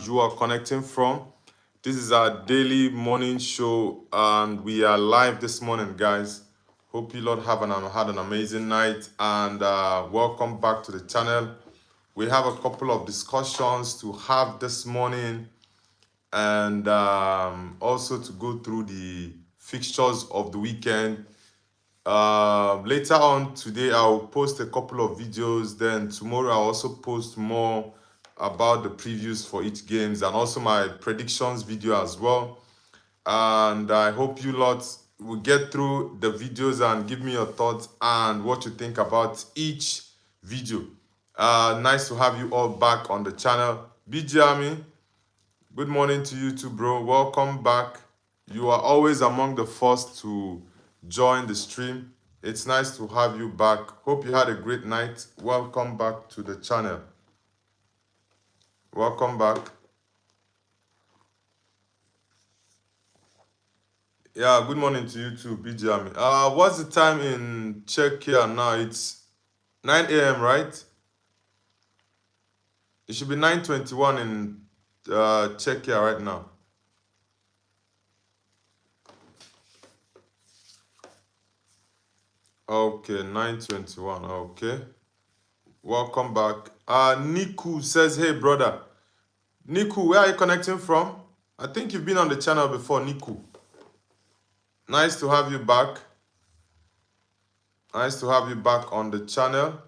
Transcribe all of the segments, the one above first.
you are connecting from. This is our daily morning show, and we are live this morning, guys. Hope you lot had an amazing night, and welcome back to the channel. We have a couple of discussions to have this morning, and also to go through the fixtures of the weekend. Later on today, I'll post a couple of videos. Then tomorrow, I'll also post more about the previews for each games and also my predictions video as well. And I hope you lot will get through the videos and give me your thoughts and what you think about each video. Nice to have you all back on the channel. BJ Army, good morning to you too, bro. Welcome back. You are always among the first to join the stream. It's nice to have you back. Hope you had a great night. Welcome back to the channel. Welcome back. Yeah, good morning to you too, BJ Army. What's the time in Czechia now? It's 9 a.m., right? It should be 9:21 in Czechia right now. Okay, 9:21. Okay. Welcome back. Niku says, hey, brother. Niku, where are you connecting from? I think you've been on the channel before, Niku. Nice to have you back. Nice to have you back on the channel.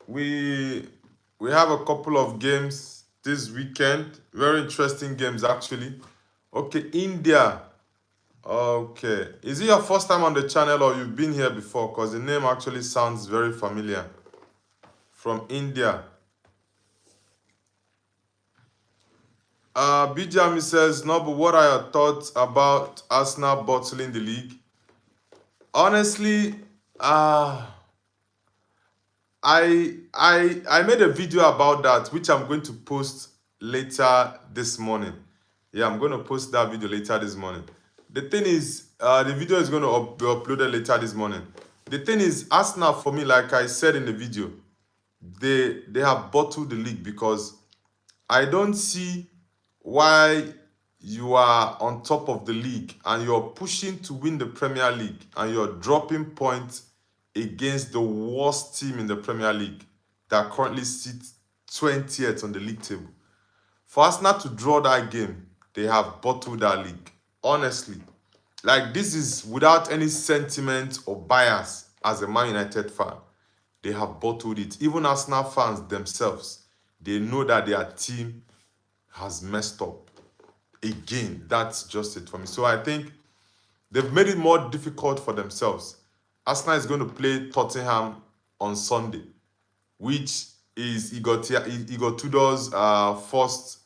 We have a couple of games this weekend. Very interesting games, actually. Okay, India. Okay. Is it your first time on the channel or you've been here before? Because the name actually sounds very familiar. From India. Bijami says, no, but what are your thoughts about Arsenal bottling the league? Honestly, I made a video about that, which I'm going to post later this morning. Yeah, I'm going to post that video later this morning. The thing is, the video is going to be uploaded later this morning. The thing is, Arsenal, for me, like I said in the video, they have bottled the league because I don't see why you are on top of the league and you're pushing to win the Premier League and you're dropping points against the worst team in the Premier League that currently sits 20th on the league table. For Arsenal to draw that game, they have bottled that league. Honestly. Like, this is without any sentiment or bias as a Man United fan. They have bottled it. Even Arsenal fans themselves, they know that their team has messed up. Again, that's just it for me. So I think they've made it more difficult for themselves. Arsenal is going to play Tottenham on Sunday, which is Igor Tudor's first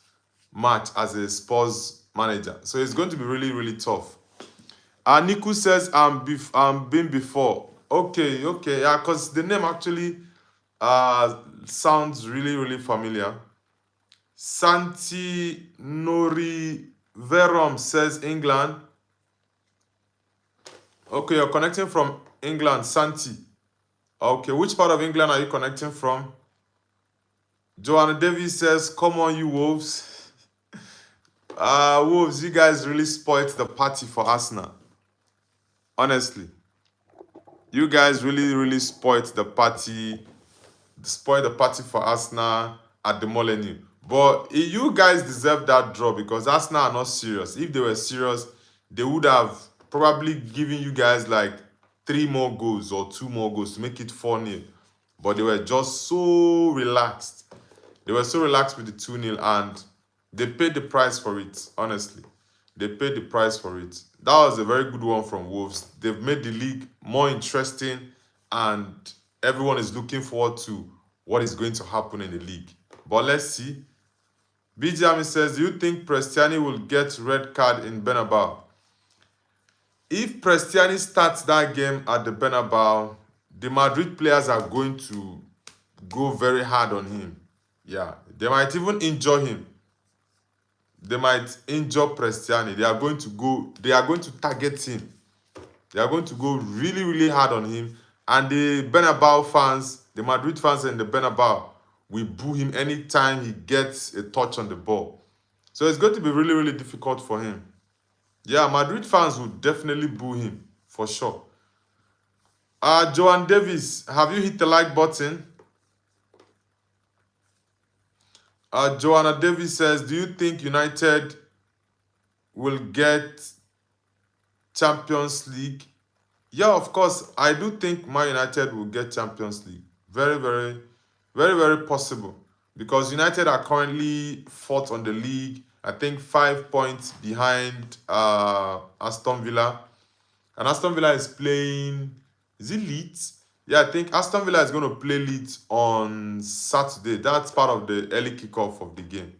match as a Spurs manager. So it's going to be really, really tough. Niku says, I'm been before. Okay, yeah, because the name actually sounds really, really familiar. Santi Nori Verom says England. Okay, you're connecting from England, Santi. Okay, which part of England are you connecting from? Joanna Davis says, come on, you Wolves. Wolves, you guys really spoiled the party for Arsenal. Honestly. You guys really, really spoiled the party. Spoiled the party for Arsenal at the Molineux. But you guys deserve that draw because Arsenal are not serious. If they were serious, they would have probably given you guys like 3 more goals or 2 more goals to make it 4-0. But they were just so relaxed. They were so relaxed with the 2-0 and they paid the price for it, honestly. They paid the price for it. That was a very good one from Wolves. They've made the league more interesting and everyone is looking forward to what is going to happen in the league. But let's see. Bijami says, do you think Prestiani will get red card in Bernabeu? If Prestiani starts that game at the Bernabeu, the Madrid players are going to go very hard on him. Yeah, they might even injure him. They might injure Prestiani. They are going to target him. They are going to go really, really hard on him. And the Bernabeu fans, the Madrid fans in the Bernabeu, will boo him anytime he gets a touch on the ball. So it's going to be really, really difficult for him. Yeah, Madrid fans would definitely boo him, for sure. Joan Davis, have you hit the like button? Joanna Davis says, do you think United will get Champions League? Yeah, of course. I do think Man United will get Champions League. Very, very, very, very possible. Because United are currently fourth on the league. I think 5 points behind Aston Villa. And Aston Villa is playing... Is it Leeds? Yeah, I think Aston Villa is going to play Leeds on Saturday. That's part of the early kickoff of the game.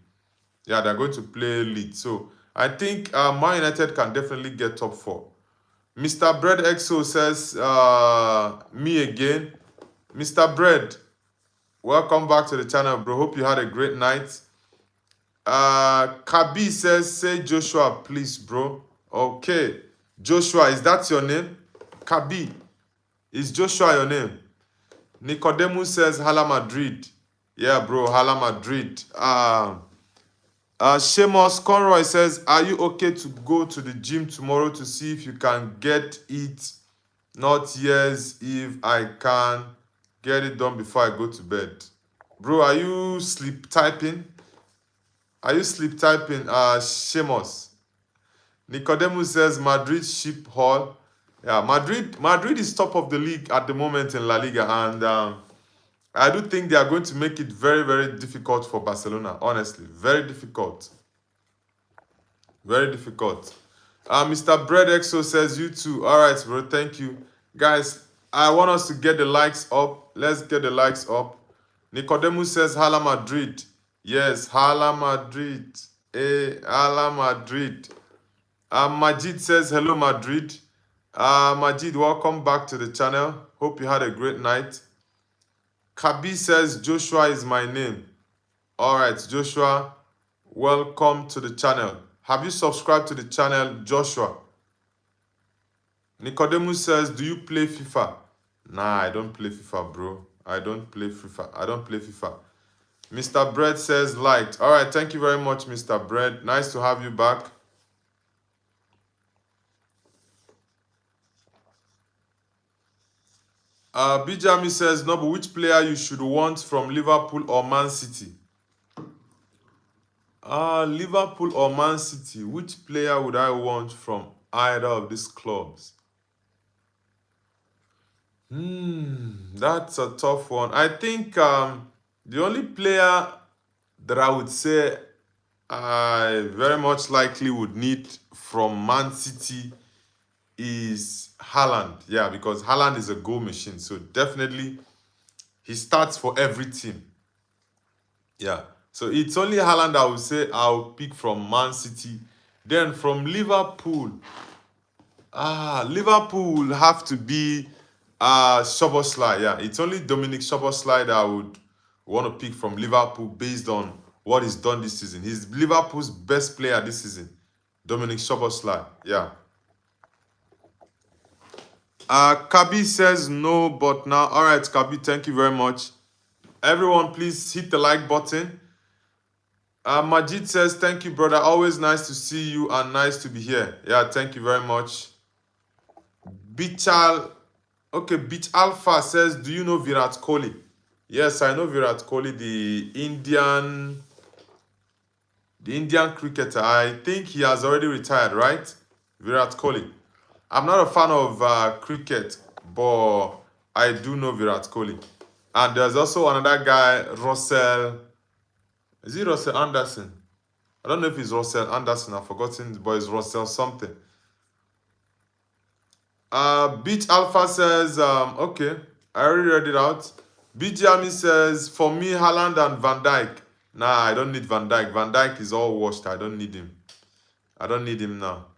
Yeah, they're going to play Leeds. So I think Man United can definitely get top 4. Mr. Bread XO says, me again. Mr. Bread, welcome back to the channel, bro. Hope you had a great night. Kabi says, say Joshua, please, bro. Okay. Joshua, is that your name? Kabi, is Joshua your name? Nicodemus says, Hala Madrid. Yeah, bro, Hala Madrid. Seamus Conroy says, are you okay to go to the gym tomorrow to see if you can get it? Not yes, if I can get it done before I go to bed. Bro, are you sleep typing? Are you sleep typing, Seamus? Nicodemus says, Madrid ship hall. Yeah, Madrid is top of the league at the moment in La Liga, and I do think they are going to make it very, very difficult for Barcelona, honestly. Very difficult. Very difficult. Mr. Bread XO says, you too. All right, bro. Thank you. Guys, I want us to get the likes up. Let's get the likes up. Nicodemus says, Hala Madrid. Yes, Hala Madrid. Hala Madrid. Majid says, hello, Madrid. Majid, welcome back to the channel. Hope you had a great night. Kabi says, Joshua is my name. All right, Joshua, welcome to the channel. Have you subscribed to the channel, Joshua? Nicodemus says, do you play FIFA? Nah, I don't play FIFA, bro. I don't play FIFA. I don't play FIFA. Mr. Bread says, liked. All right, thank you very much, Mr. Bread. Nice to have you back. Bijami says, no, but which player you should want from Liverpool or Man City? Liverpool or Man City? Which player would I want from either of these clubs? That's a tough one. I think the only player that I would say I very much likely would need from Man City is Haaland. Yeah, because Haaland is a goal machine. So definitely he starts for every team. Yeah. So it's only Haaland I would say I'll pick from Man City. Then from Liverpool. Liverpool will have to be Szoboszlai. Yeah, it's only Dominic Szoboszlai that I would want to pick from Liverpool based on what he's done this season. He's Liverpool's best player this season. Dominic Szoboszlai. Yeah. Kabi says no, but now. All right, Kabi, thank you very much. Everyone, please hit the like button. Majid says, thank you, brother. Always nice to see you and nice to be here. Yeah, thank you very much. Beach Alpha says, do you know Virat Kohli? Yes, I know Virat Kohli, the Indian cricketer. I think he has already retired, right? Virat Kohli. I'm not a fan of cricket, but I do know Virat Kohli. And there's also another guy, Russell. Is it Russell Anderson? I don't know if it's Russell Anderson. I've forgotten, but it's Russell something. Beach Alpha says, okay, I already read it out. BGMI says, for me, Haaland and Van Dijk. Nah, I don't need Van Dijk. Van Dijk is all washed. I don't need him. I don't need him now.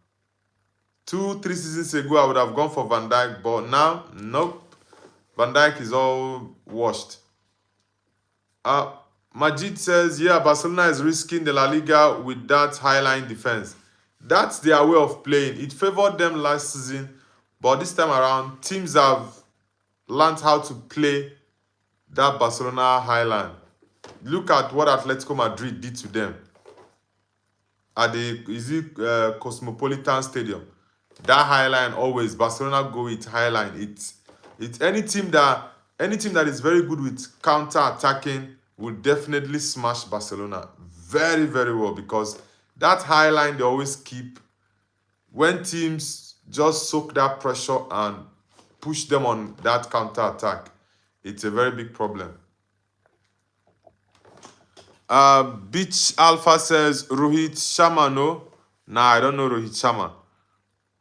2-3 seasons ago, I would have gone for Van Dijk, but now, nope. Van Dijk is all washed. Majid says, yeah, Barcelona is risking the La Liga with that high-line defense. That's their way of playing. It favored them last season, but this time around, teams have learned how to play that Barcelona high line. Look at what Atletico Madrid did to them. at the Cosmopolitan Stadium. That high line always Barcelona go with high line. It's anything that is very good with counter attacking will definitely smash Barcelona very, very well, because that high line they always keep when teams just soak that pressure and push them on that counter attack. It's a very big problem. Beach Alpha says Rohit Sharma. No, nah, I don't know Rohit Sharma.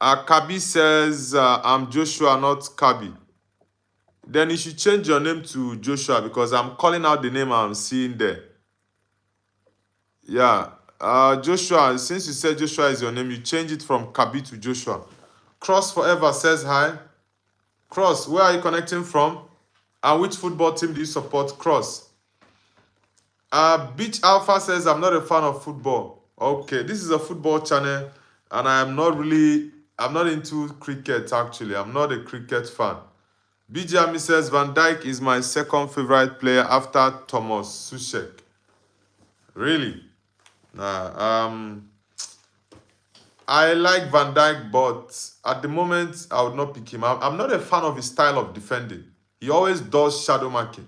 Kabi says I'm Joshua, not Kabi. Then you should change your name to Joshua, because I'm calling out the name I'm seeing there. Yeah. Joshua, since you said Joshua is your name, you change it from Kabi to Joshua. Cross Forever says hi. Cross, where are you connecting from? And which football team do you support, Cross? Beach Alpha says I'm not a fan of football. Okay, this is a football channel, and I'm not into cricket actually. I'm not a cricket fan. BJami says Van Dijk is my second favorite player after Thomas Suchek. Really? Nah. I like Van Dijk, but at the moment I would not pick him. I'm not a fan of his style of defending. He always does shadow marking.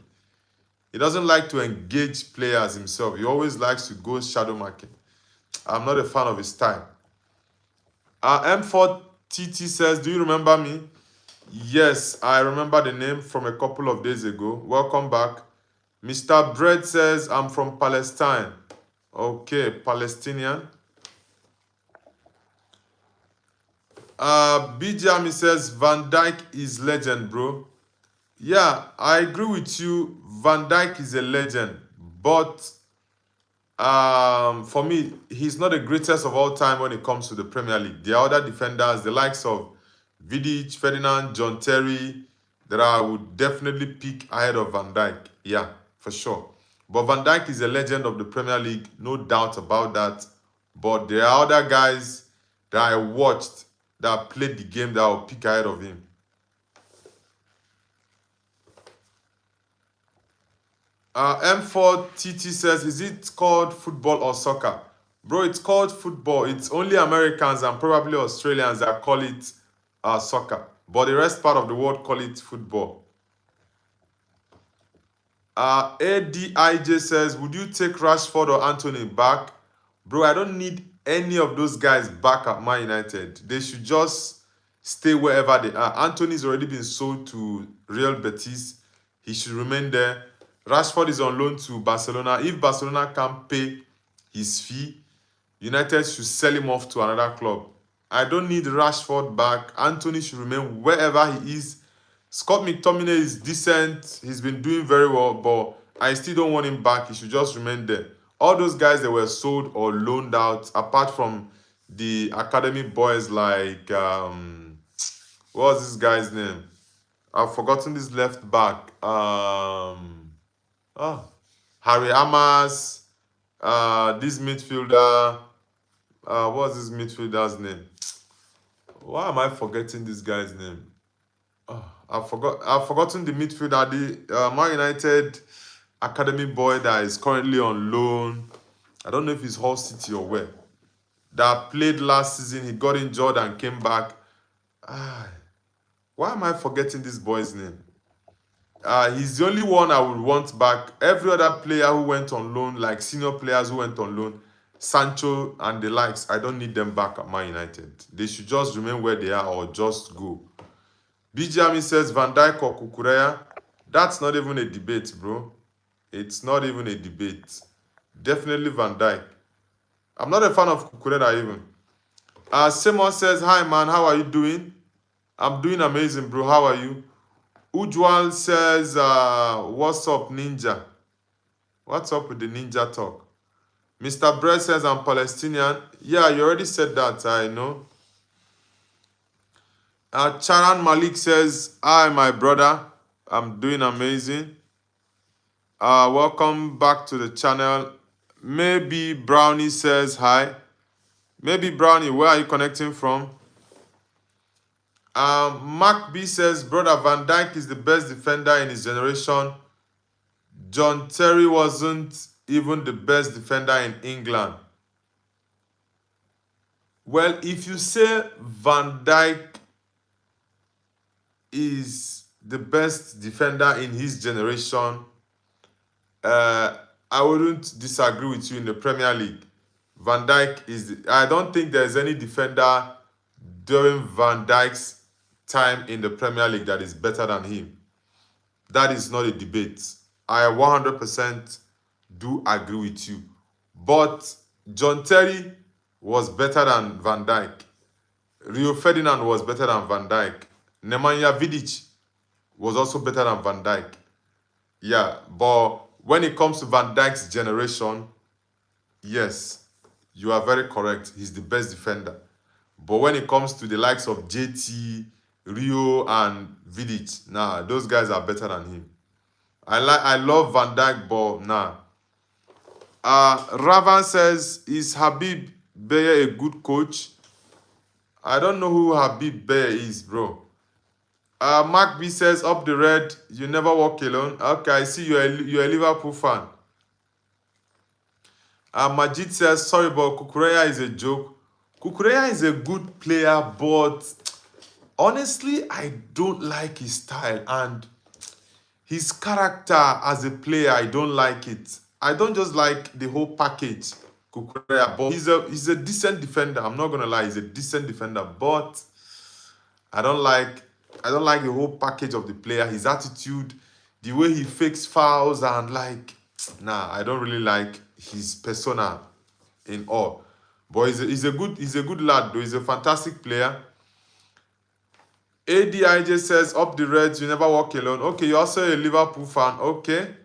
He doesn't like to engage players himself. He always likes to go shadow marking. I'm not a fan of his style. M4TT says, do you remember me? Yes, I remember the name from a couple of days ago. Welcome back. Mr. Bread says, I'm from Palestine. Okay, Palestinian. Bijami says, Van Dijk is legend, bro. Yeah, I agree with you. Van Dijk is a legend. But for me, he's not the greatest of all time when it comes to the Premier League. There are other defenders, the likes of Vidic, Ferdinand, John Terry, that I would definitely pick ahead of Van Dijk. Yeah, for sure. But Van Dijk is a legend of the Premier League, no doubt about that. But there are other guys that I watched that played the game that I'll pick ahead of him. M4TT says, is it called football or soccer? Bro, it's called football. It's only Americans and probably Australians that call it soccer. But the rest part of the world call it football. ADIJ says, would you take Rashford or Anthony back? Bro, I don't need any of those guys back at Man United. They should just stay wherever they are. Anthony's already been sold to Real Betis. He should remain there. Rashford is on loan to Barcelona. If Barcelona can't pay his fee, United should sell him off to another club. I don't need Rashford back. Anthony should remain wherever he is. Scott McTominay is decent. He's been doing very well, but I still don't want him back. He should just remain there. All those guys that were sold or loaned out, apart from the academy boys like, what was this guy's name? I've forgotten this left back. Harry Amas, this midfielder. What was this midfielder's name? Why am I forgetting this guy's name? I've forgotten the midfielder, the Man United academy boy that is currently on loan. I don't know if it's Hull City or where. That played last season. He got injured and came back. Why am I forgetting this boy's name? He's the only one I would want back. Every other player who went on loan, like senior players who went on loan, Sancho and the likes, I don't need them back at Man United. They should just remain where they are or just go. Bijami says Van Dijk or Kukureya. That's not even a debate, bro. It's not even a debate. Definitely Van Dijk. I'm not a fan of Kukureya even. Simon says, hi man, how are you doing? I'm doing amazing, bro. How are you? Ujwal says, what's up, Ninja? What's up with the Ninja talk? Mr. Brett says, I'm Palestinian. Yeah, you already said that, I know. Charan Malik says, hi, my brother. I'm doing amazing. Welcome back to the channel. Maybe Brownie says, hi. Maybe Brownie, where are you connecting from? Mark B says, brother, Van Dijk is the best defender in his generation. John Terry wasn't even the best defender in England. Well, if you say Van Dijk is the best defender in his generation, I wouldn't disagree with you in the Premier League. Van Dijk is... I don't think there's any defender during Van Dijk's time in the Premier League that is better than him. That is not a debate. I 100% do agree with you. But John Terry was better than Van Dijk. Rio Ferdinand was better than Van Dijk. Nemanja Vidic was also better than Van Dijk. Yeah, but when it comes to Van Dijk's generation, yes, you are very correct. He's the best defender. But when it comes to the likes of JT, Rio, and Vidic, nah, those guys are better than him. I love Van Dijk, but nah. Ravan says, is Habib Beye a good coach? I don't know who Habib Beye is, bro. Mark B says, up the red, you never walk alone. Okay, I see you're a Liverpool fan. Majid says, sorry, but Kukureya is a joke. Kukureya is a good player, but honestly, I don't like his style and his character as a player. I don't like it. I don't just like the whole package, Kukureya, but he's a decent defender. I'm not gonna lie, he's a decent defender, but I don't like the whole package of the player, his attitude, the way he fakes fouls, and like, nah, I don't really like his persona in all. But he's a good lad though. He's a fantastic player. ADIJ says, up the Reds, you never walk alone. Okay, you're also a Liverpool fan. Okay.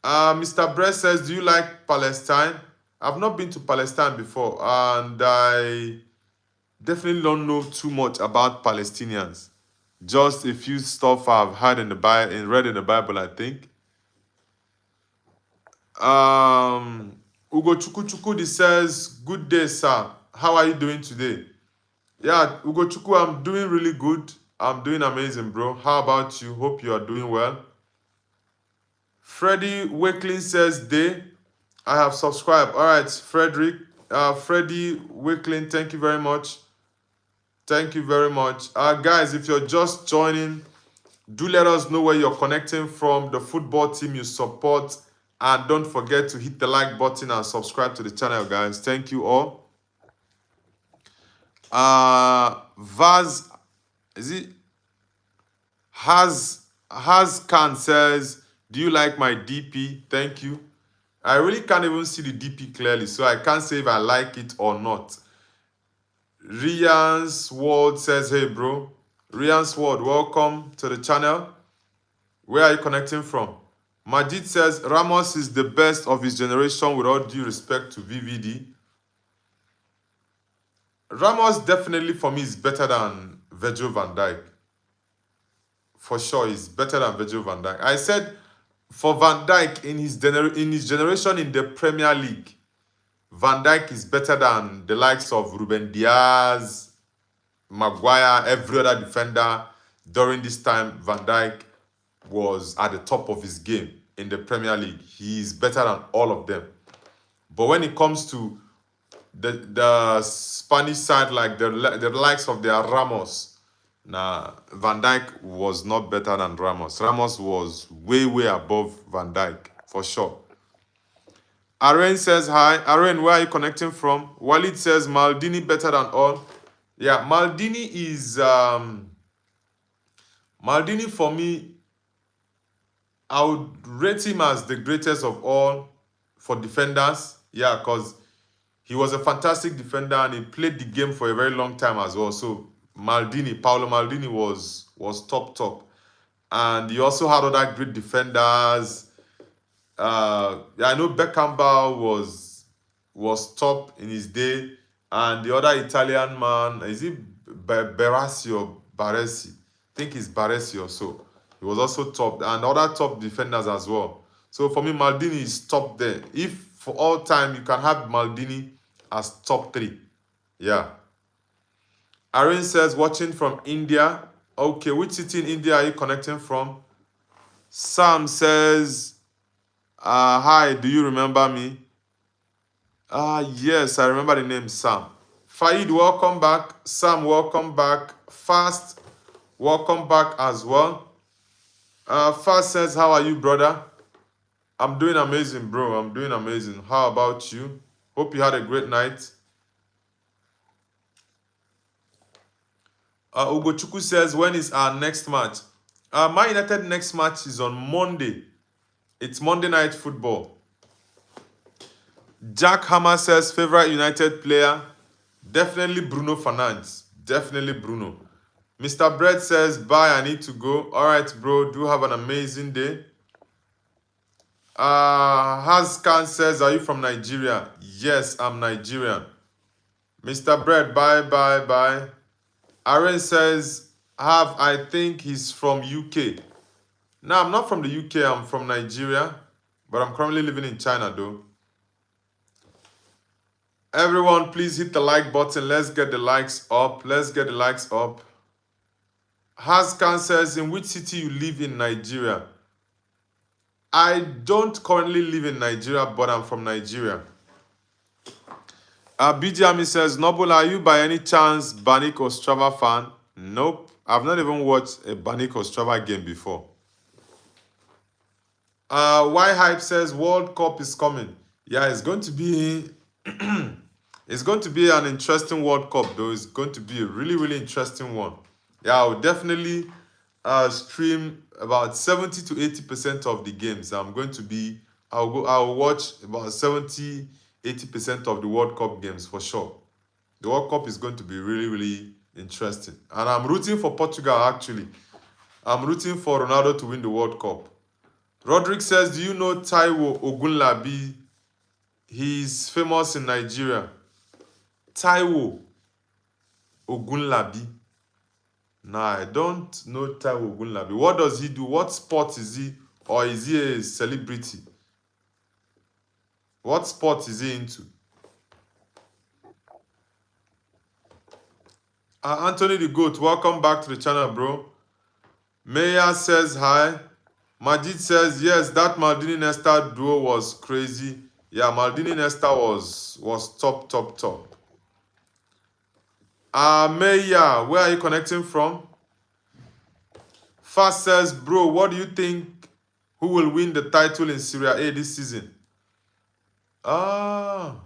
Mr. Brett says, do you like Palestine? I've not been to Palestine before, and I definitely don't know too much about Palestinians. Just a few stuff I've heard in the Bible and read in the Bible, I think. Ugo Chukwudi says, good day, sir. How are you doing today? Yeah, Ugo Chukwu, I'm doing really good. I'm doing amazing, bro. How about you? Hope you are doing well. Freddie Wakelin says, day. I have subscribed. All right, Freddie Wakelin, thank you very much. Thank you very much. Guys, if you're just joining, do let us know where you're connecting from, the football team you support, and don't forget to hit the like button and subscribe to the channel, guys. Thank you all. Vaz, is it? Has Khan says, do you like my DP? Thank you. I really can't even see the DP clearly, so I can't say if I like it or not. Rian Sword says, hey bro. Rian Sword, welcome to the channel. Where are you connecting from? Majid says, Ramos is the best of his generation with all due respect to VVD. Ramos definitely for me is better than Virgil van Dijk. For sure, he's better than Virgil van Dijk. I said for Van Dijk in his generation in the Premier League, Van Dijk is better than the likes of Ruben Diaz, Maguire, every other defender. During this time, Van Dijk was at the top of his game in the Premier League. He is better than all of them. But when it comes to the Spanish side, like the likes of their Ramos, nah, Van Dijk was not better than Ramos. Ramos was way above Van Dijk, for sure. Aren says, hi. Aren, where are you connecting from? Walid says, Maldini better than all. Yeah, Maldini is... Maldini, for me, I would rate him as the greatest of all for defenders. Yeah, because he was a fantastic defender and he played the game for a very long time as well. So, Paolo Maldini was top. And he also had other great defenders. I know Beckenbauer was top in his day, and the other Italian man, is it Baresi or Baresi? I think it's Baresi or so. He was also top, and other top defenders as well. So for me, Maldini is top there. If for all time you can have Maldini as top 3, yeah. Aaron says, watching from India. Okay, which city in India are you connecting from? Sam says, hi, do you remember me? Yes, I remember the name Sam. Faid, welcome back. Sam, welcome back. Fast, welcome back as well. Fast says, how are you, brother? I'm doing amazing, bro. I'm doing amazing. How about you? Hope you had a great night. Ugochukwu says, when is our next match? My United next match is on Monday. It's Monday Night Football. Jack Hammer says, favorite United player? Definitely Bruno Fernandes. Definitely Bruno. Mr. Brett says, bye, I need to go. All right, bro. Do have an amazing day. Haskan says, are you from Nigeria? Yes, I'm Nigerian. Mr. Brett, bye, bye, bye. Aaron says, I think he's from UK. No, I'm not from the UK. I'm from Nigeria. But I'm currently living in China, though. Everyone, please hit the like button. Let's get the likes up. Let's get the likes up. Haskan says, in which city you live in Nigeria? I don't currently live in Nigeria, but I'm from Nigeria. BGMI says, Noble, are you by any chance Banik Ostrava fan? Nope. I've not even watched a Banik Ostrava game before. Y Hype says, World Cup is coming. Yeah, it's going to be... It's going to be an interesting World Cup, though. It's going to be a really, really interesting one. Yeah, I will definitely stream about 70 to 80% of the games. I'll watch about 70, 80% of the World Cup games for sure. The World Cup is going to be really, really interesting. And I'm rooting for Portugal, actually. I'm rooting for Ronaldo to win the World Cup. Roderick says, do you know Taiwo Ogunlabi? He's famous in Nigeria. Taiwo Ogunlabi. Nah, I don't know Taiwo Ogunlabi. What does he do? What sport is he? Or is he a celebrity? What sport is he into? Anthony the Goat, welcome back to the channel, bro. Maya says hi. Majid says, yes, that Maldini Nesta duo was crazy. Yeah, Maldini Nesta was top. Maya, where are you connecting from? Fast says, bro, what do you think? Who will win the title in Serie A this season? I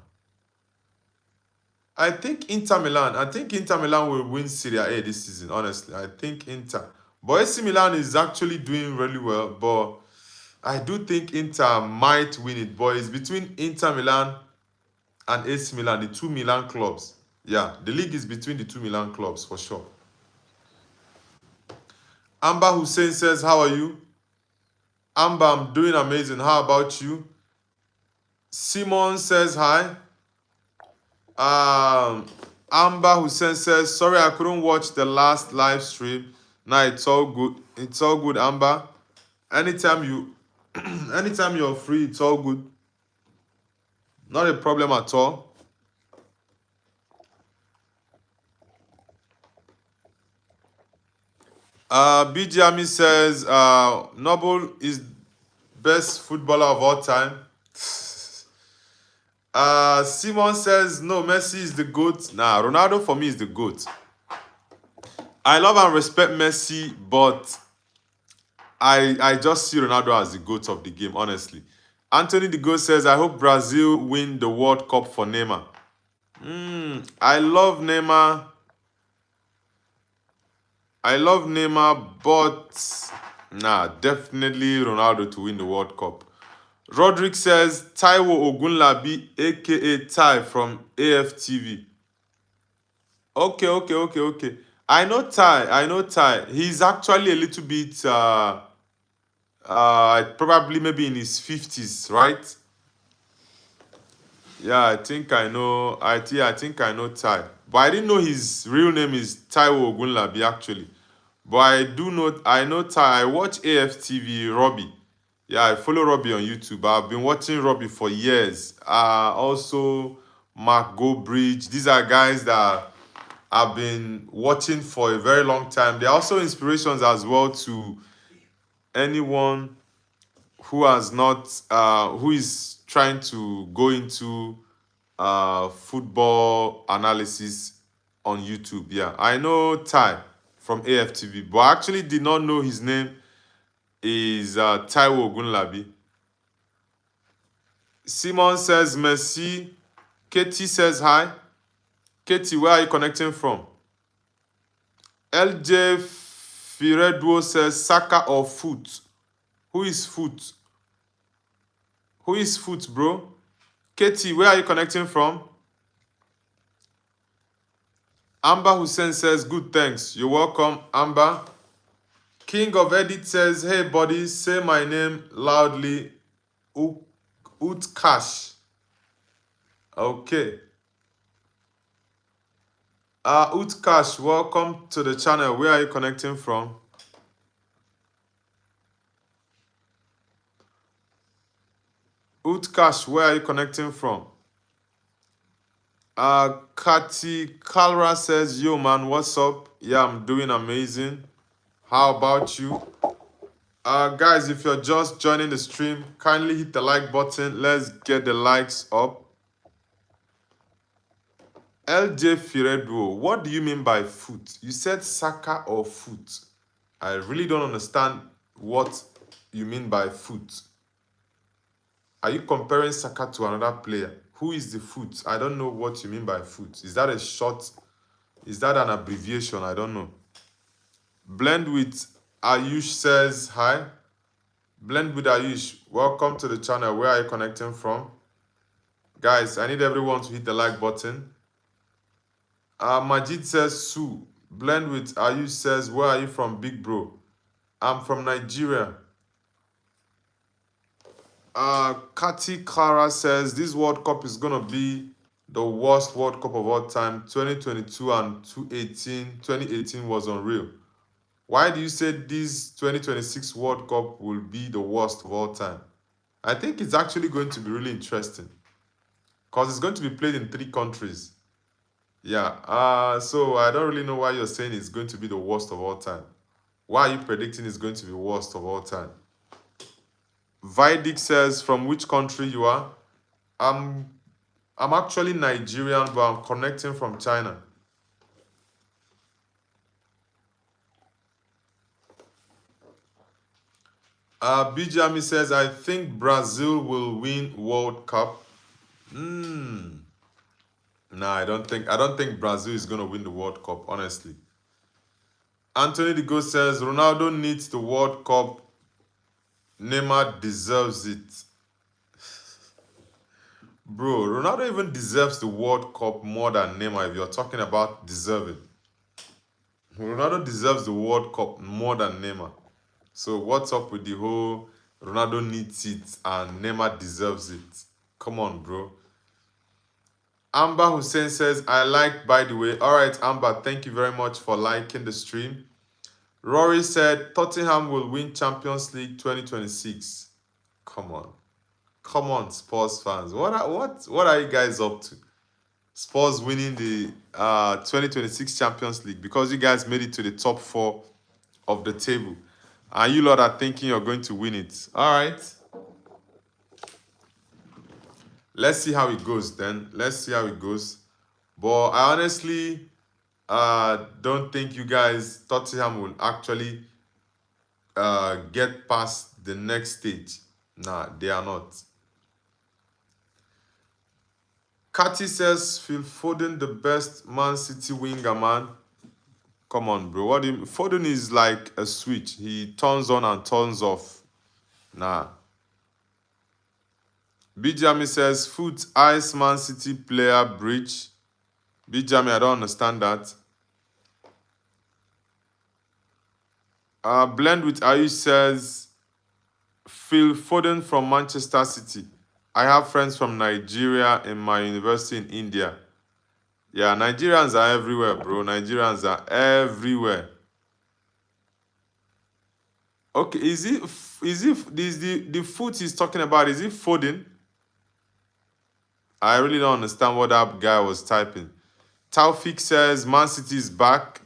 think Inter Milan. I think Inter Milan will win Serie A this season, honestly. I think Inter. But AC Milan is actually doing really well. But I do think Inter might win it. But it's between Inter Milan and AC Milan, the two Milan clubs. Yeah, the league is between the two Milan clubs for sure. Amber Hussein says, how are you? Amber, I'm doing amazing. How about you? Simon says hi. Amber Hussein says, sorry, I couldn't watch the last live stream. Nah, it's all good. It's all good, Amber. Anytime you're free, it's all good. Not a problem at all. BGMI says, Noble is best footballer of all time. Simon says, no, Messi is the GOAT. Nah, Ronaldo for me is the GOAT. I love and respect Messi, but I just see Ronaldo as the GOAT of the game, honestly. Anthony the GOAT says, I hope Brazil win the World Cup for Neymar. I love Neymar. But nah, definitely Ronaldo to win the World Cup. Roderick says, Taiwo Ogunlabi, a.k.a. Tai from AFTV. Okay. I know Tai. He's actually a little bit, probably maybe in his 50s, right? Yeah, I think I know Tai. But I didn't know his real name is Taiwo Ogunlabi, actually. But I know Tai. I watch AFTV, Robbie. Yeah, I follow Robbie on YouTube. I've been watching Robbie for years. Also, Mark Gobridge. These are guys that I've been watching for a very long time. They're also inspirations as well to anyone who has not, who is trying to go into football analysis on YouTube. Yeah, I know Ty from AFTV, but I actually did not know his name is Taiwo Ogunlabi. Simon says merci. Katie says hi. Katie, where are you connecting from? LJ Firedwo says Saka or Foot. Who is Foot? Who is Foot, bro? Katie, where are you connecting from? Amber Hussein says, good, thanks. You're welcome, Amber. King of Edit says, hey, buddy, say my name loudly. Utkash. Okay. Utkash, welcome to the channel. Where are you connecting from? Utkash, where are you connecting from? Kati Kalra says, yo, man, what's up? Yeah, I'm doing amazing. How about you? Guys, if you're just joining the stream, kindly hit the like button. Let's get the likes up. LJ Firedwo, what do you mean by foot? You said Saka or foot. I really don't understand what you mean by foot. Are you comparing Saka to another player? Who is the foot? I don't know what you mean by foot. Is that a short? Is that an abbreviation? I don't know. Blend with Ayush says hi. Blend with Ayush, welcome to the channel. Where are you connecting from? Guys, I need everyone to hit the like button. Majid says Sue. Blend with Ayush says, where are you from, big bro? I'm from Nigeria. Kati Clara says, this World Cup is going to be the worst World Cup of all time. 2022 and 2018 was unreal. Why do you say this 2026 World Cup will be the worst of all time? I think it's actually going to be really interesting because it's going to be played in 3 countries. Yeah, so I don't really know why you're saying it's going to be the worst of all time. Why are you predicting it's going to be worst of all time? Vidic says, from which country you are? I'm actually Nigerian, but I'm connecting from China. Bijami says, I think Brazil will win World Cup. Nah, I don't think Brazil is gonna win the World Cup, honestly. Anthony Digo says, Ronaldo needs the World Cup. Neymar deserves it. Bro, Ronaldo even deserves the World Cup more than Neymar if you're talking about deserving. Ronaldo deserves the World Cup more than Neymar. So what's up with the whole Ronaldo needs it and Neymar deserves it? Come on, bro. Amber Hussein says, I like, by the way. All right, Amber, thank you very much for liking the stream. Rory said, Tottenham will win Champions League 2026. Come on. Come on, Spurs fans. What are you guys up to? Spurs winning the 2026 Champions League because you guys made it to the top 4 of the table. And you lot are thinking you're going to win it. All right. Let's see how it goes then. Let's see how it goes. But I honestly don't think you guys, Tottenham will actually get past the next stage. Nah, they are not. Cathy says, Phil Foden the best Man City winger, man. Come on, bro. What do you mean? Foden is like a switch. He turns on and turns off. Nah. Bijami says, Foot Ice Man City player bridge. Bijami, I don't understand that. Blend with Ayush says, Phil Foden from Manchester City. I have friends from Nigeria in my university in India. Yeah, Nigerians are everywhere, bro. Nigerians are everywhere. Okay, is the foot he's talking about, is it Foden? I really don't understand what that guy was typing. Taufik says, Man City is back.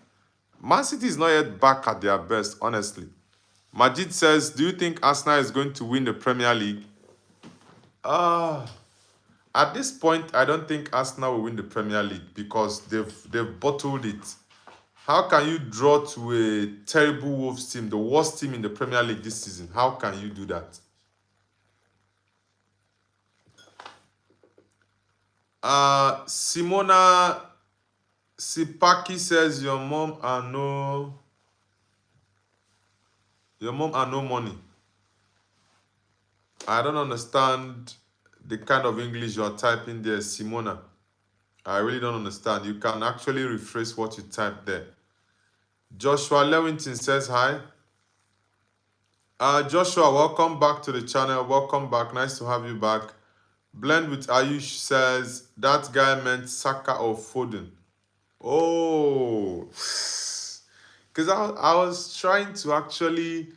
Man City is not yet back at their best, honestly. Majid says, do you think Arsenal is going to win the Premier League? I At this point, I don't think Arsenal will win the Premier League because they've bottled it. How can you draw to a terrible Wolves team, the worst team in the Premier League this season? How can you do that? Simona Sipaki says your mom and no money. I don't understand the kind of English you're typing there, Simona. I really don't understand. You can actually rephrase what you typed there. Joshua Lewington says hi. Joshua, welcome back to the channel. Welcome back. Nice to have you back. Blend with Ayush says that guy meant Saka or Foden. Oh, because I was trying to actually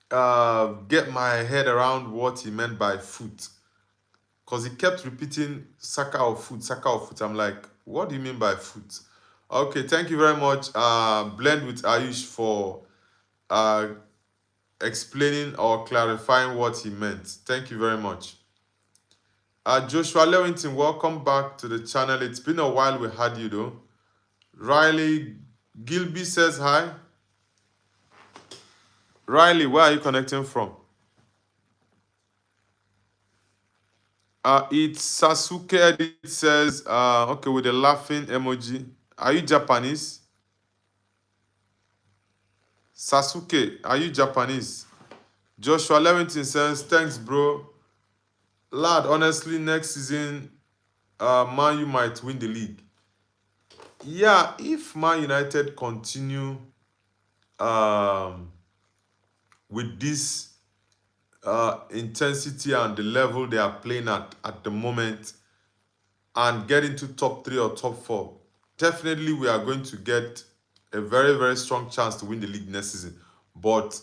get my head around what he meant by foot. Because he kept repeating Saka or foot, Saka or foot. I'm like, what do you mean by foot? Okay, thank you very much, Blend with Ayush, for explaining or clarifying what he meant. Thank you very much. Joshua Lewington, welcome back to the channel. It's been a while we had you though. Riley Gilby says hi. Riley, where are you connecting from? It's Sasuke Edit says, okay, with the laughing emoji. Are you Japanese? Sasuke, are you Japanese? Joshua Lewington says, thanks, bro. Lad, honestly, next season, Man U might win the league. Yeah, if Man United continue with this intensity and the level they are playing at the moment and get into top 3 or top 4, definitely we are going to get a very, very strong chance to win the league next season. But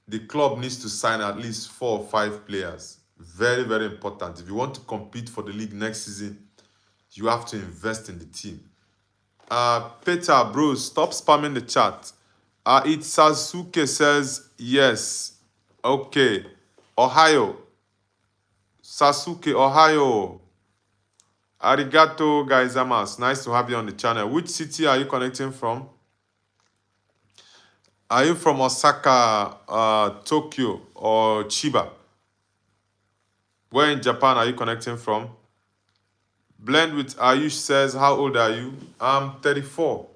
the club needs to sign at least 4 or 5 players. Very, very important. If you want to compete for the league next season, you have to invest in the team. Peter, bro, stop spamming the chat. It's Sasuke says yes. Okay. Ohio. Sasuke, Ohio. Arigato, gaizamas. Nice to have you on the channel. Which city are you connecting from? Are you from Osaka, Tokyo, or Chiba? Where in Japan are you connecting from? Blend with Ayush says, how old are you? I'm 34.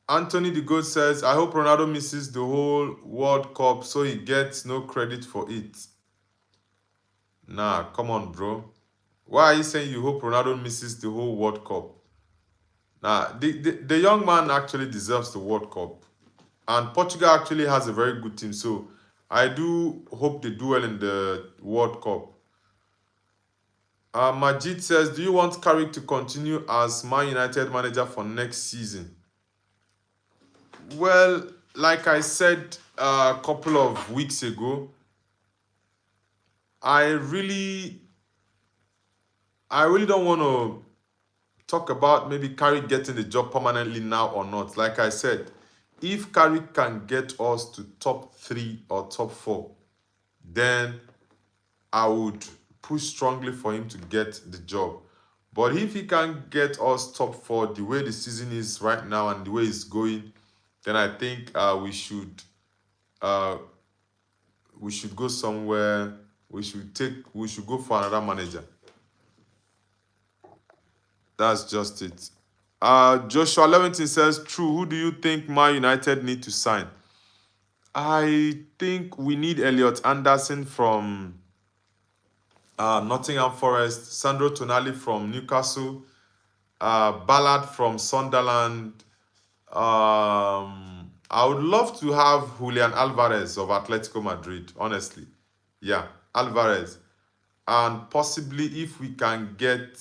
Anthony the Goat says, I hope Ronaldo misses the whole World Cup so he gets no credit for it. Nah, come on, bro. Why are you saying you hope Ronaldo misses the whole World Cup? Nah, the young man actually deserves the World Cup. And Portugal actually has a very good team, so I do hope they do well in the World Cup. Majid says, do you want Carrick to continue as Man United manager for next season? Well, like I said a couple of weeks ago, I really don't want to talk about maybe Carrick getting the job permanently now or not. Like I said, if Carrick can get us to top 3 or top 4, then I would push strongly for him to get the job. But if he can get us top 4 the way the season is right now and the way it's going, then I think we should go somewhere. We should go for another manager. That's just it. Joshua Lewington says, true, who do you think Man United need to sign? I think we need Elliot Anderson from Nottingham Forest, Sandro Tonali from Newcastle, Ballard from Sunderland. I would love to have Julian Alvarez of Atletico Madrid, honestly. Yeah, Alvarez. And possibly if we can get...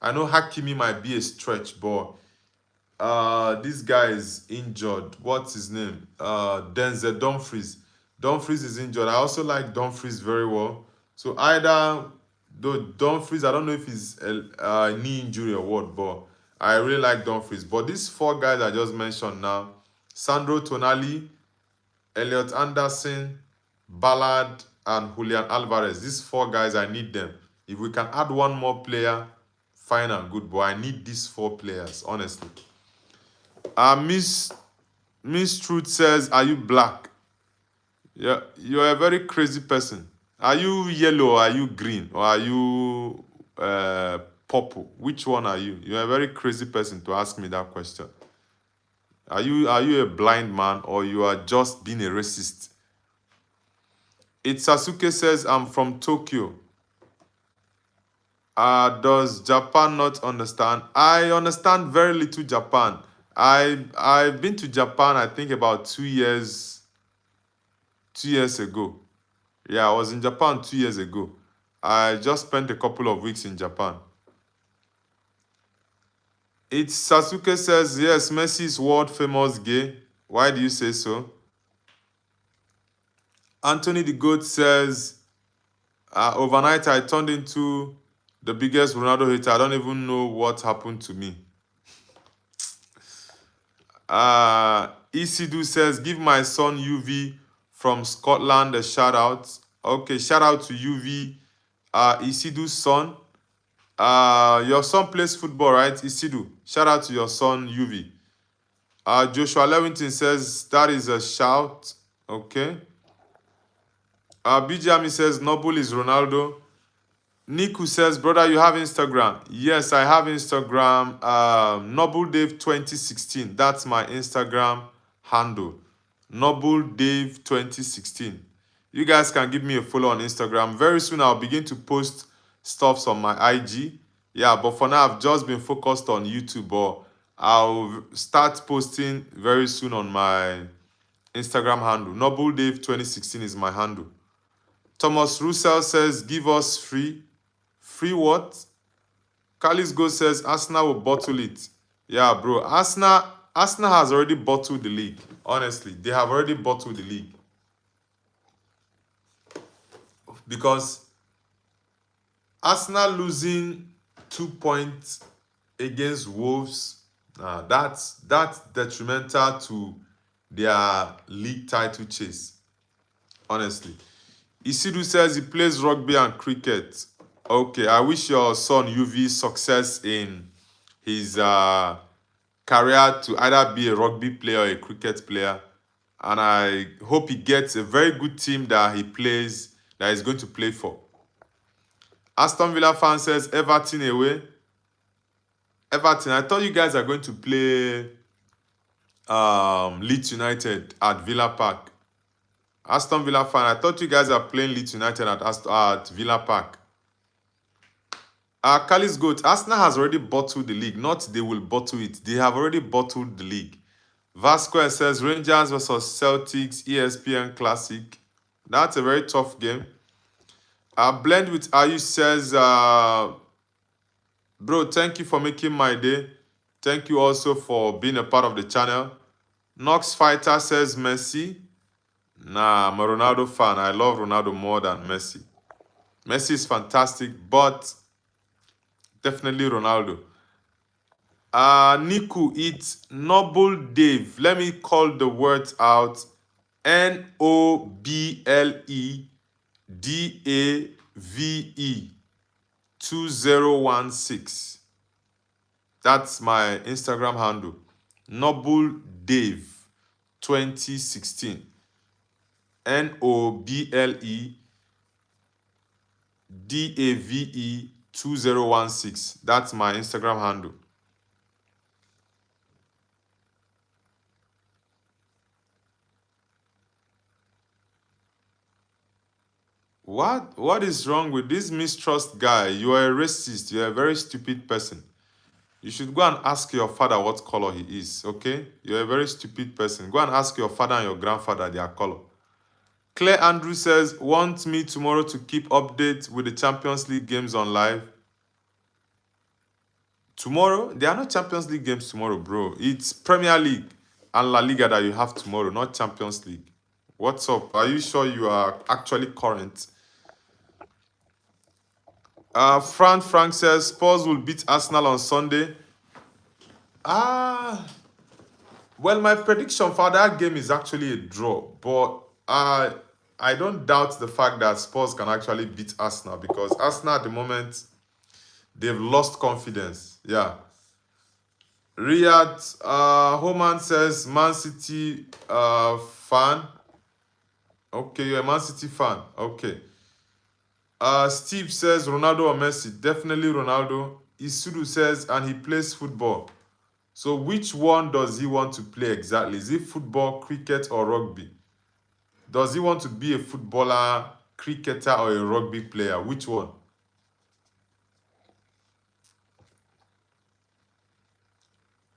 I know Hakimi might be a stretch, but this guy is injured. What's his name? Denzel Dumfries. Dumfries is injured. I also like Dumfries very well. So either, though Dumfries, I don't know if it's a knee injury or what, but I really like Dumfries. But these 4 guys I just mentioned now, Sandro Tonali, Elliot Anderson, Ballard, and Julian Alvarez. These 4 guys, I need them. If we can add one more player, fine and good, but I need these 4 players, honestly. Miss Truth says, are you black? Yeah, you're a very crazy person. Are you yellow, or are you green, or are you purple? Which one are you? You're a very crazy person to ask me that question. Are you a blind man, or you are just being a racist? It's Sasuke says, I'm from Tokyo. Does Japan not understand? I understand very little Japan. I've been to Japan, I think about 2 years ago. Yeah, I was in Japan 2 years ago. I just spent a couple of weeks in Japan. It's Sasuke says, yes, Messi is world famous gay. Why do you say so? Anthony the Goat says, overnight I turned into the biggest Ronaldo hater. I don't even know what happened to me. Isidu says, give my son UV from Scotland a shout out. Okay, shout out to UV, Isidu's son. Your son plays football, right, Isidu? Shout out to your son UV. Joshua Lewington says, that is a shout. Okay. Bijami says, Noble is Ronaldo. Niku says, brother, you have Instagram? Yes, I have Instagram. Noble Dave 2016. That's my Instagram handle. Noble Dave 2016. You guys can give me a follow on Instagram. Very soon I'll begin to post stuffs on my IG. Yeah, but for now I've just been focused on YouTube. But I'll start posting very soon on my Instagram handle. Noble Dave 2016 is my handle. Thomas Russell says, give us free. Free what? Carlos Go says, Arsenal will bottle it. Yeah, bro. Arsenal has already bottled the league. Honestly, they have already bottled the league. Because Arsenal losing 2 points against Wolves, that's detrimental to their league title chase. Honestly. Isidu says he plays rugby and cricket. Okay, I wish your son UV success in his career to either be a rugby player or a cricket player. And I hope he gets a very good team that he plays, that he's going to play for. Aston Villa fan says, Everton away. Everton, I thought you guys are going to play Leeds United at Villa Park. Aston Villa fan, I thought you guys are playing Leeds United at Villa Park. Kali's Goat, Arsenal has already bottled the league. Not they will bottle it. They have already bottled the league. Vasquez says Rangers versus Celtics, ESPN Classic. That's a very tough game. Blend with Ayu says, bro, thank you for making my day. Thank you also for being a part of the channel. Nox Fighter says Messi. Nah, I'm a Ronaldo fan. I love Ronaldo more than Messi. Messi is fantastic, but definitely Ronaldo. Niku, it's Noble Dave. Let me call the words out. NOBLEDAVE 2016. That's my Instagram handle. Noble Dave 2016. NOBLEDAVE 2016. That's my Instagram handle. What is wrong with this mistrust guy? You are a racist. You are a very stupid person. You should go and ask your father what color he is, okay? You're a very stupid person. Go and ask your father and your grandfather their color. Claire Andrew says, want me tomorrow to keep update with the Champions League games on live? Tomorrow? There are no Champions League games tomorrow, bro. It's Premier League and La Liga that you have tomorrow, not Champions League. What's up? Are you sure you are actually current? Frank says, Spurs will beat Arsenal on Sunday. Well, my prediction for that game is actually a draw. But I don't doubt the fact that Spurs can actually beat Arsenal, because Arsenal at the moment, they've lost confidence. Yeah. Riyad Homan says Man City fan. Okay, you're a Man City fan. Okay. Steve says Ronaldo or Messi. Definitely Ronaldo. Isudu says, and he plays football. So which one does he want to play exactly? Is it football, cricket, or rugby? Does he want to be a footballer, cricketer, or a rugby player? Which one?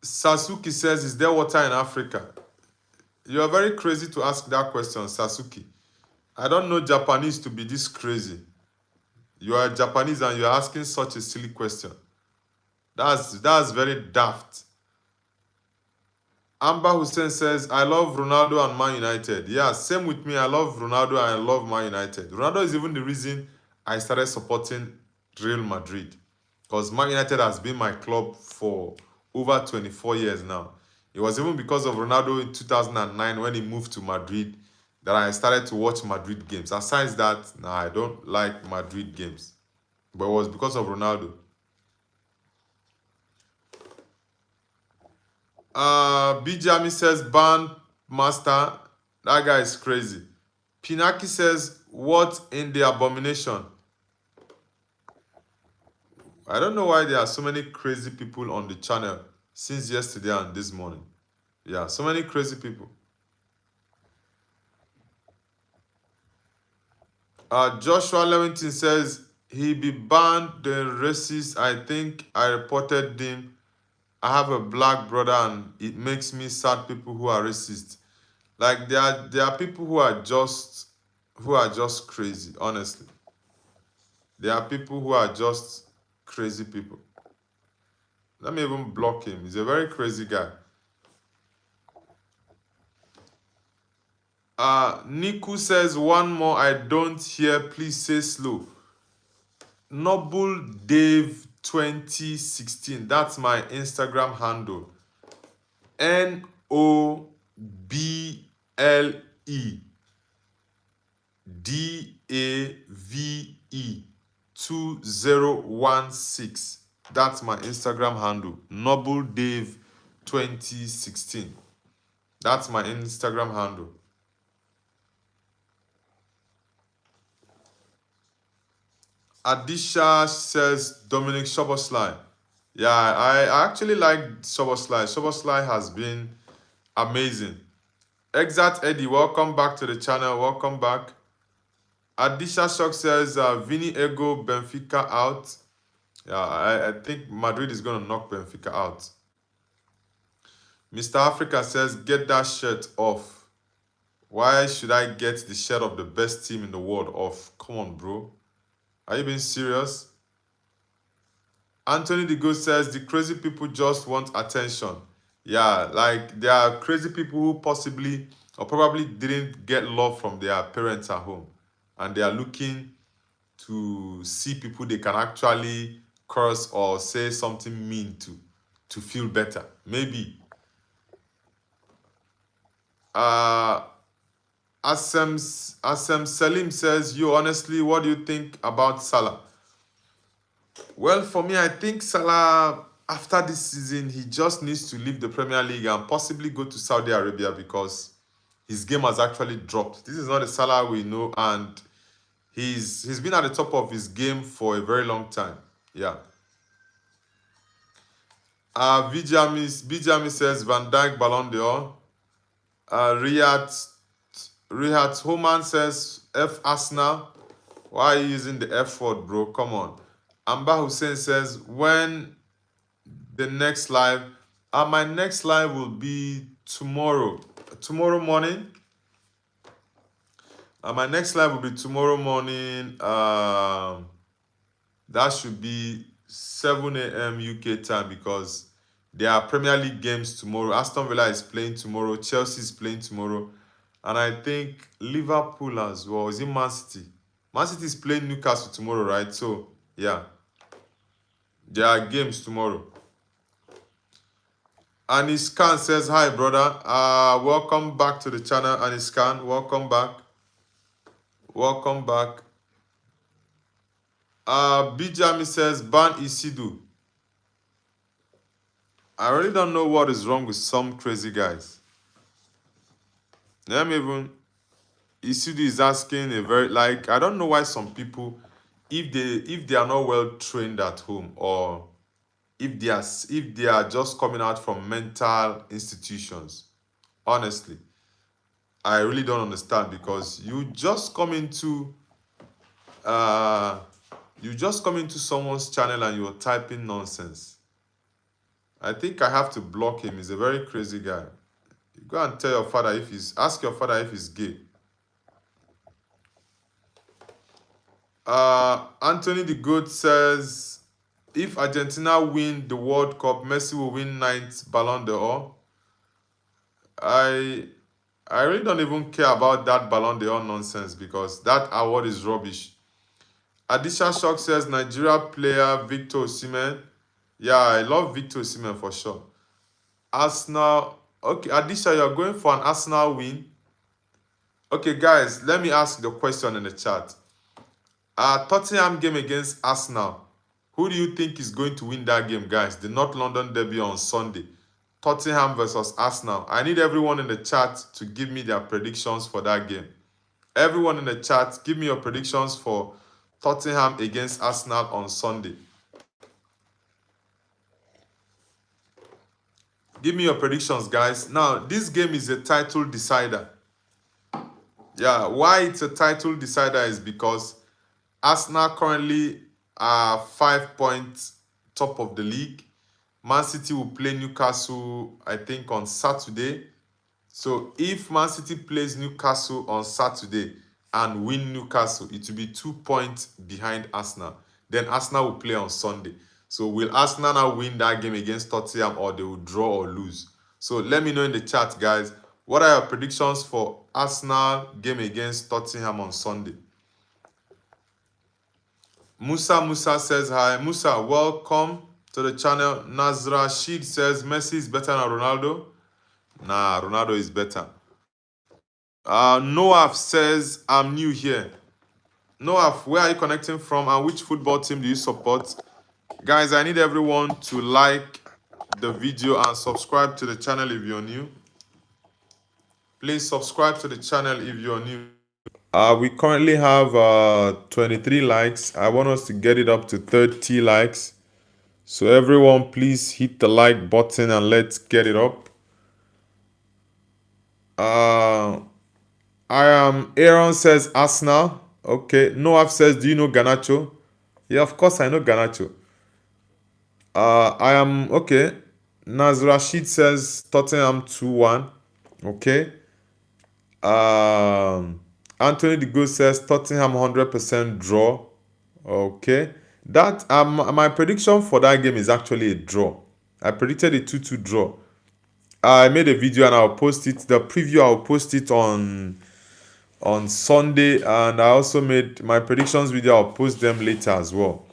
Sasuke says, is there water in Africa? You are very crazy to ask that question, Sasuke. I don't know Japanese to be this crazy. You are Japanese and you're asking such a silly question. That's very daft. Amber Hussein says, I love Ronaldo and Man United. Yeah, same with me. I love Ronaldo and I love Man United. Ronaldo is even the reason I started supporting Real Madrid, because Man United has been my club for over 24 years now. It was even because of Ronaldo in 2009 when he moved to Madrid that I started to watch Madrid games. Aside that, nah, I don't like Madrid games. But it was because of Ronaldo. Bijami says, Ban Master. That guy is crazy. Pinaki says, what in the abomination? I don't know why there are so many crazy people on the channel since yesterday and this morning. Yeah, so many crazy people. Joshua Lewington says, he be banned the racist. I think I reported him. I have a black brother and it makes me sad people who are racist. Like there are people who are just crazy, honestly. There are people who are just crazy people. Let me even block him. He's a very crazy guy. Niku says, one more I don't hear, please say slow. Noble Dave 2016. That's my Instagram handle. NOBLEDAVE 2016. That's my Instagram handle. Noble Dave 2016. That's my Instagram handle. Adisha says Dominic Szoboszlai. Yeah, I actually like Szoboszlai. Szoboszlai has been amazing. Exact Eddie, welcome back to the channel. Welcome back. Adisha Shock says Vini Ego Benfica out. Yeah, I think Madrid is going to knock Benfica out. Mr. Africa says, get that shirt off. Why should I get the shirt of the best team in the world off? Come on, bro. Are you being serious? Anthony the Ghost says, the crazy people just want attention. Yeah, like there are crazy people who possibly or probably didn't get love from their parents at home. And they are looking to see people they can actually curse or say something mean to feel better. Maybe. Asem Salim says, you honestly, what do you think about Salah? Well, for me, I think Salah, after this season, he just needs to leave the Premier League and possibly go to Saudi Arabia, because his game has actually dropped. This is not the Salah we know, and he's been at the top of his game for a very long time. Yeah. Bijami says Van Dijk Ballon d'Or. Rihat Homan says F Arsenal. Why are you using the F word, bro? Come on. Amba Hussein says, when the next live? My next live will be tomorrow. Tomorrow morning. My next live will be tomorrow morning. That should be 7 a.m. UK time, because there are Premier League games tomorrow. Aston Villa is playing tomorrow. Chelsea is playing tomorrow. And I think Liverpool as well. Is it Man City? Man City is playing Newcastle tomorrow, right? So, yeah. There are games tomorrow. Anis Khan says, hi, brother. Welcome back to the channel, Anis Khan. Welcome back. Welcome back. Bijami says ban Isidu. I really don't know what is wrong with some crazy guys. Let me even. Isidu is asking a very like I don't know why some people, if they are not well trained at home, or if they are just coming out from mental institutions. Honestly, I really don't understand, because uh you just come into someone's channel and you're typing nonsense. I think I have to block him. He's a very crazy guy. You go and tell your father if he's ask your father if he's gay. Anthony the Goat says, if Argentina win the World Cup, Messi will win ninth Ballon d'Or. I I really don't even care about that Ballon d'Or nonsense, because that award is rubbish. Adisha Shock says Nigeria player Victor Osimhen. Yeah, I love Victor Osimhen for sure. Arsenal. Okay, Adisha, you're going for an Arsenal win. Okay, guys, let me ask the question in the chat. Tottenham game against Arsenal. Who do you think is going to win that game, guys? The North London derby on Sunday. Tottenham versus Arsenal. I need everyone in the chat to give me their predictions for that game. Everyone in the chat, give me your predictions for Tottenham against Arsenal on Sunday. Give me your predictions, guys. Now, this game is a title decider. Yeah, why it's a title decider is because Arsenal currently are 5 points top of the league. Man City will play Newcastle, I think, on Saturday. So if Man City plays Newcastle on Saturday and win Newcastle, it will be 2 points behind Arsenal. Then Arsenal will play on Sunday. So will Arsenal now win that game against Tottenham, or they will draw or lose? So let me know in the chat, guys. What are your predictions for Arsenal game against Tottenham on Sunday? Musa says hi. Musa, welcome to the channel. Nazra Sheed says Messi is better than Ronaldo. Nah, Ronaldo is better. Noaf says I'm new here. Noaf, where are you connecting from, and which football team do you support? Guys, I need everyone to like the video and subscribe to the channel if you're new. Please subscribe to the channel if you're new. We currently have 23 likes. I want us to get it up to 30 likes. So everyone, please hit the like button and let's get it up. Aaron says Arsenal. Okay. Noaf says, do you know Garnacho? Yeah, of course I know Garnacho. Okay. Naz Rashid says Tottenham 2-1. Okay. Anthony the Good says Tottenham 100% draw. Okay. That my prediction for that game is actually a draw. I predicted a 2-2 draw. I made a video and I'll post it. The preview, I'll post it on Sunday, and I also made my predictions video. I'll post them later as well.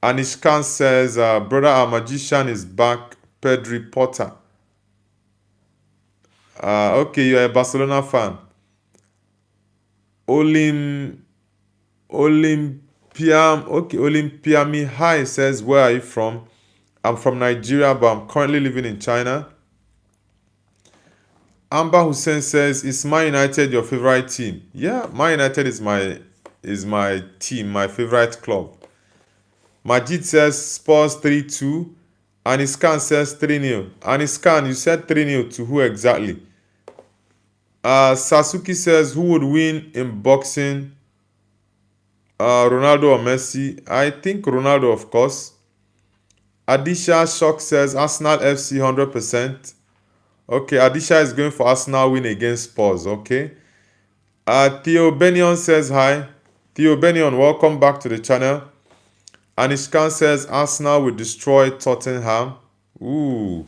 Anish Khan says, brother, our magician is back. Pedri Potter. Okay, you're a Barcelona fan. Olympiam. Okay, Olympiami High says, where are you from? I'm from Nigeria, but I'm currently living in China. Amber Hussein says, is Man United your favorite team? Yeah, Man United is my team, my favorite club. Majid says Spurs 3-2. Aniskan says 3-0. Aniskan, you said 3-0 to who exactly? Sasuke says, who would win in boxing? Ronaldo or Messi? I think Ronaldo, of course. Adisha Shock says Arsenal FC 100%. Okay, Adisha is going for Arsenal win against Spurs. Okay. Theo Benion says hi. Theo Benion, welcome back to the channel. Anishkan says Arsenal will destroy Tottenham. Ooh.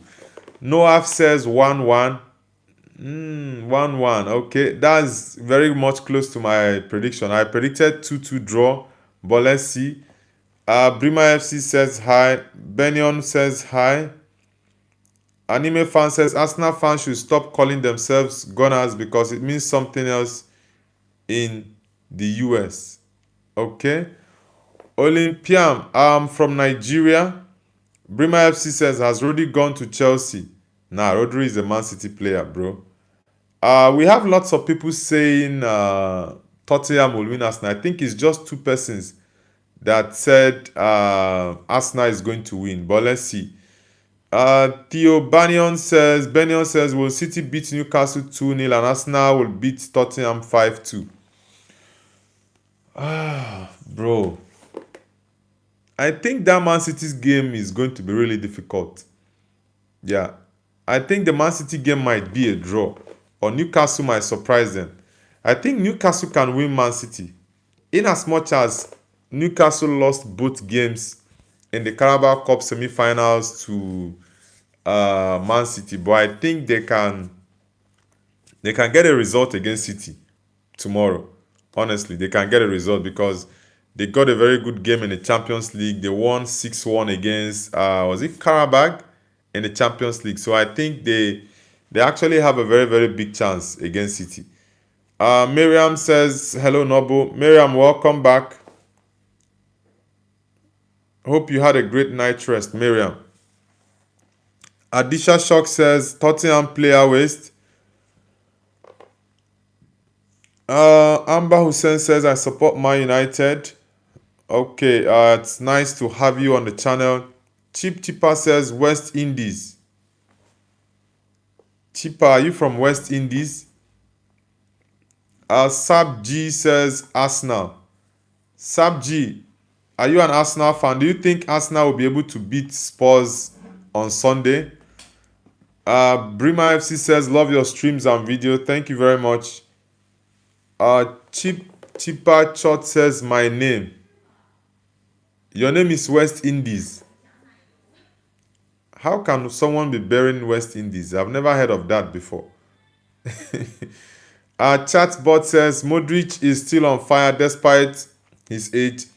Noaf says 1-1. 1-1. Okay, that's very much close to my prediction. I predicted 2-2 draw, but let's see. Brima FC says hi. Benion says hi. Anime fan says Arsenal fans should stop calling themselves Gunners because it means something else in the US. Okay. Olympian, from Nigeria. Brima FC says, has Rodri gone to Chelsea? Nah, Rodri is a Man City player, bro. We have lots of people saying Tottenham will win Arsenal. I think it's just two persons that said Arsenal is going to win, but let's see. Theo Benyon says, will City beat Newcastle 2-0 and Arsenal will beat Tottenham 5-2? Bro. I think that Man City's game is going to be really difficult. Yeah. I think the Man City game might be a draw, or Newcastle might surprise them. I think Newcastle can win Man City. In as much as Newcastle lost both games in the Carabao Cup semi-finals to Man City, but I think they can get a result against City tomorrow. Honestly, they can get a result because they got a very good game in the Champions League. They won 6-1 against was it Karabakh in the Champions League. So I think they actually have a very, very big chance against City. Miriam says, hello Nobu. Miriam, welcome back. Hope you had a great night rest, Miriam. Adisha Shock says, Tottenham player waste. Amber Hussein says, I support Man United. Okay, it's nice to have you on the channel. Chip Chipper says, West Indies. Chipper, are you from West Indies? Sab G says, Arsenal. Sab G, are you an Arsenal fan? Do you think Arsenal will be able to beat Spurs on Sunday? Brima FC says, love your streams and video. Thank you very much. Chipper Chot says, my name. Your name is West Indies. How can someone be bearing West Indies? I've never heard of that before. Chatbot says, Modric is still on fire despite his age.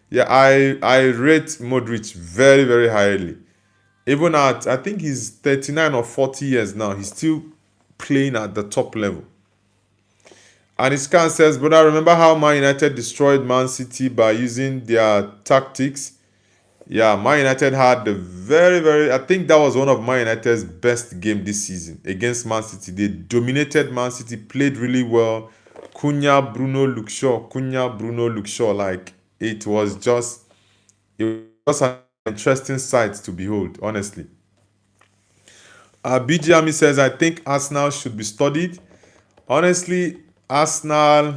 Yeah, I rate Modric very, very highly. Even at, I think he's 39 or 40 years now, he's still playing at the top level. And Iskan says, but I remember how Man United destroyed Man City by using their tactics. Yeah, Man United had the very, very, I think that was one of Man United's best game this season against Man City. They dominated Man City, played really well. Cunha, Bruno, Luke Shaw, like it was just an interesting sight to behold, honestly. BG Ami says, I think Arsenal should be studied. Honestly, Arsenal,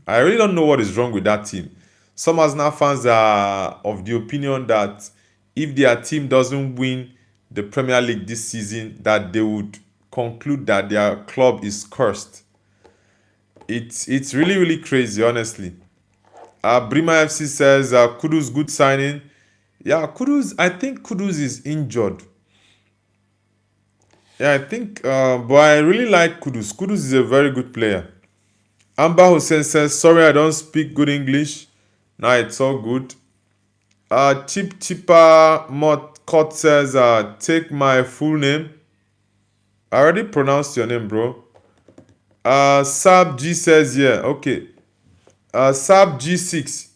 I really don't know what is wrong with that team. Some Arsenal fans are of the opinion that if their team doesn't win the Premier League this season, that they would conclude that their club is cursed. It's really, really crazy, honestly. Brima FC says, Kudus, good signing. Yeah, Kudus, I think Kudus is injured. Yeah, I think, but I really like Kudus. Kudus is a very good player. Amber Hussein says, sorry, I don't speak good English. No, it's all good. Chipper Mott says, take my full name. I already pronounced your name, bro. Sab G says, yeah, okay. Sab G6,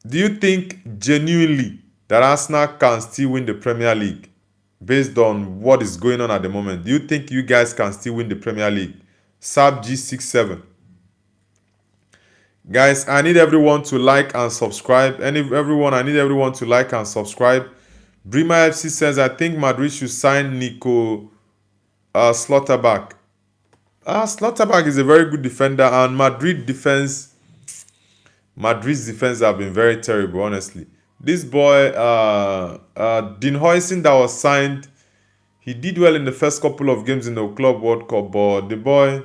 do you think genuinely that Arsenal can still win the Premier League based on what is going on at the moment? Do you think you guys can still win the Premier League? Sab G67. Guys, I need everyone to like and subscribe. I need everyone to like and subscribe. Brima FC says, I think Madrid should sign Nico Slaughterback. Slaughterback is a very good defender, and Madrid's defense have been very terrible, honestly. This boy, Dean Huijsen, that was signed, he did well in the first couple of games in the Club World Cup, but the boy,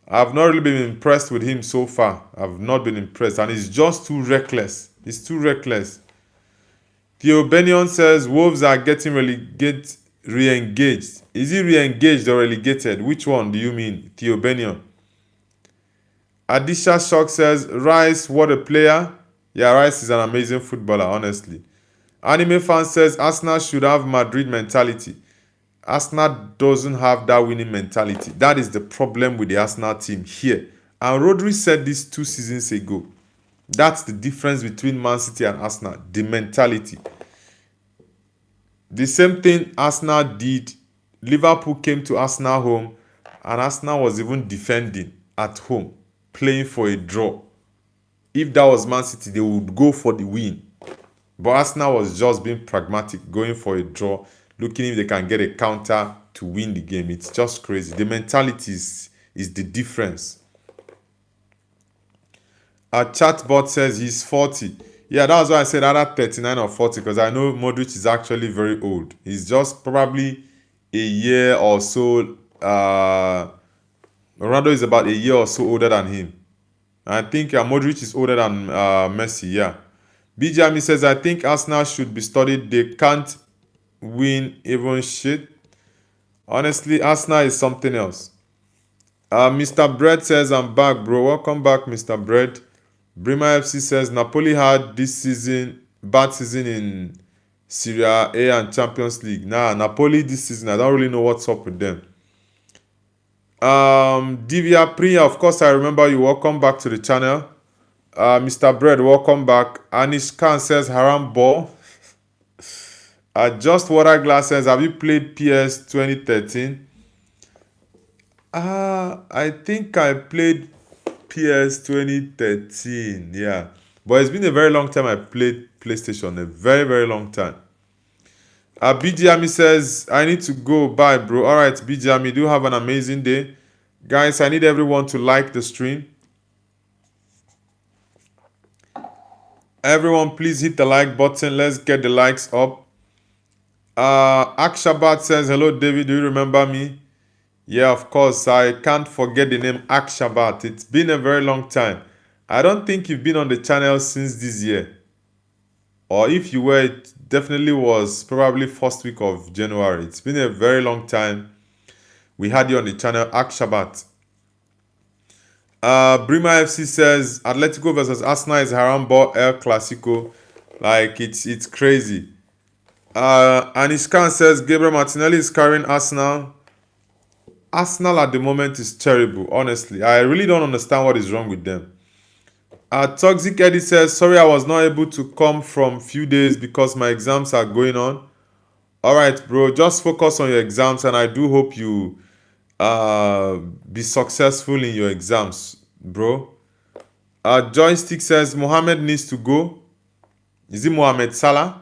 I've not really been impressed with him so far. I've not been impressed, and he's just too reckless. He's too reckless. Theo Benyon says, Wolves are getting re-engaged. Is he re-engaged or relegated? Which one do you mean, Theo Benyon? Adisha Shock says, Rice, what a player. Yeah, Rice is an amazing footballer, honestly. Anime Fan says, Arsenal should have Madrid mentality. Arsenal doesn't have that winning mentality. That is the problem with the Arsenal team here. And Rodri said this 2 seasons ago. That's the difference between Man City and Arsenal. The mentality. The same thing Arsenal did. Liverpool came to Arsenal home, and Arsenal was even defending at home, playing for a draw. If that was Man City, they would go for the win. But Arsenal was just being pragmatic, going for a draw, looking if they can get a counter to win the game. It's just crazy. The mentality is the difference. Our chatbot says he's 40. Yeah, that was why I said either 39 or 40, because I know Modric is actually very old. He's just probably a year or so. Ronaldo is about a year or so older than him. I think Modric is older than Messi, yeah. BJami says, I think Arsenal should be studied. They can't win even shit. Honestly, Arsenal is something else. Mr. Bread says, I'm back, bro. Welcome back, Mr. Bread. Brima FC says, Napoli had this season, bad season in Serie A and Champions League. Nah, Napoli this season, I don't really know what's up with them. Divya Priya, of course, I remember you. Welcome back to the channel. Mr. Bread, welcome back. Anish Khan says, Haram ball. Just Water Glass says, have you played PS 2013? I think I played PS 2013, yeah. But it's been a very long time I played PlayStation, a very, very long time. BGMI says, I need to go. Bye, bro. All right, BGMI, do have an amazing day. Guys, I need everyone to like the stream. Everyone, please hit the like button. Let's get the likes up. Akshabat says, hello, David. Do you remember me? Yeah, of course. I can't forget the name Akshabat. It's been a very long time. I don't think you've been on the channel since this year. Or if you were, it definitely was probably first week of January. It's been a very long time. We had you on the channel, Akshabat. Brima FC says, Atletico versus Arsenal is Harambo El Clasico. Like, it's crazy. Anish Khan says, Gabriel Martinelli is carrying Arsenal. Arsenal at the moment is terrible, honestly. I really don't understand what is wrong with them. Toxic Eddie says, sorry I was not able to come from few days because my exams are going on. Alright, bro, just focus on your exams, and I do hope you be successful in your exams, bro. Joystick says, Mohammed needs to go. Is it Mohamed Salah?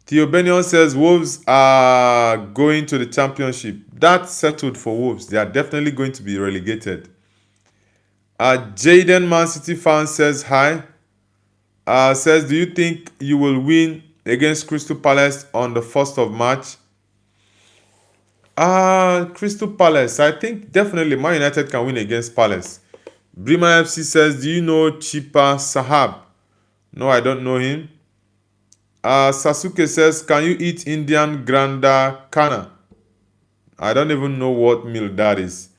Theo Benion says, Wolves are going to the championship. That's settled for Wolves. They are definitely going to be relegated. Jaden Man City fan says, hi. Says, do you think you will win against Crystal Palace on the 1st of March? Crystal Palace. I think definitely Man United can win against Palace. Brima FC says, do you know Chipa Sahab? No, I don't know him. Sasuke says, can you eat Indian Granda Kana? I don't even know what meal that is.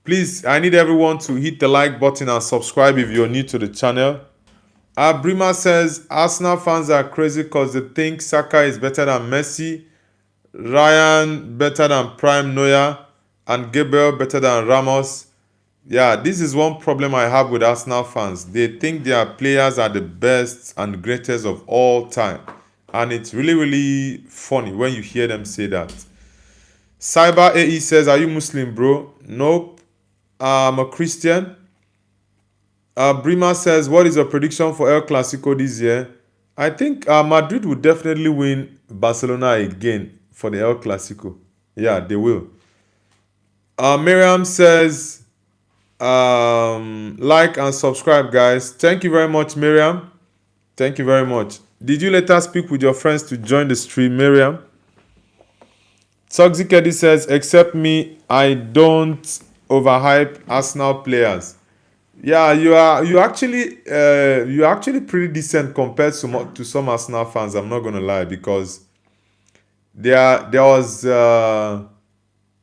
Please, I need everyone to hit the like button and subscribe if you're new to the channel. Brima says, Arsenal fans are crazy because they think Saka is better than Messi, Ryan better than Prime Neuer, and Gabriel better than Ramos. Yeah, this is one problem I have with Arsenal fans. They think their players are the best and greatest of all time. And it's really, really funny when you hear them say that. Cyber AE says, are you Muslim, bro? Nope. I'm a Christian. Brima says, what is your prediction for El Clasico this year? I think Madrid will definitely win Barcelona again for the El Clasico. Yeah, they will. Miriam says, like and subscribe, guys. Thank you very much, Miriam. Thank you very much. Did you later speak with your friends to join the stream, Miriam? Toxic Eddie says, except me, I don't overhype Arsenal players. Yeah, you're actually pretty decent compared to some Arsenal fans. I'm not gonna lie, because there was a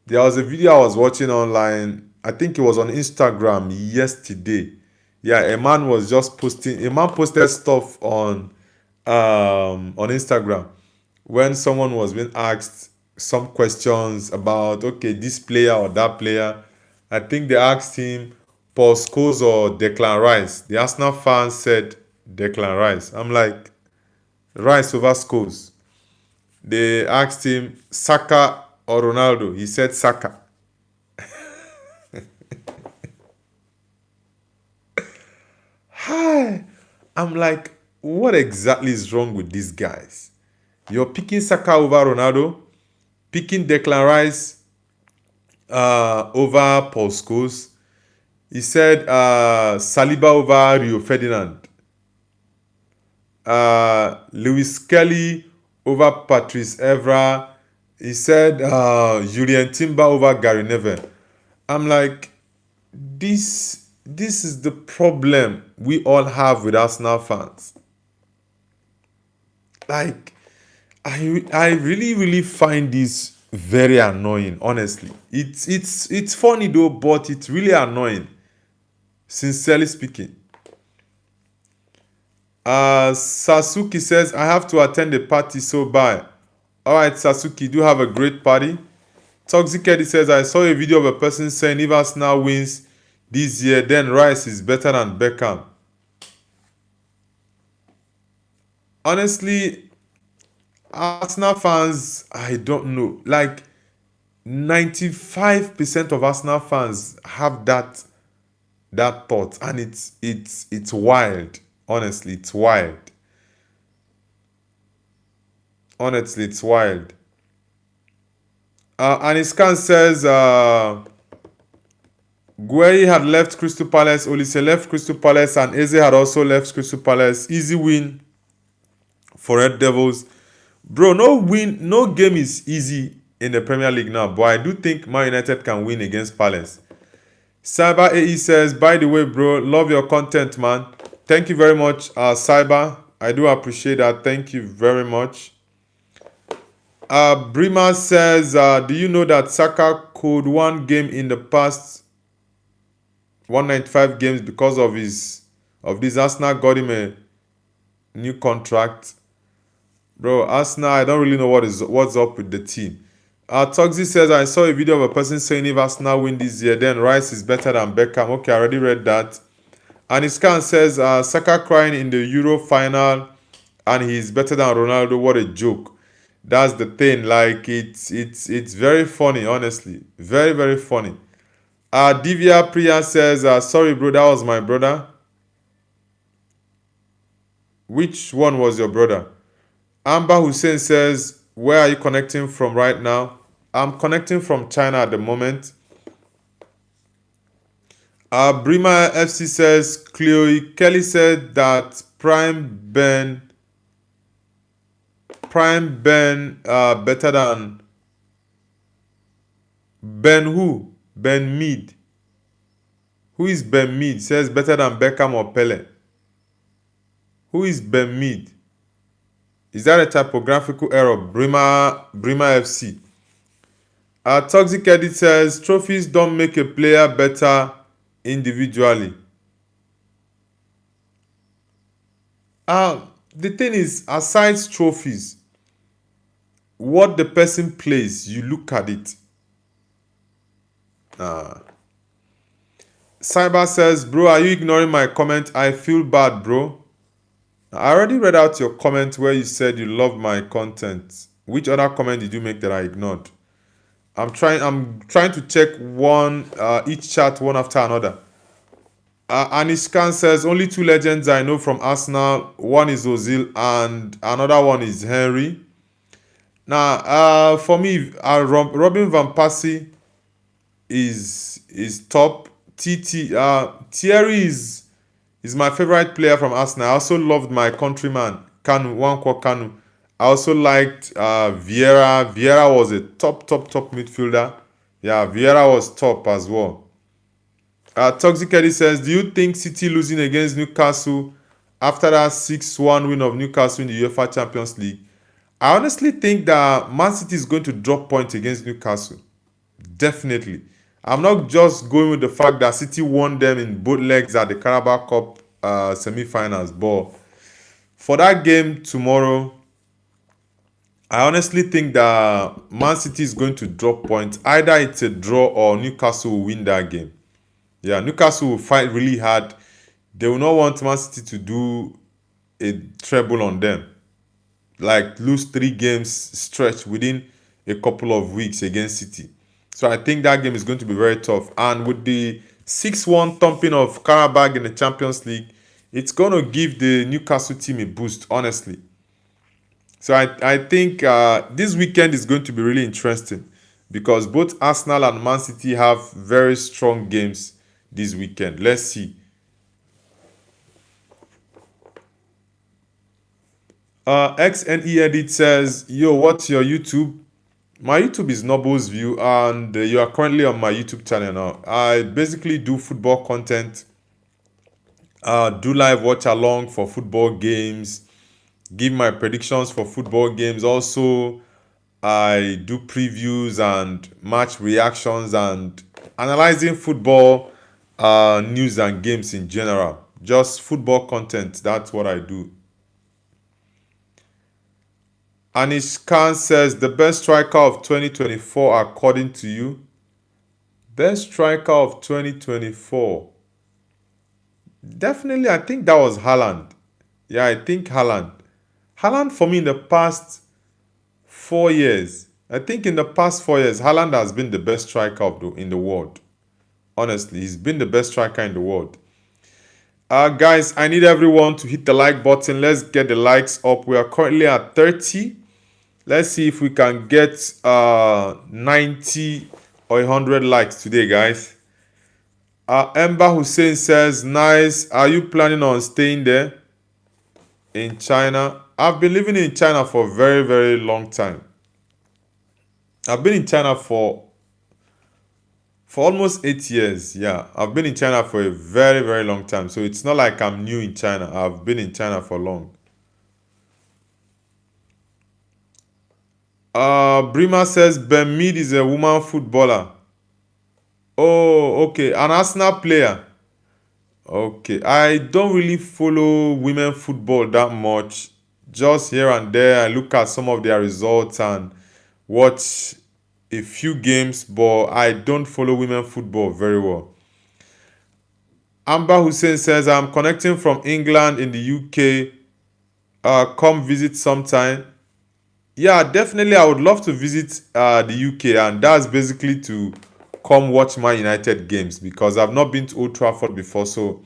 video I was watching online. I think it was on Instagram yesterday. Yeah, a man posted stuff on Instagram when someone was being asked some questions about, okay, this player or that player. I think they asked him, Paul Scholes or Declan Rice. The Arsenal fans said Declan Rice. I'm like, Rice over Scholes. They asked him Saka or Ronaldo. He said Saka. Hi. I'm like, what exactly is wrong with these guys? You're picking Saka over Ronaldo, picking Declan Rice over Paul Scholes. He said Saliba over Rio Ferdinand. Lewis Kelly over Patrice Evra. He said Julian Timber over Gary Neville. I'm like, this is the problem we all have with Arsenal fans. Like, I really find this very annoying. Honestly, it's funny though, but it's really annoying. Sincerely speaking. Sasuke says, I have to attend the party, so bye. Alright, Sasuke, do have a great party. Toxic Eddie says, I saw a video of a person saying if Arsenal wins this year, then Rice is better than Beckham. Honestly, Arsenal fans, I don't know. Like, 95% of Arsenal fans have that thought, and it's wild. Honestly, it's wild. Honestly, it's wild. Aniskan says Gueye had left Crystal Palace, Olise left Crystal Palace, and Eze had also left Crystal Palace. Easy win for Red Devils. Bro, no game is easy in the Premier League now, but I do think Man United can win against Palace. Cyber AE says, by the way, bro, love your content, man. Thank you very much, Cyber. I do appreciate that. Thank you very much. Brima says, do you know that Saka could one game in the past 195 games because of this Arsenal got him a new contract? Bro, Arsenal, I don't really know what's up with the team. Toxie says, I saw a video of a person saying if Arsenal win this year, then Rice is better than Beckham. Okay, I already read that. And Iskan says, Saka crying in the Euro final and he's better than Ronaldo. What a joke. That's the thing. Like, it's very funny, honestly. Very, very funny. Divya Priya says, sorry, bro, that was my brother. Which one was your brother? Amber Hussein says, where are you connecting from right now? I'm connecting from China at the moment. Brima FC says, Chloe Kelly said that Prime Ben better than Ben who? Ben Mead. Who is Ben Mead? Says better than Beckham or Pele. Who is Ben Mead? Is that a typographical error? Brima FC. Toxic Edit says, trophies don't make a player better individually. The thing is, aside trophies, what the person plays, you look at it. Cyber says, bro, are you ignoring my comment? I feel bad, bro. I already read out your comment where you said you love my content. Which other comment did you make that I ignored? I'm trying to check each chat one after another. Anishkan says, only two legends I know from Arsenal. One is Ozil and another one is Henry. Now, for me, Robin Van Persie is top. Thierry is my favorite player from Arsenal. I also loved my countryman, Nwankwo Kanu. I also liked Vieira. Vieira was a top midfielder. Yeah, Vieira was top as well. Toxic Eddie says, do you think City losing against Newcastle after that 6-1 win of Newcastle in the UEFA Champions League? I honestly think that Man City is going to drop points against Newcastle. Definitely. I'm not just going with the fact that City won them in both legs at the Carabao Cup semi-finals, but for that game tomorrow, I honestly think that Man City is going to drop points. Either it's a draw or Newcastle will win that game. Yeah, Newcastle will fight really hard. They will not want Man City to do a treble on them, like lose 3 games stretch within a couple of weeks against City. So I think that game is going to be very tough. And with the 6-1 thumping of Karabag in the Champions League, it's going to give the Newcastle team a boost, honestly. So I think this weekend is going to be really interesting because both Arsenal and Man City have very strong games this weekend. Let's see. XNE Edit says, yo, what's your YouTube? My YouTube is Nobles View, and you are currently on my YouTube channel now. I basically do football content, do live watch along for football games, give my predictions for football games. Also, I do previews and match reactions and analyzing football news and games in general. Just football content. That's what I do. Anish Khan says, the best striker of 2024 according to you? Best striker of 2024. Definitely, I think that was Haaland. Yeah, I think Haaland. Haaland for me in the past 4 years. I think in the past 4 years, Haaland has been the best striker in the world. Honestly, he's been the best striker in the world. Guys, I need everyone to hit the like button. Let's get the likes up. We are currently at 30. Let's see if we can get 90 or 100 likes today, guys. Ember Hussein says, nice. Are you planning on staying there in China? I've been living in China for a very, very long time. I've been in China for almost 8 years. Yeah, I've been in China for a very, very long time. So it's not like I'm new in China. I've been in China for long. Brima says Ben Mead is a woman footballer. Oh, okay. An Arsenal player. Okay. I don't really follow women football that much. Just here and there, I look at some of their results and watch a few games, but I don't follow women football very well. Amber Hussein says, I'm connecting from England in the UK. Come visit sometime. Yeah, definitely. I would love to visit the UK, and that's basically to come watch my United games because I've not been to Old Trafford before. So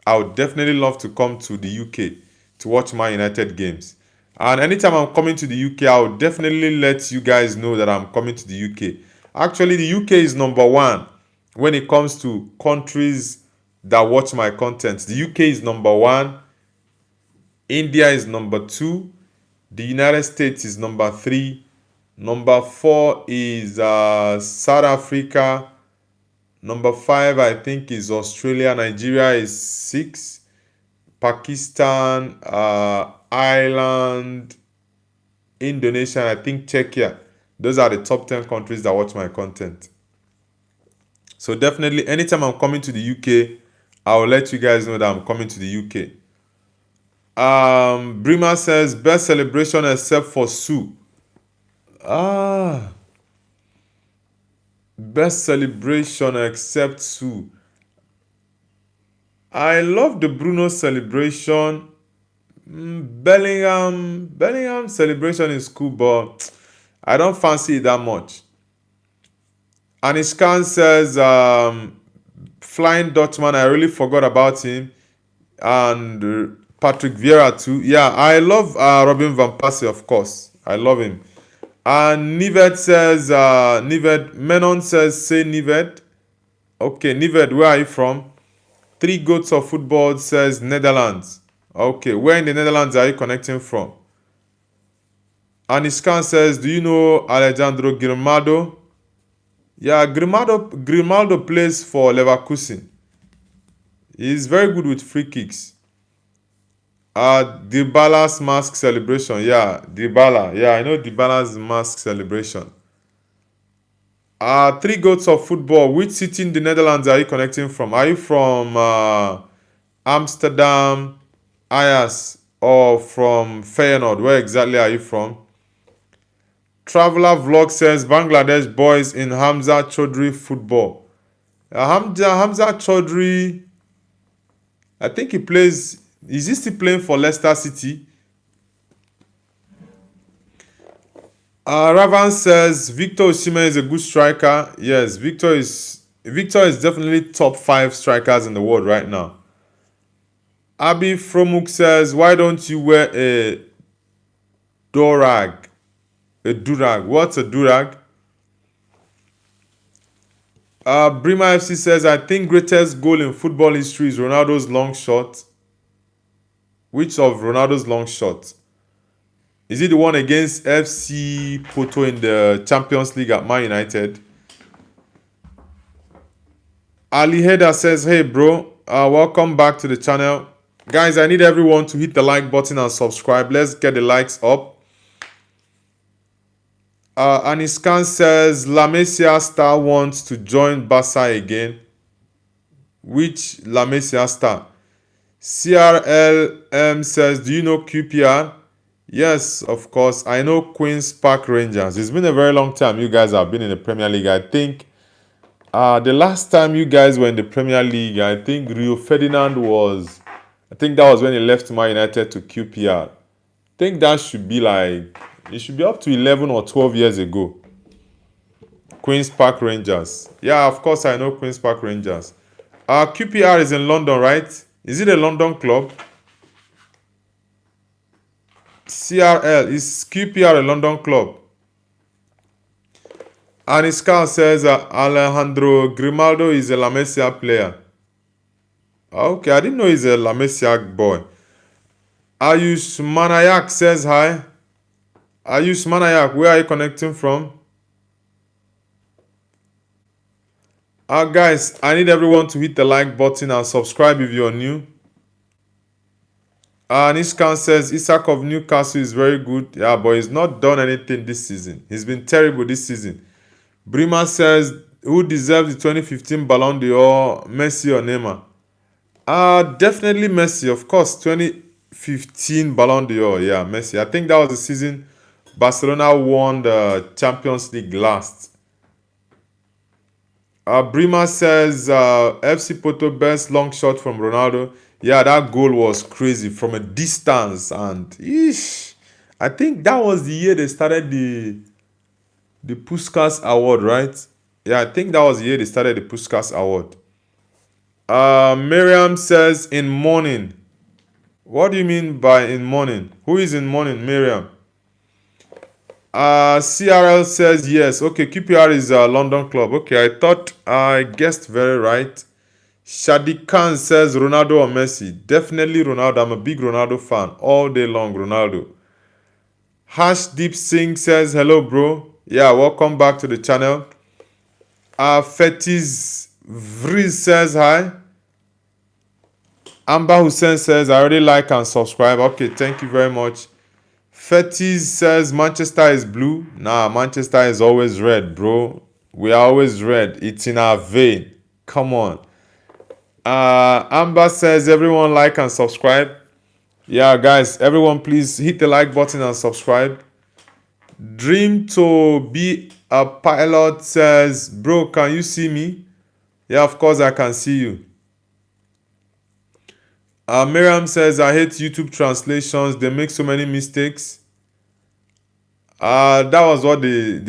I would definitely love to come to the UK to watch my United games. And anytime I'm coming to the UK, I will definitely let you guys know that I'm coming to the UK. Actually, the UK is number one when it comes to countries that watch my content. The UK is number one. India is number two. The United States is number three. Number four is South Africa. Number five, I think, is Australia. Nigeria is six. Pakistan, Ireland, Indonesia, and I think Czechia. Those are the top 10 countries that watch my content. So definitely, anytime I'm coming to the UK, I will let you guys know that I'm coming to the UK. Brima says, best celebration except for Sue. Best celebration except Sue. I love the Bruno celebration. Bellingham celebration is cool, but I don't fancy it that much. Anish Khan says, Flying Dutchman, I really forgot about him. And Patrick Vieira too. Yeah, I love Robin Van Persie, of course. I love him. And Nived says, Menon says, say Nived. Okay, Nived, where are you from? Three Goats of Football says Netherlands. Okay, where in the Netherlands are you connecting from? Anish Khan says, do you know Alejandro Grimado? Yeah, Grimaldo plays for Leverkusen. He's very good with free kicks. Dybala's mask celebration. Yeah, Dybala. Yeah, I know Dybala's mask celebration. Three Goats of Football. Which city in the Netherlands are you connecting from? Are you from Amsterdam, Ajax, or from Feyenoord? Where exactly are you from? Traveler Vlog says Bangladesh boys in Hamza Chaudhry football. Hamza Chaudhry, I think he plays. Is he still playing for Leicester City? Ravan says Victor Osimhen is a good striker. Yes, Victor is definitely top 5 strikers in the world right now. Abi Fromuk says, why don't you wear a durag? A durag. What's a durag? Brima FC says, I think greatest goal in football history is Ronaldo's long shot. Which of Ronaldo's long shots? Is it the one against FC Porto in the Champions League at Man United? Ali Heda says, hey bro, welcome back to the channel. Guys, I need everyone to hit the like button and subscribe. Let's get the likes up. Aniskan says, La Masia star wants to join Barca again. Which La Masia star? CRLM says, do you know QPR? Yes, of course. I know Queen's Park Rangers. It's been a very long time you guys have been in the Premier League. I think the last time you guys were in the Premier League, I think Rio Ferdinand was... I think that was when he left Man United to QPR. I think that should be like... It should be up to 11 or 12 years ago. Queen's Park Rangers. Yeah, of course I know Queen's Park Rangers. QPR is in London, right? Is it a London club? CRL, is QPR a London club? Aniska says Alejandro Grimaldo is a La Masia player. Okay, I didn't know he's a La Masia boy. Ayush Manayak says hi. Ayush Manayak, where are you connecting from? Guys, I need everyone to hit the like button and subscribe if you're new. Nishkan says Isak of Newcastle is very good. Yeah, but he's not done anything this season. He's been terrible this season. Brima says, who deserves the 2015 Ballon d'Or, Messi or Neymar? Definitely Messi, of course. 2015 Ballon d'Or, yeah, Messi. I think that was the season Barcelona won the Champions League last. Brima says FC Porto best long shot from Ronaldo. Yeah, that goal was crazy from a distance, and I think that was the year they started the Puskas Award, right? Yeah, I think that was the year they started the Puskas Award. Miriam says in morning. What do you mean by in morning? Who is in morning, Miriam? CRL says yes. Okay, QPR is a London club. Okay, I thought I guessed very right. Shadi Khan says Ronaldo or Messi. Definitely Ronaldo. I'm a big Ronaldo fan. All day long, Ronaldo. Hash Deep Singh says hello, bro. Yeah, welcome back to the channel. Fetis Vriz says hi. Amber Hussein says I already like and subscribe. Okay, thank you very much. Fetis says Manchester is blue. Nah, Manchester is always red, bro. We are always red. It's in our vein. Come on. Amber says everyone like and subscribe. Yeah, guys, everyone please hit the like button and subscribe. Dream to be a pilot says, bro, can you see me? Yeah, of course I can see you. Miriam says, I hate YouTube translations. They make so many mistakes. That was what the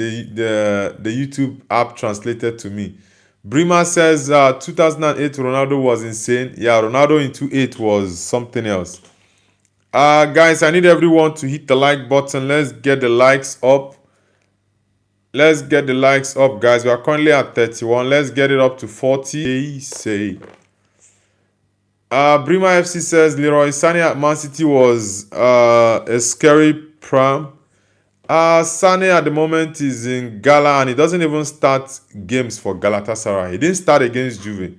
YouTube app translated to me. Brima says 2008 Ronaldo was insane. Yeah, Ronaldo in 2008 was something else. Guys, I need everyone to hit the like button. Let's get the likes up. Let's get the likes up, guys. We are currently at 31. Let's get it up to 40. Say. Brima FC says Leroy Sané at Man City was a scary pram. Sané at the moment is in Gala and he doesn't even start games for Galatasaray. He didn't start against Juve.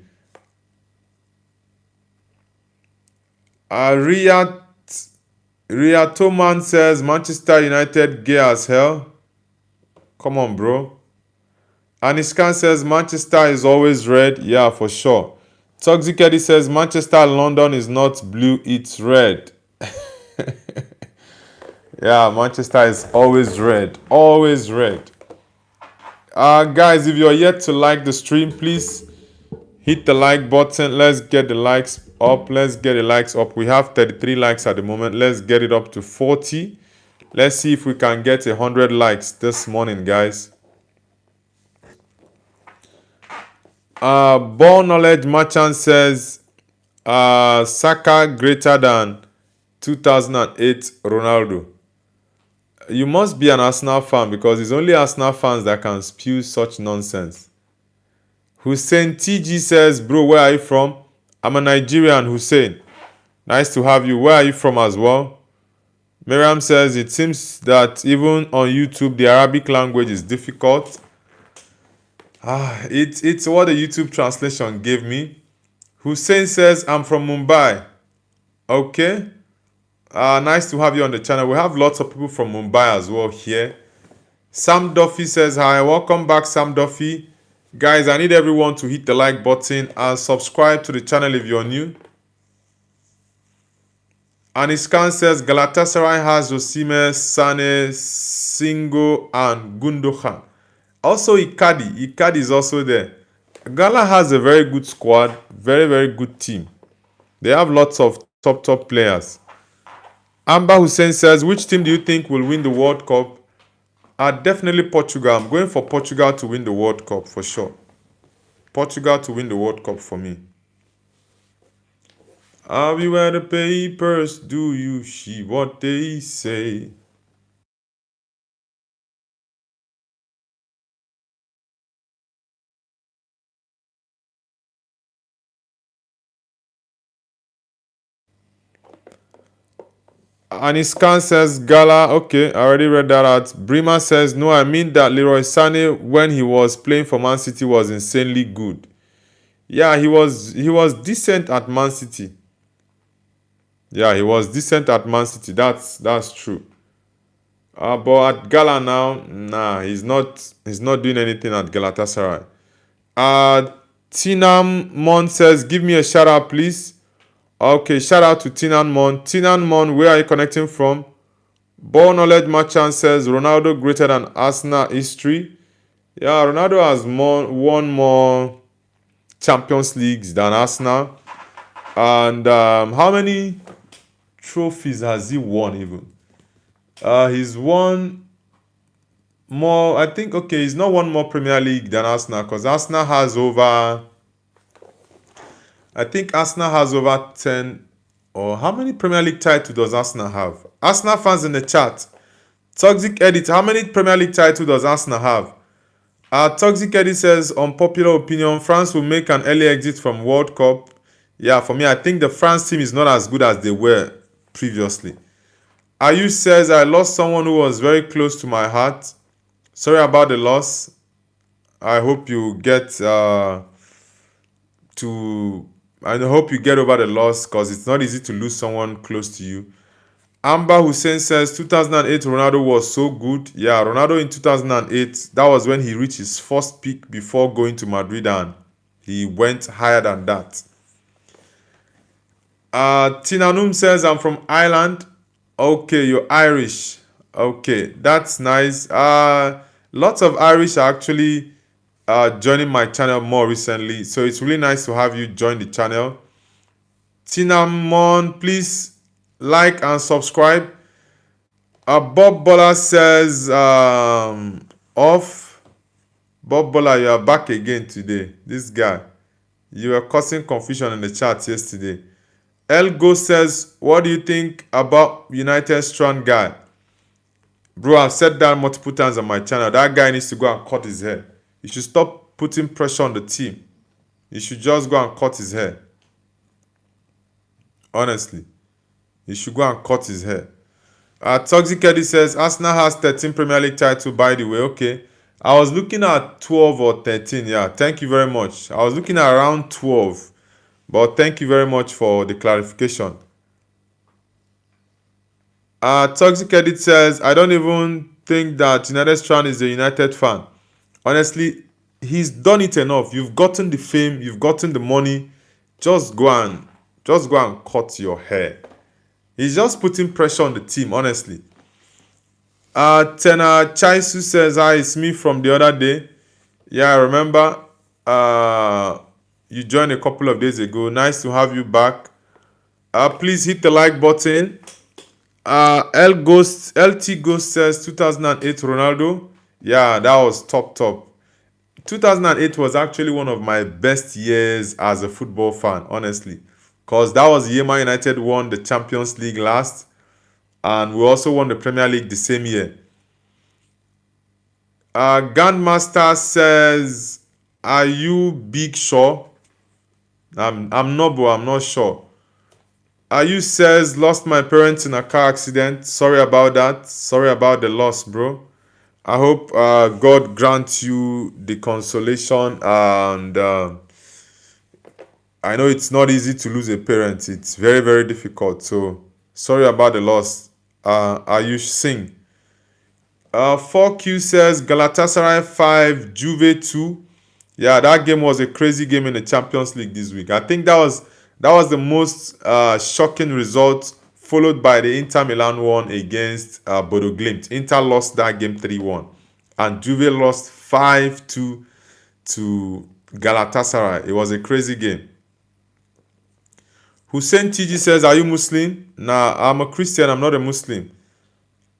Riyatoman says Manchester United gay as hell. Come on, bro. Aniskan says Manchester is always red. Yeah, for sure. Toxic Eddie says Manchester London is not blue, it's red. Yeah, Manchester is always red. Always red. Guys, if you're yet to like the stream, please Hit the like button. Let's get the likes up. Let's get the likes up. We have 33 likes at the moment. Let's get it up to 40. Let's see if we can get 100 likes this morning, guys. Ball Knowledge Merchant says Saka greater than 2008 Ronaldo. You must be an Arsenal fan because it's only Arsenal fans that can spew such nonsense. Hussein TG says, bro, where are you from? I'm a Nigerian, Hussein. Nice to have you. Where are you from as well? Miriam says, it seems that even on YouTube, the Arabic language is difficult. It's what the YouTube translation gave me. Hussein says, I'm from Mumbai. Okay. Nice to have you on the channel. We have lots of people from Mumbai as well here. Sam Duffy says, hi. Welcome back, Sam Duffy. Guys, I need everyone to hit the like button and subscribe to the channel if you're new. Aniskan says, Galatasaray has Osimhen, Sane, Singo, and Gundogan. Also, Ikadi is also there. Gala has a very good squad, very, very good team. They have lots of top players. Amber Hussein says, which team do you think will win the World Cup? Definitely Portugal. I'm going for Portugal to win the World Cup for sure. Portugal to win the World Cup for me. I'll be where the papers do you see what they say. Aniskan says, Gala, okay, I already read that out. Brima says, no, I mean that Leroy Sané, when he was playing for Man City, was insanely good. Yeah, he was decent at Man City. Yeah, he was decent at Man City. That's true. But at Gala now, nah, he's not doing anything at Galatasaray. Tinam Mon says, give me a shout out, please. Okay, shout out to Tinan Mon. Tinan Mon, where are you connecting from? Ball Knowledge Merchant says Ronaldo greater than Arsenal history. Yeah, Ronaldo has won more Champions Leagues than Arsenal. And how many trophies has he won even? He's won more, I think, okay, he's not won more Premier League than Arsenal because Arsenal has over, I think Arsenal has over 10, or how many Premier League titles does Arsenal have? Arsenal fans in the chat. Toxic Edit, how many Premier League titles does Arsenal have? Toxic Edit says, unpopular opinion, France will make an early exit from World Cup. Yeah, for me, I think the France team is not as good as they were previously. Ayu says, I lost someone who was very close to my heart. Sorry about the loss. I hope you get I hope you get over the loss because it's not easy to lose someone close to you. Amber Hussein says 2008 Ronaldo was so good. Yeah, Ronaldo in 2008, that was when he reached his first peak before going to Madrid and he went higher than that. Tinanum says, I'm from Ireland. Okay, you're Irish. Okay, that's nice. Lots of Irish are actually joining my channel more recently. So it's really nice to have you join the channel. Tinamon, please like and subscribe. Bob Bola says, off. Bob Bola, you are back again today. This guy. You were causing confusion in the chat yesterday. Elgo says, what do you think about United Strand guy? Bro, I've said that multiple times on my channel. That guy needs to go and cut his hair. You should stop putting pressure on the team. You should just go and cut his hair. Honestly. You should go and cut his hair. Toxic Eddie says, Arsenal has 13 Premier League titles, by the way. Okay. I was looking at 12 or 13. Yeah, thank you very much. I was looking at around 12. But thank you very much for the clarification. Toxic Edit says, I don't even think that United Strand is a United fan. Honestly, he's done it enough. You've gotten the fame, you've gotten the money. Just go and cut your hair. He's just putting pressure on the team, honestly. Tena Chaisu says, hi, it's me from the other day. Yeah, I remember. You joined a couple of days ago. Nice to have you back. Please hit the like button. LT Ghost says 2008 Ronaldo. Yeah, that was top. 2008 was actually one of my best years as a football fan, honestly. Because that was the year Man United won the Champions League last. And we also won the Premier League the same year. Grandmaster says, are you Big Sure? I'm not, but I'm not sure. You says, lost my parents in a car accident. Sorry about that. Sorry about the loss, bro. I hope God grants you the consolation. And I know it's not easy to lose a parent. It's very, very difficult. So sorry about the loss. You sing. 4Q says Galatasaray 5, Juve 2. Yeah, that game was a crazy game in the Champions League this week. I think that was the most shocking result, followed by the Inter Milan one against Bodo Glimt. Inter lost that game 3-1. And Juve lost 5-2 to Galatasaray. It was a crazy game. Hussein TG says, are you Muslim? Nah, I'm a Christian. I'm not a Muslim.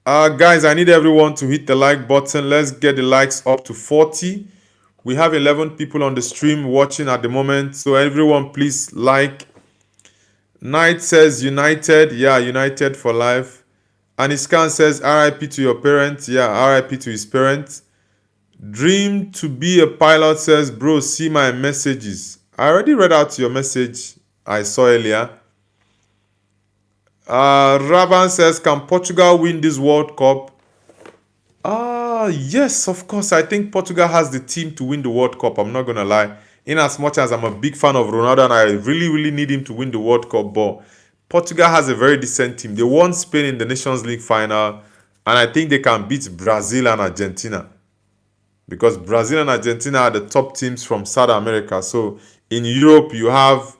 Guys, I need everyone to hit the like button. Let's get the likes up to 40. We have 11 people on the stream watching at the moment. So everyone, please like. Knight says United. Yeah, United for life. Aniskan says RIP to your parents. Yeah, RIP to his parents. Dream to be a pilot says, bro, see my messages. I already read out your message I saw earlier. Ravan says, can Portugal win this World Cup? Yes, of course. I think Portugal has the team to win the World Cup. I'm not going to lie. In as much as I'm a big fan of Ronaldo and I really, really need him to win the World Cup, but Portugal has a very decent team. They won Spain in the Nations League final, and I think they can beat Brazil and Argentina. Because Brazil and Argentina are the top teams from South America. So in Europe, you have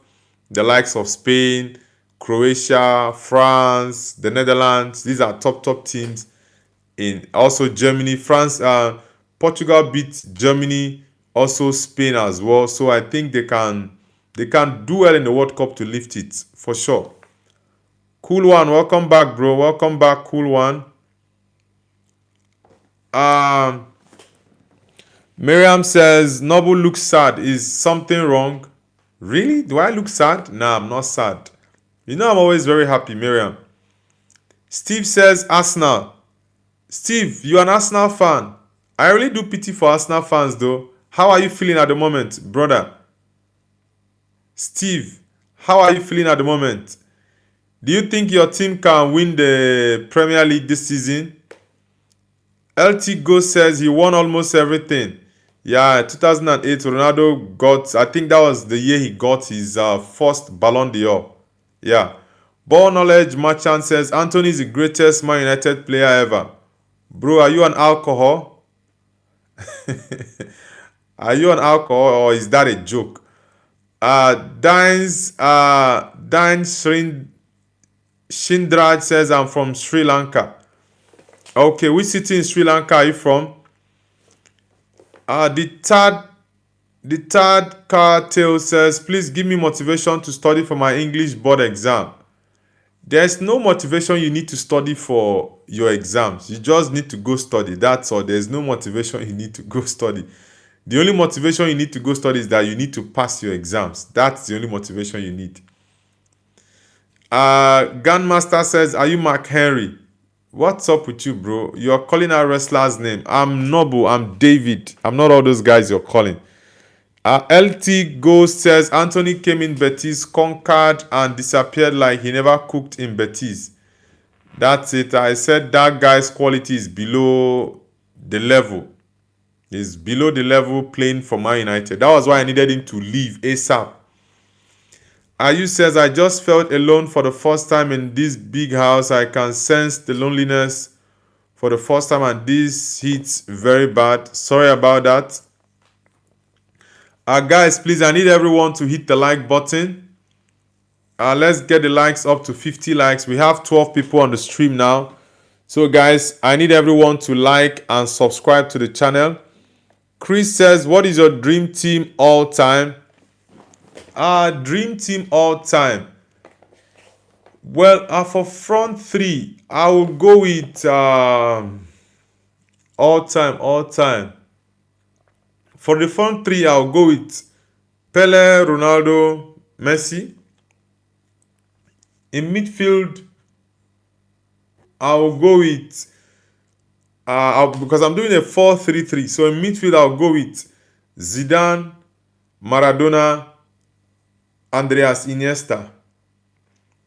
the likes of Spain, Croatia, France, the Netherlands. These are top teams. In also Germany, France, Portugal beat Germany, also Spain as well. So I think they can do well in the World Cup to lift it for sure. Cool one, welcome back, bro. Welcome back, cool one. Miriam says Noble looks sad. Is something wrong? Really? Do I look sad? Nah, I'm not sad. You know I'm always very happy, Miriam. Steve says Arsenal. Steve, you're an Arsenal fan. I really do pity for Arsenal fans though. How are you feeling at the moment, brother? Steve, how are you feeling at the moment? Do you think your team can win the Premier League this season? LT Go says he won almost everything. Yeah, 2008 Ronaldo got, I think that was the year he got his first Ballon d'Or. Yeah. Ball Knowledge Merchant says Anthony is the greatest Man United player ever. Bro, are you on alcohol? Are you on alcohol or is that a joke? Dan Shindraj says I'm from Sri Lanka. Okay, which city in Sri Lanka are you from? The third cartel says, please give me motivation to study for my English board exam. There's no motivation you need to study for your exams. You just need to go study. That's all. There's no motivation you need to go study. The only motivation you need to go study is that you need to pass your exams. That's the only motivation you need. Gunmaster says, are you Mark Henry? What's up with you, bro? You're calling our wrestler's name. I'm Noble. I'm David. I'm not all those guys you're calling. LT Ghost says Anthony came in Betis, conquered and disappeared like he never cooked in Betis. That's it. I said that guy's quality is below the level. He's below the level playing for Man United. That was why I needed him to leave ASAP. Ayu says, I just felt alone for the first time in this big house. I can sense the loneliness for the first time and this hits very bad. Sorry about that. Guys, please, I need everyone to hit the like button. Let's get the likes up to 50 likes. We have 12 people on the stream now. So, guys, I need everyone to like and subscribe to the channel. Chris says, what is your dream team all time? Dream team all time. Well, for front three, I will go with all time. For the front three, I'll go with Pele, Ronaldo, Messi. In midfield, I'll go with because I'm doing a 4-3-3. So in midfield, I'll go with Zidane, Maradona, Andreas Iniesta.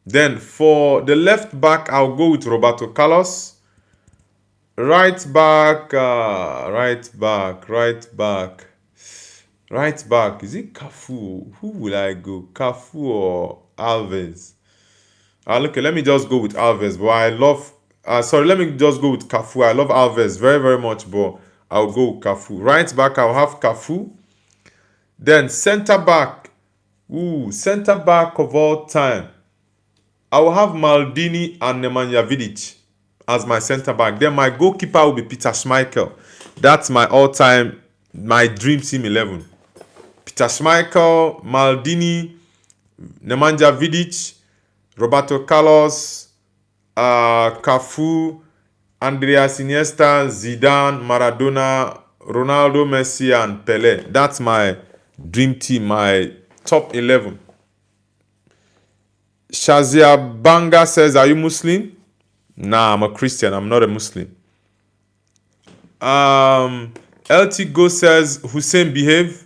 Then for the left back, I'll go with Roberto Carlos. Right back. Is it Cafu? Who will I go? Cafu or Alves? Okay, let me just go with Alves. But I love. Let me just go with Cafu. I love Alves very, very much, but I'll go with Cafu. Right back, I'll have Cafu. Then center back. Center back of all time. I will have Maldini and Nemanja Vidic as my center back. Then my goalkeeper will be Peter Schmeichel. That's my all-time, my dream team 11. Peter Schmeichel, Maldini, Nemanja Vidic, Roberto Carlos, Cafu, Andreas Iniesta, Zidane, Maradona, Ronaldo, Messi, and Pele. That's my dream team, my top 11. Shazia Banga says, are you Muslim? Nah, I'm a Christian. I'm not a Muslim. LT Go says, Hussein, behave.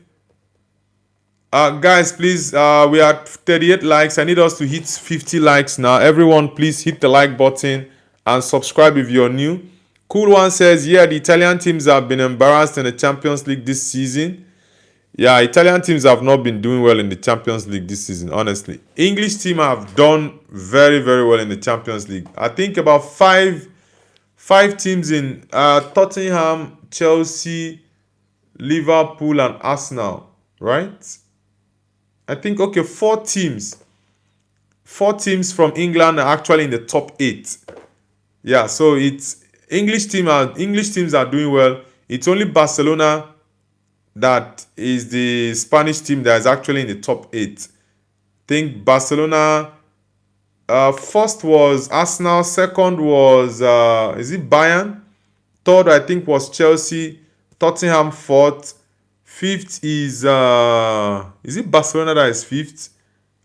Guys, please, we are at 38 likes. I need us to hit 50 likes now. Everyone, please hit the like button and subscribe if you're new. Cool One says, yeah, the Italian teams have been embarrassed in the Champions League this season. Yeah, Italian teams have not been doing well in the Champions League this season, honestly. English team have done very, very well in the Champions League. I think about five teams in Tottenham, Chelsea, Liverpool, and Arsenal, right? I think, okay, 4 teams. 4 teams from England are actually in the top 8. Yeah, so it's English teams are doing well. It's only Barcelona that is the Spanish team that is actually in the top 8. I think Barcelona, first was Arsenal, second was, is it Bayern? Third, I think, was Chelsea, Tottenham fourth. Fifth is it Barcelona that is fifth?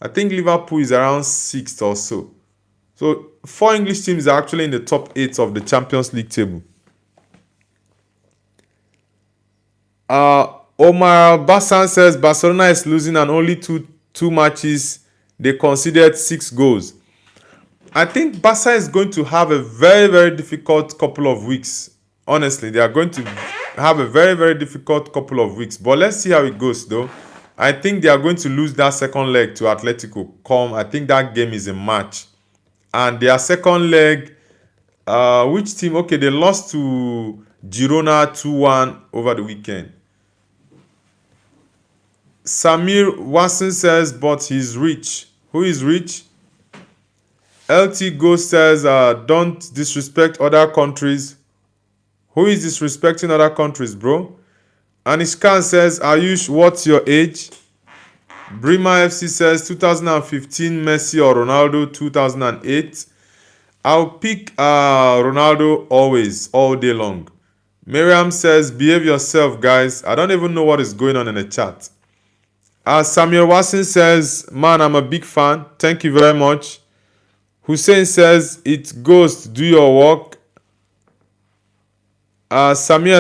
I think Liverpool is around 6th or so. So 4 English teams are actually in the top 8 of the Champions League table. Omar Bassan says Barcelona is losing and only two matches they conceded 6 goals. I think Barca is going to have a very, very difficult couple of weeks. Honestly, they are going to have a very, very difficult couple of weeks. But let's see how it goes, though. I think they are going to lose that second leg to Atletico. I think that game is a match. And their second leg, which team? Okay, they lost to Girona 2-1 over the weekend. Samir Watson says, but he's rich. Who is rich? LT Go says, don't disrespect other countries. Who is disrespecting other countries, bro? Anish Khan says, Ayush, what's your age? Brima FC says, 2015 Messi or Ronaldo, 2008. I'll pick Ronaldo always, all day long. Miriam says, behave yourself, guys. I don't even know what is going on in the chat. Samuel Watson says, man, I'm a big fan. Thank you very much. Hussein says, it's Ghost, do your work. Samir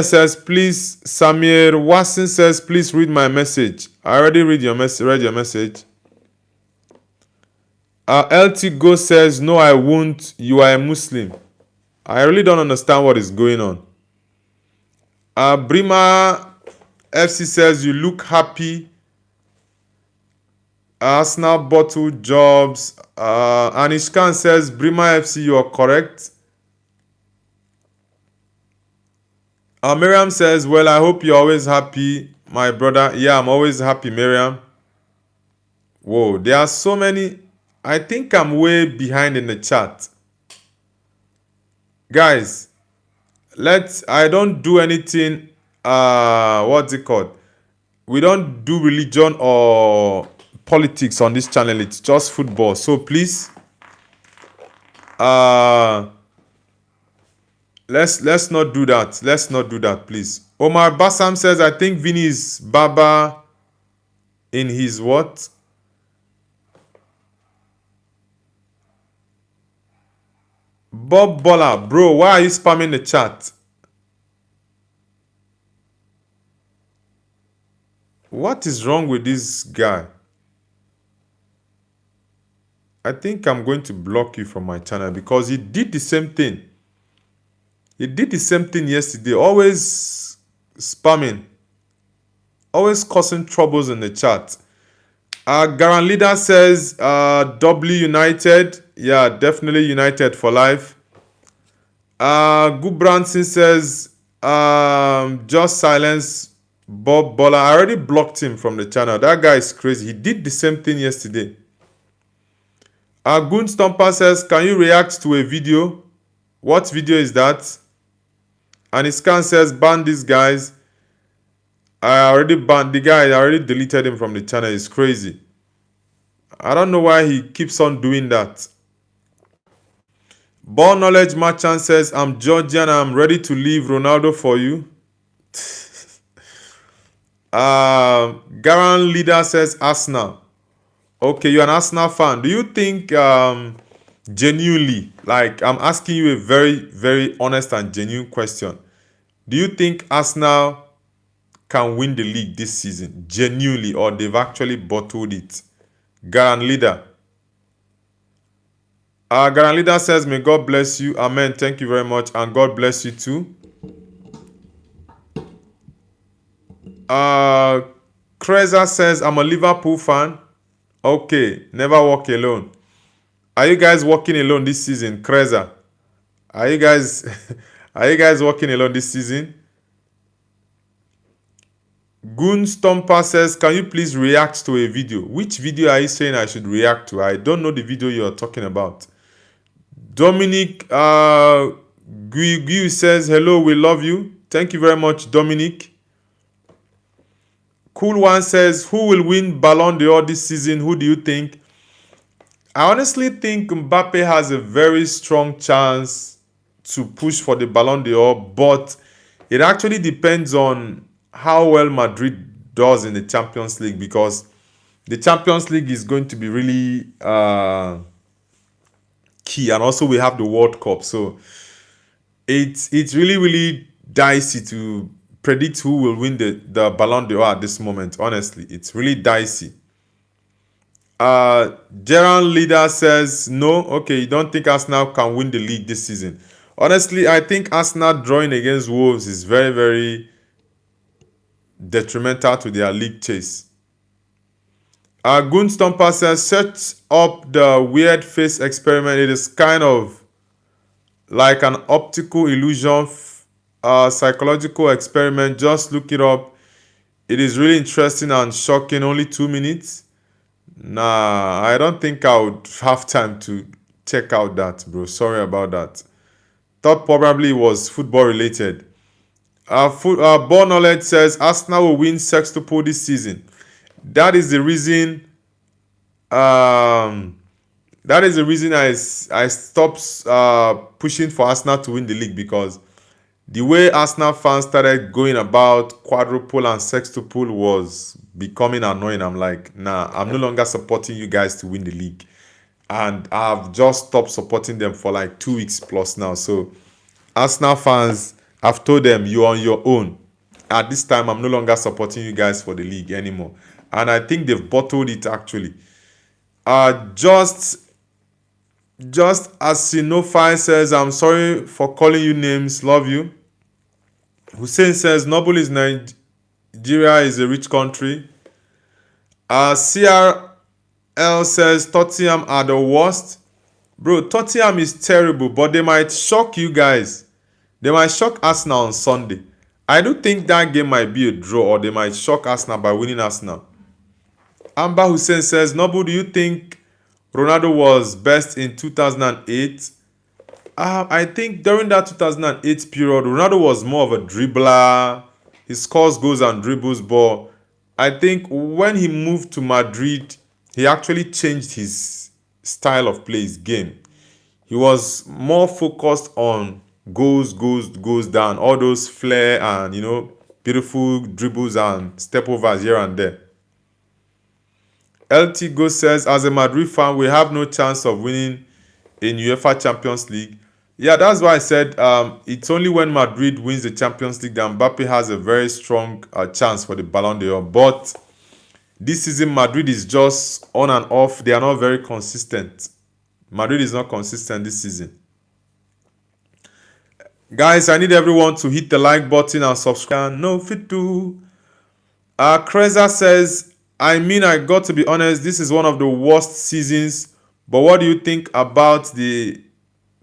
Watson says, please read my message. I already read your message. LT Go says, no, I won't. You are a Muslim. I really don't understand what is going on. Brima FC says, you look happy. Arsenal bottle jobs. Anish Khan says, Brima FC, you are correct. Miriam says, well, I hope you're always happy, my brother. Yeah, I'm always happy, Miriam. Whoa, there are so many. I think I'm way behind in the chat. Guys, I don't do anything, what's it called? We don't do religion or politics on this channel. It's just football. So please, let's not do that. Let's not do that, please. Omar Bassam says, I think Vinny is Baba in his what? Bob Bola, bro, why are you spamming the chat? What is wrong with this guy? I think I'm going to block you from my channel because he did the same thing. He did the same thing yesterday. Always spamming. Always causing troubles in the chat. Garan Leader says W United. Yeah, definitely United for life. Good Branson says just silence Bob Bola. I already blocked him from the channel. That guy is crazy. He did the same thing yesterday. Goon Stomper says, can you react to a video? What video is that? And Iscan says, ban these guys. I already banned the guy. I already deleted him from the channel. It's crazy. I don't know why he keeps on doing that. Ball Knowledge Merchant says, I'm Georgian. I'm ready to leave Ronaldo for you. Garan Leader says, Arsenal. Okay, you're an Arsenal fan. Do you think genuinely, like I'm asking you a very, very honest and genuine question. Do you think Arsenal can win the league this season? Genuinely, or they've actually bottled it? Garan Leader. Garan Leader says, may God bless you. Amen. Thank you very much. And God bless you too. Kreza says, I'm a Liverpool fan. Okay, never walk alone. Are you guys walking alone this season, Kreza? Are you guys walking alone this season? Goon Stomper says, can you please react to a video? Which video are you saying I should react to? I don't know the video you're talking about. Dominic Gui says, hello, we love you. Thank you very much, Dominic. Cool One says, who will win Ballon d'Or this season? Who do you think? I honestly think Mbappe has a very strong chance to push for the Ballon d'Or, but it actually depends on how well Madrid does in the Champions League, because the Champions League is going to be really key, and also we have the World Cup, so it's really, really dicey to predict who will win the Ballon d'Or at this moment. Honestly, it's really dicey. Gerard Leader says, no, okay, you don't think Arsenal can win the league this season? Honestly, I think Arsenal drawing against Wolves is very, very detrimental to their league chase. Goon Stomper says, search up the weird face experiment. It is kind of like an optical illusion, psychological experiment. Just look it up. It is really interesting and shocking. Only 2 minutes. Nah, I don't think I would have time to check out that, bro. Sorry about that. Thought probably was football related. Ball Knowledge says Arsenal will win sextuple this season. That is the reason. That is the reason I stopped pushing for Arsenal to win the league, because the way Arsenal fans started going about quadruple and sextuple was becoming annoying. I'm like, nah, I'm no longer supporting you guys to win the league. And I've just stopped supporting them for like 2 weeks plus now. So Arsenal fans, I've told them, you're on your own. At this time, I'm no longer supporting you guys for the league anymore. And I think they've bottled it actually. Just as Sinofai says, I'm sorry for calling you names, love you. Hussein says, Noble is Nigeria is a rich country. CRL says, Tottenham are the worst. Bro, Tottenham is terrible, but they might shock you guys. They might shock Arsenal on Sunday. I do think that game might be a draw, or they might shock Arsenal by winning Arsenal. Amber Hussein says, Noble, do you think Ronaldo was best in 2008? I think during that 2008 period, Ronaldo was more of a dribbler. He scores goals and dribbles, but I think when he moved to Madrid, he actually changed his style of play, his game. He was more focused on goes down, all those flair and beautiful dribbles and step overs here and there. LT Go says, as a Madrid fan, we have no chance of winning in UEFA Champions League. Yeah, that's why I said it's only when Madrid wins the Champions League that Mbappe has a very strong chance for the Ballon d'Or. But this season, Madrid is just on and off. They are not very consistent. Madrid is not consistent this season. Guys, I need everyone to hit the like button and subscribe. No fit to. Kreza says, I got to be honest, this is one of the worst seasons. But what do you think about the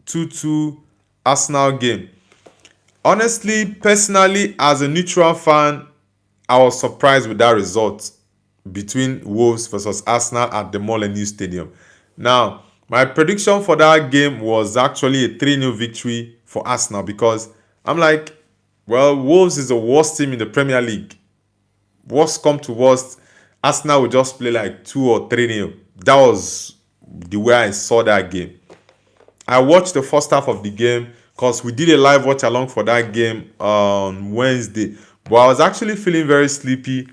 2-2 Arsenal game? Honestly, personally, as a neutral fan, I was surprised with that result between Wolves versus Arsenal at the Molineux Stadium. Now, my prediction for that game was actually a 3-0 victory for Arsenal because I'm like, well, Wolves is the worst team in the Premier League. Worst come to worst, Arsenal will just play like 2 or 3-0. That was the way I saw that game. I watched the first half of the game because we did a live watch along for that game on Wednesday. But I was actually feeling very sleepy.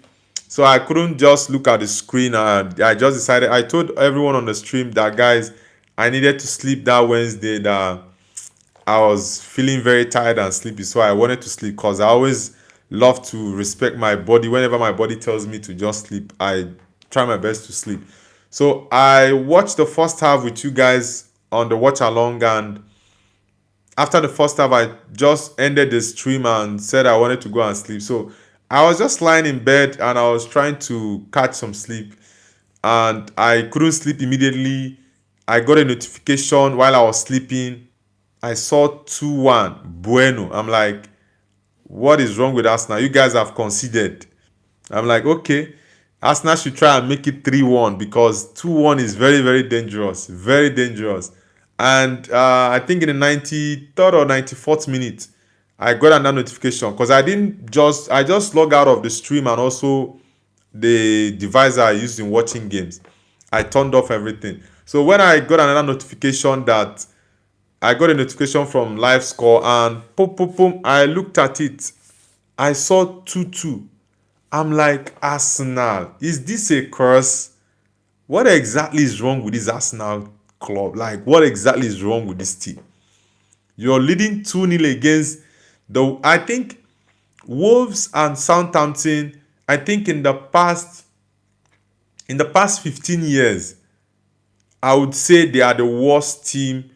So I couldn't just look at the screen. I just decided, I told everyone on the stream that, guys, I needed to sleep that Wednesday, that I was feeling very tired and sleepy. So I wanted to sleep because I always love to respect my body. Whenever my body tells me to just sleep, I try my best to sleep. So I watched the first half with you guys on the watch along, and after the first half, I just ended the stream and said I wanted to go and sleep. So I was just lying in bed and I was trying to catch some sleep, and I couldn't sleep immediately. I got a notification while I was sleeping. I saw 2-1 Bueno. I'm like, what is wrong with Arsenal? You guys have conceded. I'm like, okay, Arsenal should try and make it 3-1 because 2-1 is very, very dangerous. Very dangerous. And I think in the 93rd or 94th minute, I got another notification because I just logged out of the stream and also the device I used in watching games. I turned off everything. So when I got another notification that I got a notification from Live Score and boom, I looked at it. I saw 2-2. I'm like, Arsenal, is this a curse? What exactly is wrong with this Arsenal club? Like, what exactly is wrong with this team? You're leading 2-0 against I think Wolves and Southampton, I think in the past 15 years, I would say they are the worst team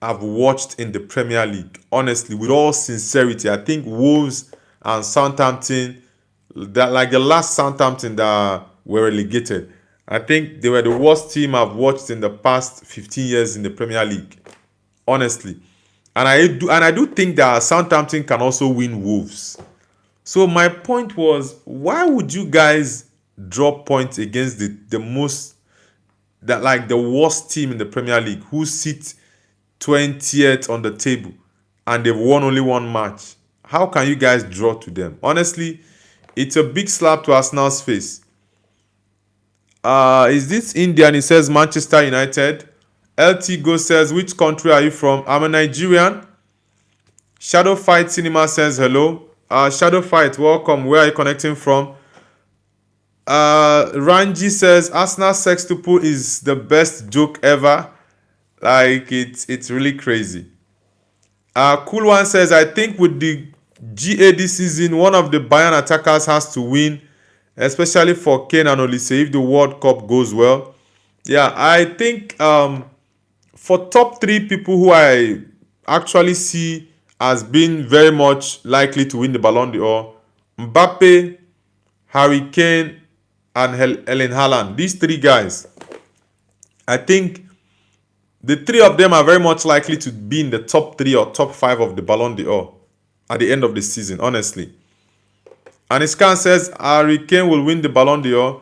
I've watched in the Premier League. Honestly, with all sincerity, I think Wolves and Southampton, that like the last Southampton that were relegated, I think they were the worst team I've watched in the past 15 years in the Premier League. Honestly. And I do think that Southampton can also win Wolves. So my point was, why would you guys drop points against the worst team in the Premier League who sit 20th on the table and they've won only one match? How can you guys draw to them? Honestly, it's a big slap to Arsenal's face. Is this Indian? It says Manchester United. LT Go says, which country are you from? I'm a Nigerian. Shadow Fight Cinema says hello. Shadow Fight, welcome. Where are you connecting from? Ranji says, Arsenal sextuple is the best joke ever. Like, it's really crazy. Cool One says, I think with the GA this season, one of the Bayern attackers has to win, especially for Kane and Olise if the World Cup goes well. Yeah, I think for top 3 people who I actually see as being very much likely to win the Ballon d'Or, Mbappe, Harry Kane, and Erling Haaland. These 3 guys, I think the 3 of them are very much likely to be in the top 3 or top 5 of the Ballon d'Or at the end of the season, honestly. And Iskan says Harry Kane will win the Ballon d'Or.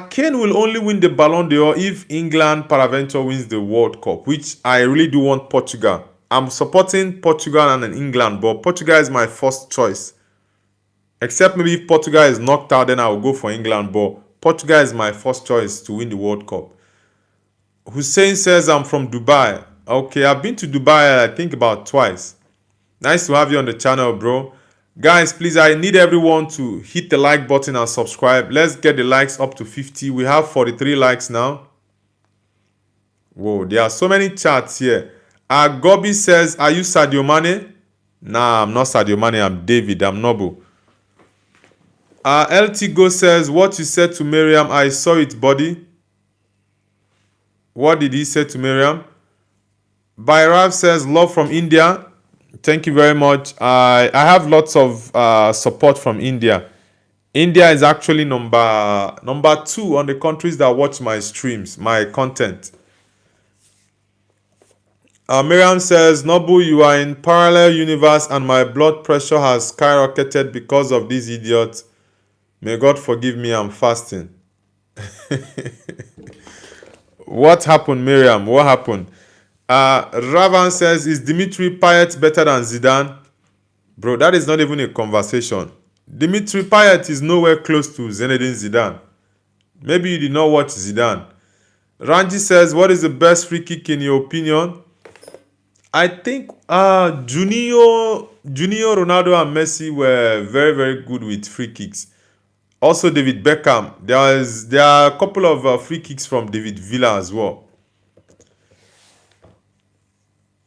Kane will only win the Ballon d'Or if England peradventure wins the World Cup, which I really do want Portugal. I'm supporting Portugal and England, but Portugal is my first choice. Except maybe if Portugal is knocked out, then I will go for England. But Portugal is my first choice to win the World Cup. Hussein says I'm from Dubai. Okay, I've been to Dubai, I think about twice. Nice to have you on the channel, bro. Guys, please, I need everyone to hit the like button and subscribe. Let's get the likes up to 50. We have 43 likes now. Whoa, there are so many chats here. Gobi says, are you Sadio Mane? Nah, I'm not Sadio Mane. I'm David. I'm Noble. LT Go says, what you said to Miriam, I saw it, buddy. What did he say to Miriam? Bhairav says, love from India. Thank you very much. I have lots of support from India. India is actually number 2 on the countries that watch my streams, my content. Miriam says, Nobu, you are in parallel universe and my blood pressure has skyrocketed because of these idiots. May God forgive me, I'm fasting. What happened, Miriam? What happened? Ravan says, is Dimitri Payet better than Zidane? Bro, that is not even a conversation. Dimitri Payet is nowhere close to Zinedine Zidane. Maybe you did not watch Zidane. Ranji says, what is the best free kick in your opinion? I think Junior, Ronaldo and Messi were very, very good with free kicks. Also David Beckham. There are a couple of free kicks from David Villa as well.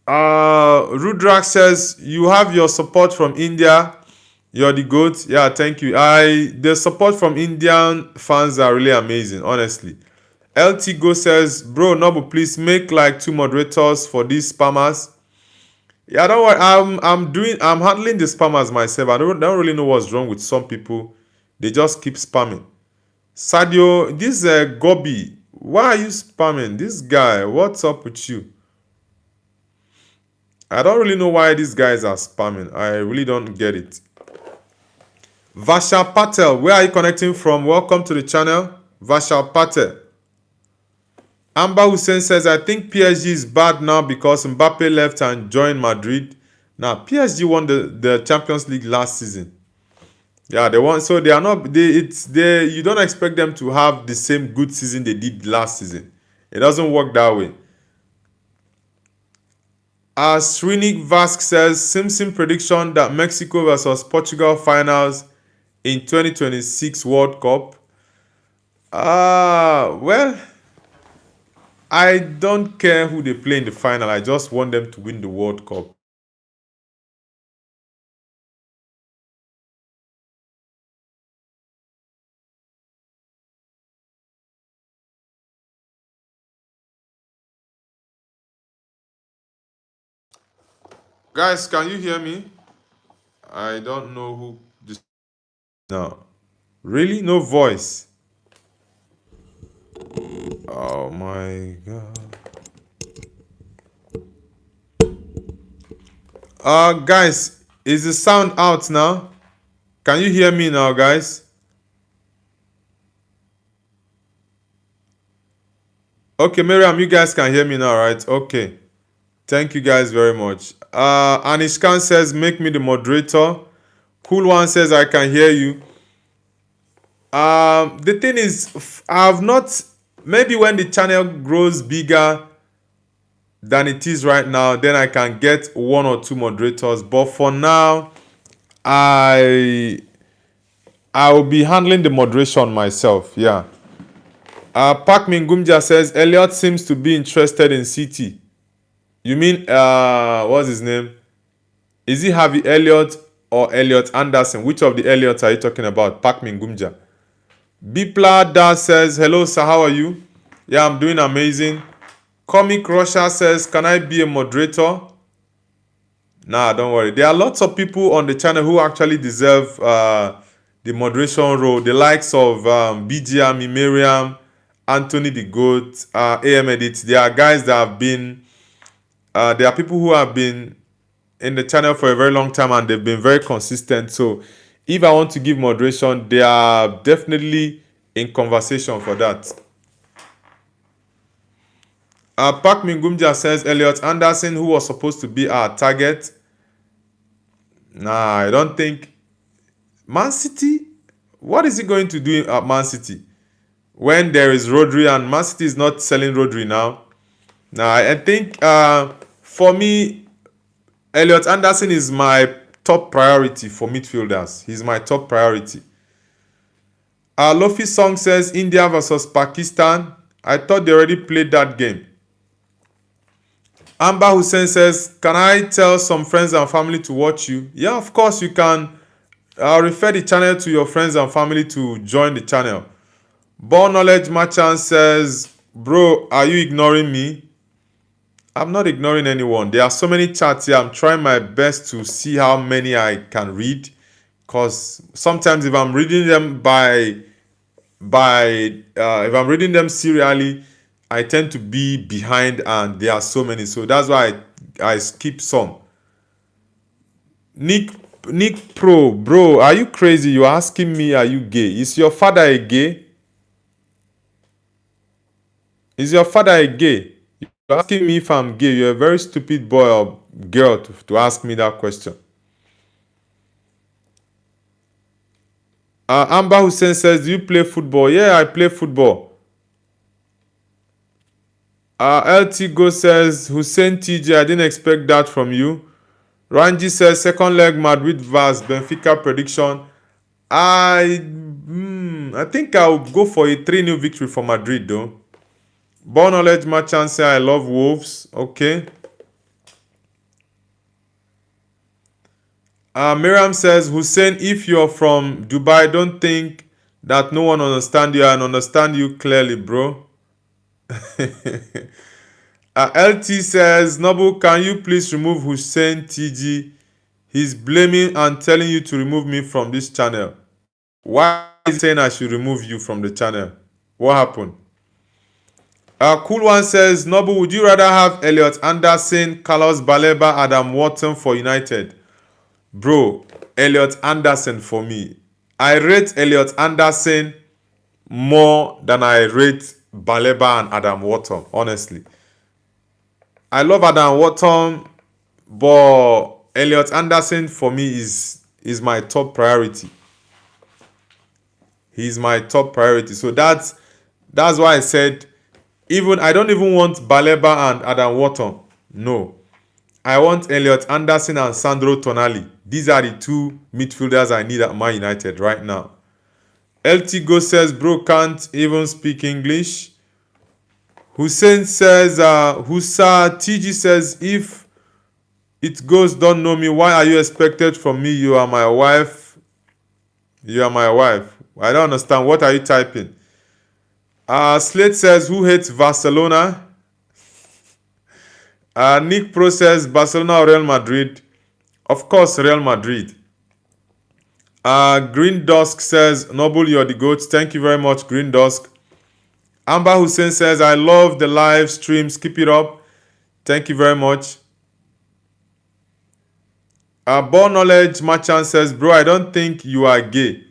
Rudrak says, you have your support from India. You're the GOAT. Yeah, thank you. The support from Indian fans are really amazing, honestly. LT Go says, bro, Nobu, please make like 2 moderators for these spammers. Yeah, don't worry. I'm handling the spammers myself. I don't really know what's wrong with some people. They just keep spamming. Sadio, this Gobi, why are you spamming? This guy, what's up with you? I don't really know why these guys are spamming. I really don't get it. Vashal Patel, where are you connecting from? Welcome to the channel. Vashal Patel. Amber Hussein says, I think PSG is bad now because Mbappe left and joined Madrid. Now, PSG won the Champions League last season. Yeah, they won. So they are not. You don't expect them to have the same good season they did last season. It doesn't work that way. Srinik Vask says, Simpson prediction that Mexico versus Portugal finals in 2026 World Cup. Well, I don't care who they play in the final. I just want them to win the World Cup. Guys, can you hear me? I don't know who this. No. Really? No voice. Oh my God. Guys, is the sound out now? Can you hear me now, guys? Okay, Miriam, you guys can hear me now, right? Okay. Thank you guys very much. Anish Khan says, make me the moderator. Cool One says, I can hear you. The thing is, I've not... Maybe when the channel grows bigger than it is right now, then I can get 1 or 2 moderators. But for now, I will be handling the moderation myself. Yeah. Park Mingumja says, Elliot seems to be interested in City. You mean, what's his name? Is he Harvey Elliott or Elliot Anderson? Which of the Elliots are you talking about? Park Mingumja. Bipla Da says, hello sir, how are you? Yeah, I'm doing amazing. Comic Russia says, can I be a moderator? Nah, don't worry. There are lots of people on the channel who actually deserve the moderation role. The likes of BGM, Miriam, Anthony the Goat, AM Edit. There are guys that have been... there are people who have been in the channel for a very long time and they've been very consistent. So if I want to give moderation, they are definitely in conversation for that. Park Mingumja says, Elliot Anderson, who was supposed to be our target. Nah, I don't think. Man City? What is he going to do at Man City? when there is Rodri, and Man City is not selling Rodri now. Now, I think for me, Elliot Anderson is my top priority for midfielders. He's my top priority. Lofi Song says India versus Pakistan. I thought they already played that game. Amber Hussein says, can I tell some friends and family to watch you? Yeah, of course you can. Refer the channel to your friends and family to join the channel. Born Knowledge Merchant says, bro, are you ignoring me? I'm not ignoring anyone. There are so many chats here. I'm trying my best to see how many I can read. Because sometimes if I'm reading them if I'm reading them serially, I tend to be behind and there are so many. So that's why I skip some. Nick Pro, bro, are you crazy? You're asking me, are you gay? Is your father a gay? Is your father a gay? You're asking me if I'm gay. You're a very stupid boy or girl to ask me that question. Amber Hussein says, do you play football? Yeah, I play football. LT Go says, Hussein TJ, I didn't expect that from you. Ranji says, second leg Madrid vs Benfica prediction. I think I'll go for a 3-0 victory for Madrid though. Born Knowledge Merchant says, I love Wolves. Okay. Miriam says, Hussein, if you're from Dubai, don't think that no one understands you and understand you clearly, bro. LT says, Noble, can you please remove Hussein TG? He's blaming and telling you to remove me from this channel. Why is he saying I should remove you from the channel? What happened? Cool One says, Noble, would you rather have Elliot Anderson, Carlos Baleba, Adam Wharton for United? Bro, Elliot Anderson for me. I rate Elliot Anderson more than I rate Baleba and Adam Wharton, honestly. I love Adam Wharton, but Elliot Anderson for me is my top priority. He's my top priority. So that's why I said I don't even want Baleba and Adam Wharton. No. I want Elliot Anderson and Sandro Tonali. These are the two midfielders I need at Man United right now. LT Go says, bro, can't even speak English. Hussein says, Husa TG says, if it goes, don't know me, why are you expected from me? You are my wife. You are my wife. I don't understand. What are you typing? Slate says, who hates Barcelona? Nick Pro says, Barcelona or Real Madrid? Of course, Real Madrid. Green Dusk says, Noble, you're the GOAT. Thank you very much, Green Dusk. Amber Hussein says, I love the live streams. Keep it up. Thank you very much. Born Knowledge Merchant says, bro, I don't think you are gay.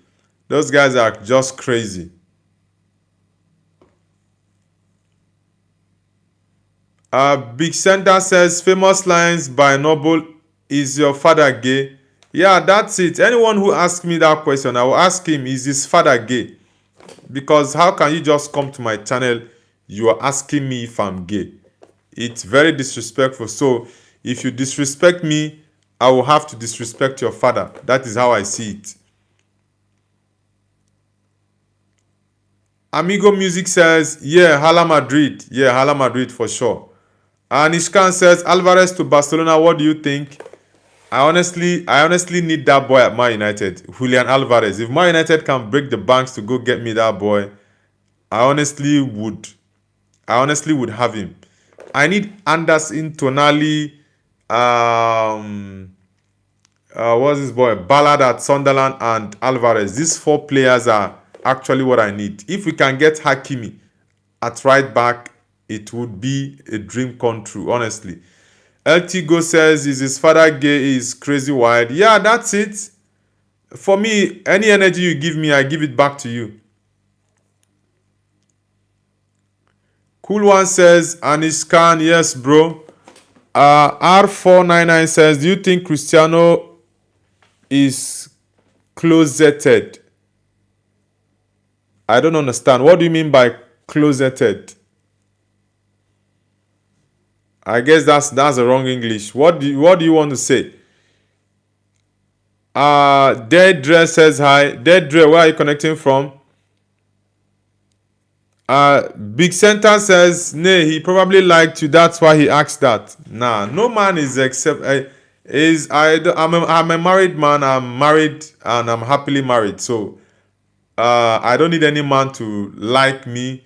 Those guys are just crazy. Big Center says, famous lines by Noble, is your father gay? Yeah, that's it. Anyone who asks me that question, I will ask him, is his father gay? Because how can you just come to my channel, you are asking me if I'm gay? It's very disrespectful. So if you disrespect me, I will have to disrespect your father. That is how I see it. Amigo Music says, yeah, Hala Madrid. Yeah, Hala Madrid for sure. And Ishkan says, Alvarez to Barcelona, what do you think? I honestly need that boy at Man United, Julian Alvarez. If Man United can break the banks to go get me that boy, I honestly would have him. I need Anderson, Tonali, what's this boy? Ballard at Sunderland and Alvarez. These 4 players are actually what I need. If we can get Hakimi at right back, it would be a dream come true, honestly. LT Go says, is his father gay? Is crazy wild? Yeah, that's it. For me, any energy you give me, I give it back to you. Cool One says, Anish Khan, yes, bro. R499 says, do you think Cristiano is closeted? I don't understand. What do you mean by closeted? I guess that's the wrong English. What do you want to say? Deadre says hi. Deadre, where are you connecting from? Big Center says, nay, he probably liked you. That's why he asked that. Nah, no man is except I'm a married man. I'm married and I'm happily married. So I don't need any man to like me,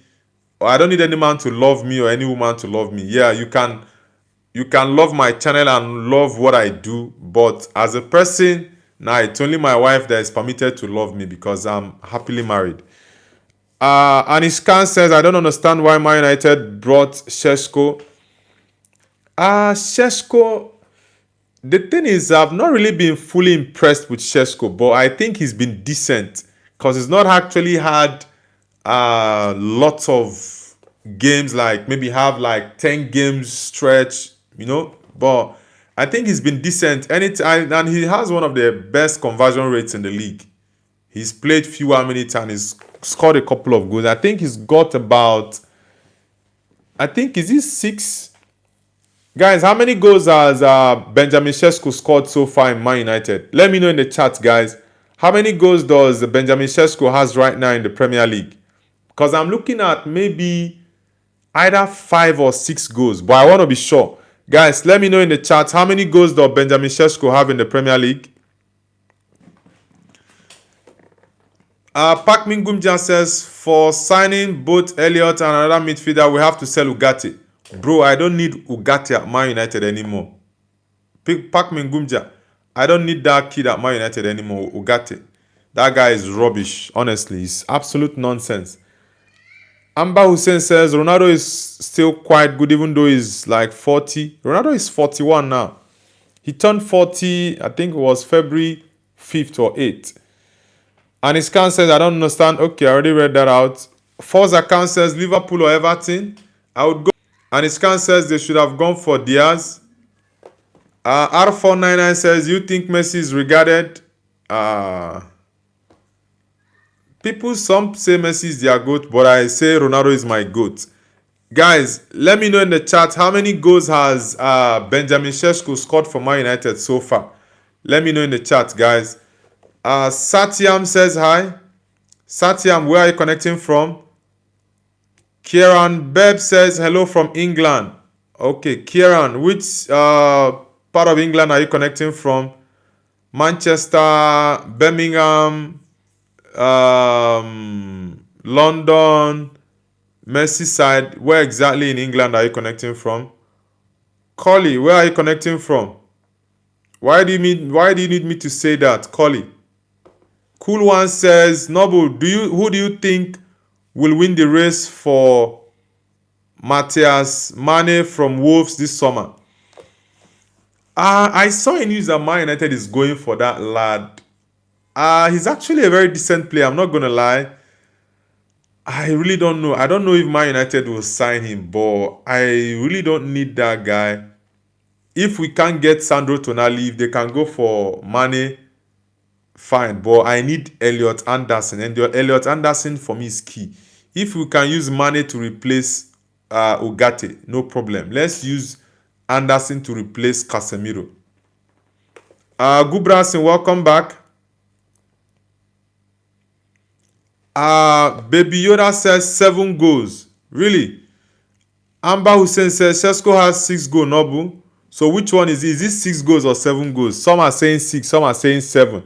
or I don't need any man to love me or any woman to love me. Yeah, you can love my channel and love what I do, but as a person, nah, it's only my wife that is permitted to love me because I'm happily married. Anishkan says, I don't understand why Man United brought Šeško. Šeško, the thing is, I've not really been fully impressed with Šeško, but I think he's been decent because he's not actually had lots of games, like maybe have like 10 games stretch, but I think he's been decent anytime, and he has one of the best conversion rates in the league. He's played fewer minutes and he's scored a couple of goals. I think he's got about, is he 6? Guys, how many goals has Benjamin Šeško scored so far in Man United? Let me know in the chat, guys. How many goals does Benjamin Šeško has right now in the Premier League? Because I'm looking at maybe either 5 or 6 goals, but I want to be sure. Guys, let me know in the chat, how many goals does Benjamin Šeško have in the Premier League? Pak Mingumja says, for signing both Elliott and another midfielder, we have to sell Ugarte. Bro, I don't need Ugarte at Man United anymore. Pak Mingumja, I don't need that kid at Man United anymore, Ugarte. That guy is rubbish, honestly. It's absolute nonsense. Amber Hussein says, Ronaldo is still quite good even though he's like 40. Ronaldo is 41 now. He turned 40, I think it was February 5th or 8th. And his account says, I don't understand. Okay, I already read that out. Force account says, Liverpool or Everton. I would go. And his account says they should have gone for Diaz. R499 says, you think Messi is regarded? Some say Messi is their GOAT, but I say Ronaldo is my GOAT. Guys, let me know in the chat, how many goals has Benjamin Šeško scored for Man United so far? Let me know in the chat, guys. Satyam says hi. Satyam, where are you connecting from? Kieran Beb says hello from England. Okay, Kieran, which part of England are you connecting from? Manchester, Birmingham, London, Merseyside. Where exactly in England are you connecting from? Collie, where are you connecting from? Why do you need me to say that, Collie? Cool One says, Noble, who do you think will win the race for Matthias Mane from Wolves this summer? I saw in news that Man United is going for that lad. He's actually a very decent player, I'm not going to lie. I really don't know. I don't know if Man United will sign him, but I really don't need that guy. If we can't get Sandro Tonali, if they can go for Mane, fine. But I need Elliott Anderson. And Elliott Anderson for me is key. If we can use Mane to replace Ugarte, no problem. Let's use Anderson to replace Casemiro. Gubrasin, welcome back. Baby Yoda says 7 goals. Really? Amber Hussein says Šeško has 6 goals, Nobu. So which one is it? Is it 6 goals or 7 goals? Some are saying 6, some are saying 7.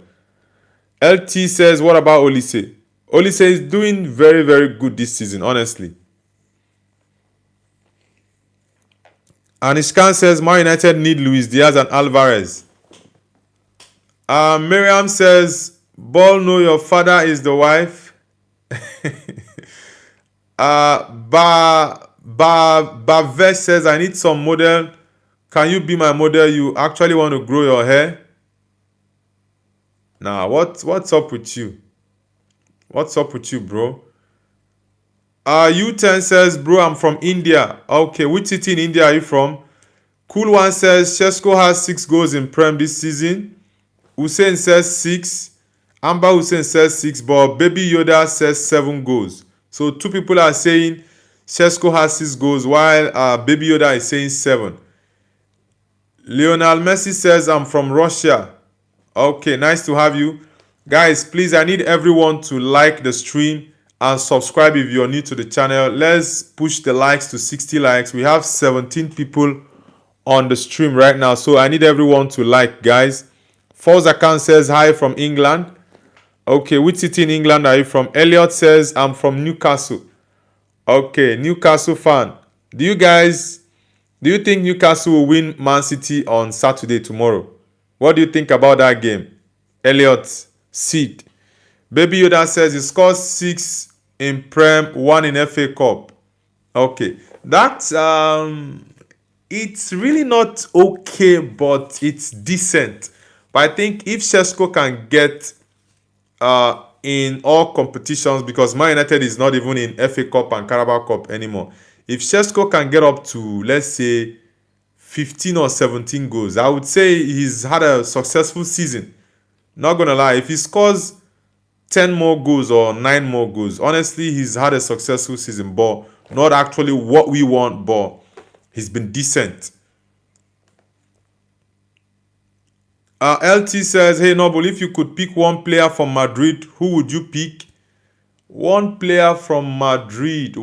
LT says, what about Olise? Olise is doing very, very good this season, honestly. And Ishkan says, Man United need Luis Diaz and Alvarez. Miriam says, Ball, know your father is the wife. Bavesh says, I need some model. Can you be my model? You actually want to grow your hair? Nah, what's up with you? What's up with you, bro? U10 says, bro, I'm from India. Okay, which city in India are you from? Cool One says, Šeško has 6 goals in Prem this season. Hussein says 6. Amber Hussein says 6, but Baby Yoda says 7 goals. So 2 people are saying Shesko has 6 goals, while Baby Yoda is saying 7. Lionel Messi says, I'm from Russia. Okay, nice to have you. Guys, please, I need everyone to like the stream and subscribe if you're new to the channel. Let's push the likes to 60 likes. We have 17 people on the stream right now, so I need everyone to like, guys. False account says hi from England. Okay, which city in England are you from? Elliot says, I'm from Newcastle. Okay, Newcastle fan. Do you think Newcastle will win Man City on Saturday tomorrow? What do you think about that game? Elliot Seed. Baby Yoda says he scores 6 in Prem, 1 in FA Cup. Okay, that's it's really not okay, but it's decent. But I think if Shesko can get in all competitions, because Man United is not even in FA Cup and Carabao Cup anymore. If Shesko can get up to, let's say, 15 or 17 goals, I would say he's had a successful season. Not gonna lie, if he scores 10 more goals or 9 more goals, honestly, he's had a successful season, but not actually what we want, but he's been decent. LT says, hey Noble, if you could pick one player from Madrid, who would you pick? One player from Madrid.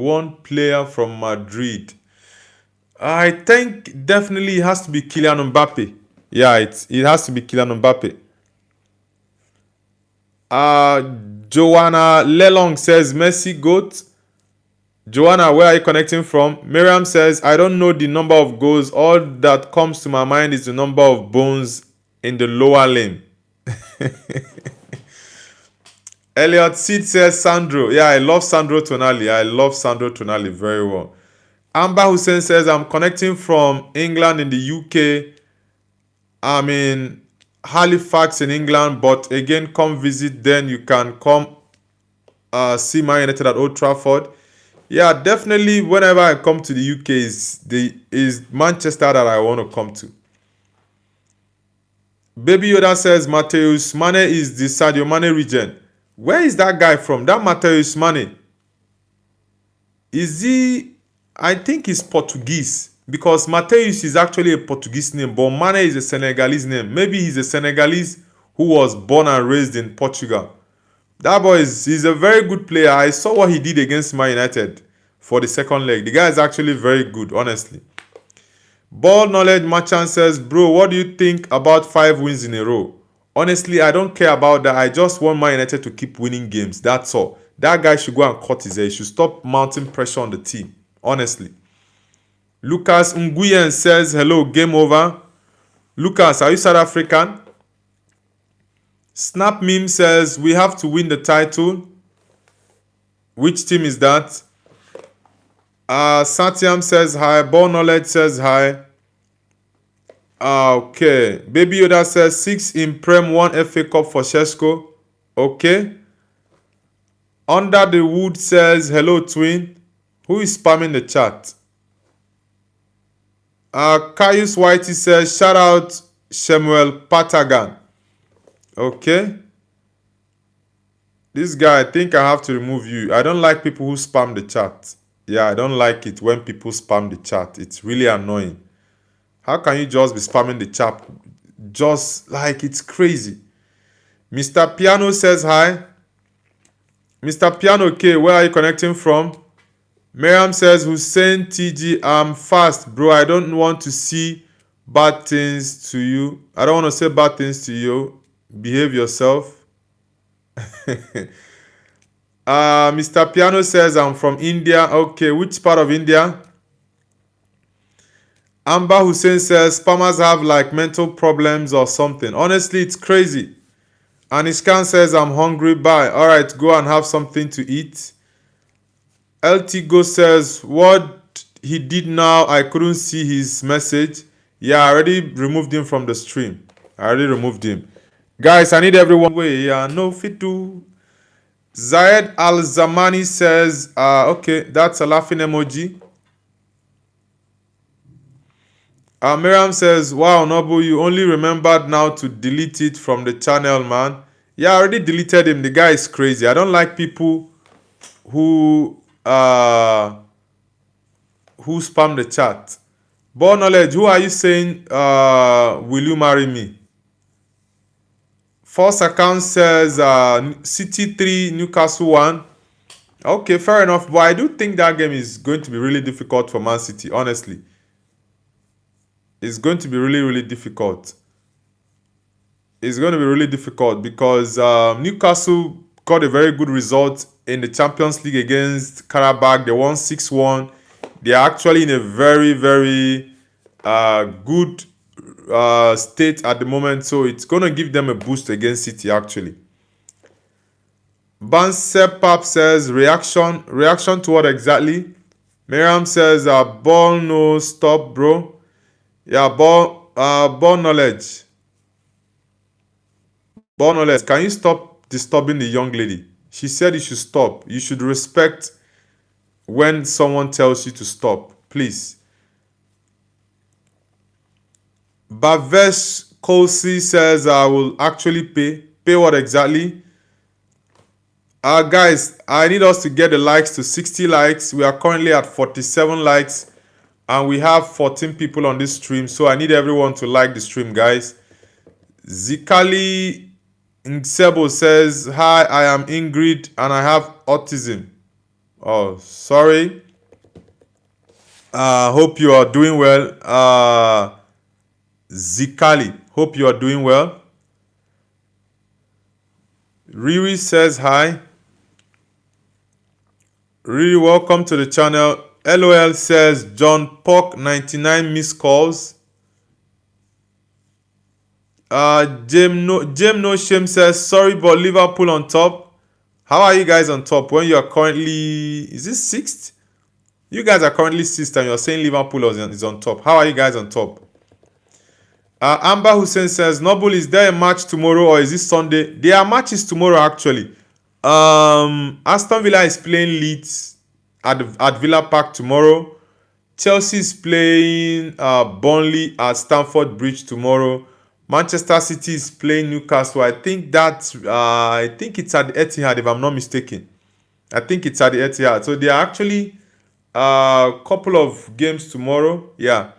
I think definitely it has to be Kylian Mbappe. Yeah, it has to be Kylian Mbappe. Joanna Lelong says Messi GOAT. Joanna, where are you connecting from? Miriam says, I don't know the number of goals. All that comes to my mind is the number of bones in the lower limb. Elliot Seed says Sandro. Yeah, I love Sandro Tonali. Very well. Amber Hussein says, I'm connecting from England in the UK. I'm in Halifax in England, but again, come visit. Then you can come see Man United at Old Trafford. Yeah, definitely. Whenever I come to the UK, is Manchester that I want to come to. Baby Yoda says Mateus Mane is the Sadio Mane region. Where is that guy from? That Mateus Mane. Is he? I think he's Portuguese, because Mateus is actually a Portuguese name, but Mane is a Senegalese name. Maybe he's a Senegalese who was born and raised in Portugal. That boy he's a very good player. I saw what he did against Man United for the second leg. The guy is actually very good, honestly. Ball Knowledge Merchant says, bro, what do you think about 5 wins in a row? Honestly, I don't care about that. I just want Man United to keep winning games. That's all. That guy should go and cut his hair. He should stop mounting pressure on the team. Honestly. Lucas Nguyen says, hello, game over. Lucas, are you South African? Snap Meme says, we have to win the title. Which team is that? Satyam says hi. Ball Knowledge says hi. Okay. Baby Yoda says 6 in Prem, 1 FA Cup for Shesko. Okay. Under the Wood says hello, twin. Who is spamming the chat? Caius Whitey says shout out Shemuel Patagan. Okay. This guy, I think I have to remove you. I don't like people who spam the chat. Yeah, I don't like it when people spam the chat. It's really annoying. How can you just be spamming the chat? Just like it's crazy. Mr. Piano says hi. Mr. Piano K, where are you connecting from? Miriam says, Hussein TG, I'm fast, bro. I don't want to see bad things to you. I don't want to say bad things to you. Behave yourself. Mr. Piano says, I'm from India. Okay, which part of India? Amber Hussein says, spammers have like mental problems or something. Honestly, it's crazy. Anishkan says, I'm hungry. Bye. All right, go and have something to eat. LT Go says, what he did now, I couldn't see his message. Yeah, I already removed him from the stream. Guys, I need everyone. Yeah, no fit to. Zayed Al Zamani says, okay, that's a laughing emoji. Miriam says, wow, Nobu, you only remembered now to delete it from the channel, man. Yeah, I already deleted him. The guy is crazy. I don't like people who spam the chat. Ball knowledge, who are you saying will you marry me? False account says City 3, Newcastle 1. Okay, fair enough. But I do think that game is going to be really difficult for Man City, honestly. It's going to be really, really difficult. It's going to be really difficult because Newcastle got a very good result in the Champions League against Karabakh. They won 6-1. They are actually in a very, very good state at the moment. So it's going to give them a boost against City, actually. Bansepap says, reaction. Reaction to what exactly? Miriam says, ball no stop, bro. Yeah, ball knowledge. Ball knowledge. Can you stop disturbing the young lady? She said you should stop. You should respect when someone tells you to stop. Please. Bavesh Kosi says, I will actually pay. Pay what exactly? Guys, I need us to get the likes to 60 likes. We are currently at 47 likes. And we have 14 people on this stream. So I need everyone to like the stream, guys. Zikali Nsebo says, hi, I am Ingrid and I have autism. Oh, sorry. Hope you are doing well. Zikali, hope you are doing well. Riri says hi. Riri, welcome to the channel. LOL says John Pock 99 missed calls. Jem no shame says sorry but Liverpool on top. How are you guys on top when you are currently, is this 6th? You guys are currently 6th and you're saying Liverpool is on top. How are you guys on top? Amber Hussein says, Noble, is there a match tomorrow or is it Sunday? There are matches tomorrow actually. Aston Villa is playing Leeds at Villa Park tomorrow. Chelsea is playing Burnley at Stamford Bridge tomorrow. Manchester City is playing Newcastle. I think it's at the Etihad if I'm not mistaken. I think it's at the Etihad. So there are actually a couple of games tomorrow. Yeah.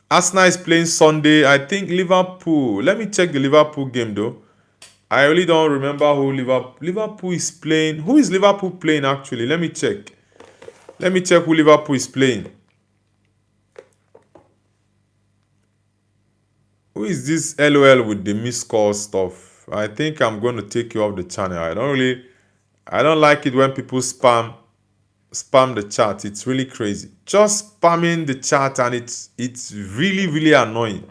Arsenal is playing Sunday. I think Liverpool. Let me check the Liverpool game though. I really don't remember who Liverpool is playing. Who is Liverpool playing actually? Let me check. Let me check who Liverpool is playing. Who is this LOL with the missed call stuff? I think I'm going to take you off the channel. I don't like it when people spam the chat. It's really crazy. Just spamming the chat and it's really, really annoying.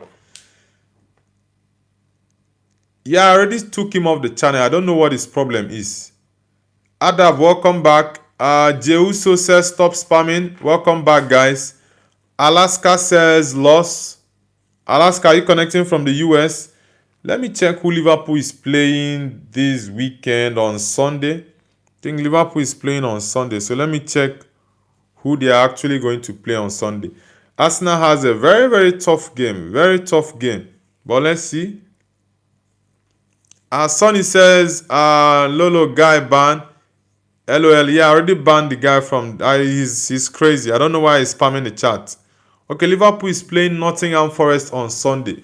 Yeah, I already took him off the channel. I don't know what his problem is. Adav, welcome back. Jeuso says stop spamming. Welcome back, guys. Alaska says loss. Alaska, are you connecting from the US? Let me check who Liverpool is playing this weekend on Sunday. I think Liverpool is playing on Sunday. So let me check who they are actually going to play on Sunday. Arsenal has a very, very tough game. Very tough game. But let's see. Sonny says, Lolo guy ban. LOL, yeah, I already banned the guy from, he's crazy. I don't know why he's spamming the chat. Okay, Liverpool is playing Nottingham Forest on Sunday.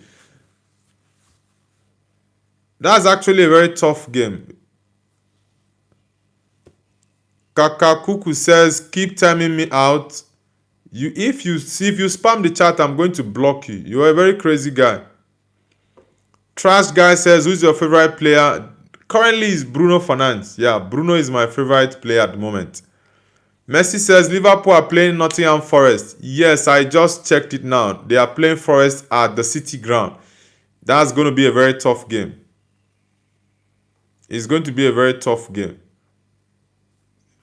That's actually a very tough game. Kakakuku says, keep timing me out. If you spam the chat, I'm going to block you. You're a very crazy guy. Trash guy says, who's your favorite player? Currently is Bruno Fernandes. Yeah, Bruno is my favorite player at the moment. Messi says, Liverpool are playing Nottingham Forest. Yes, I just checked it now. They are playing Forest at the City ground. That's going to be a very tough game. It's going to be a very tough game.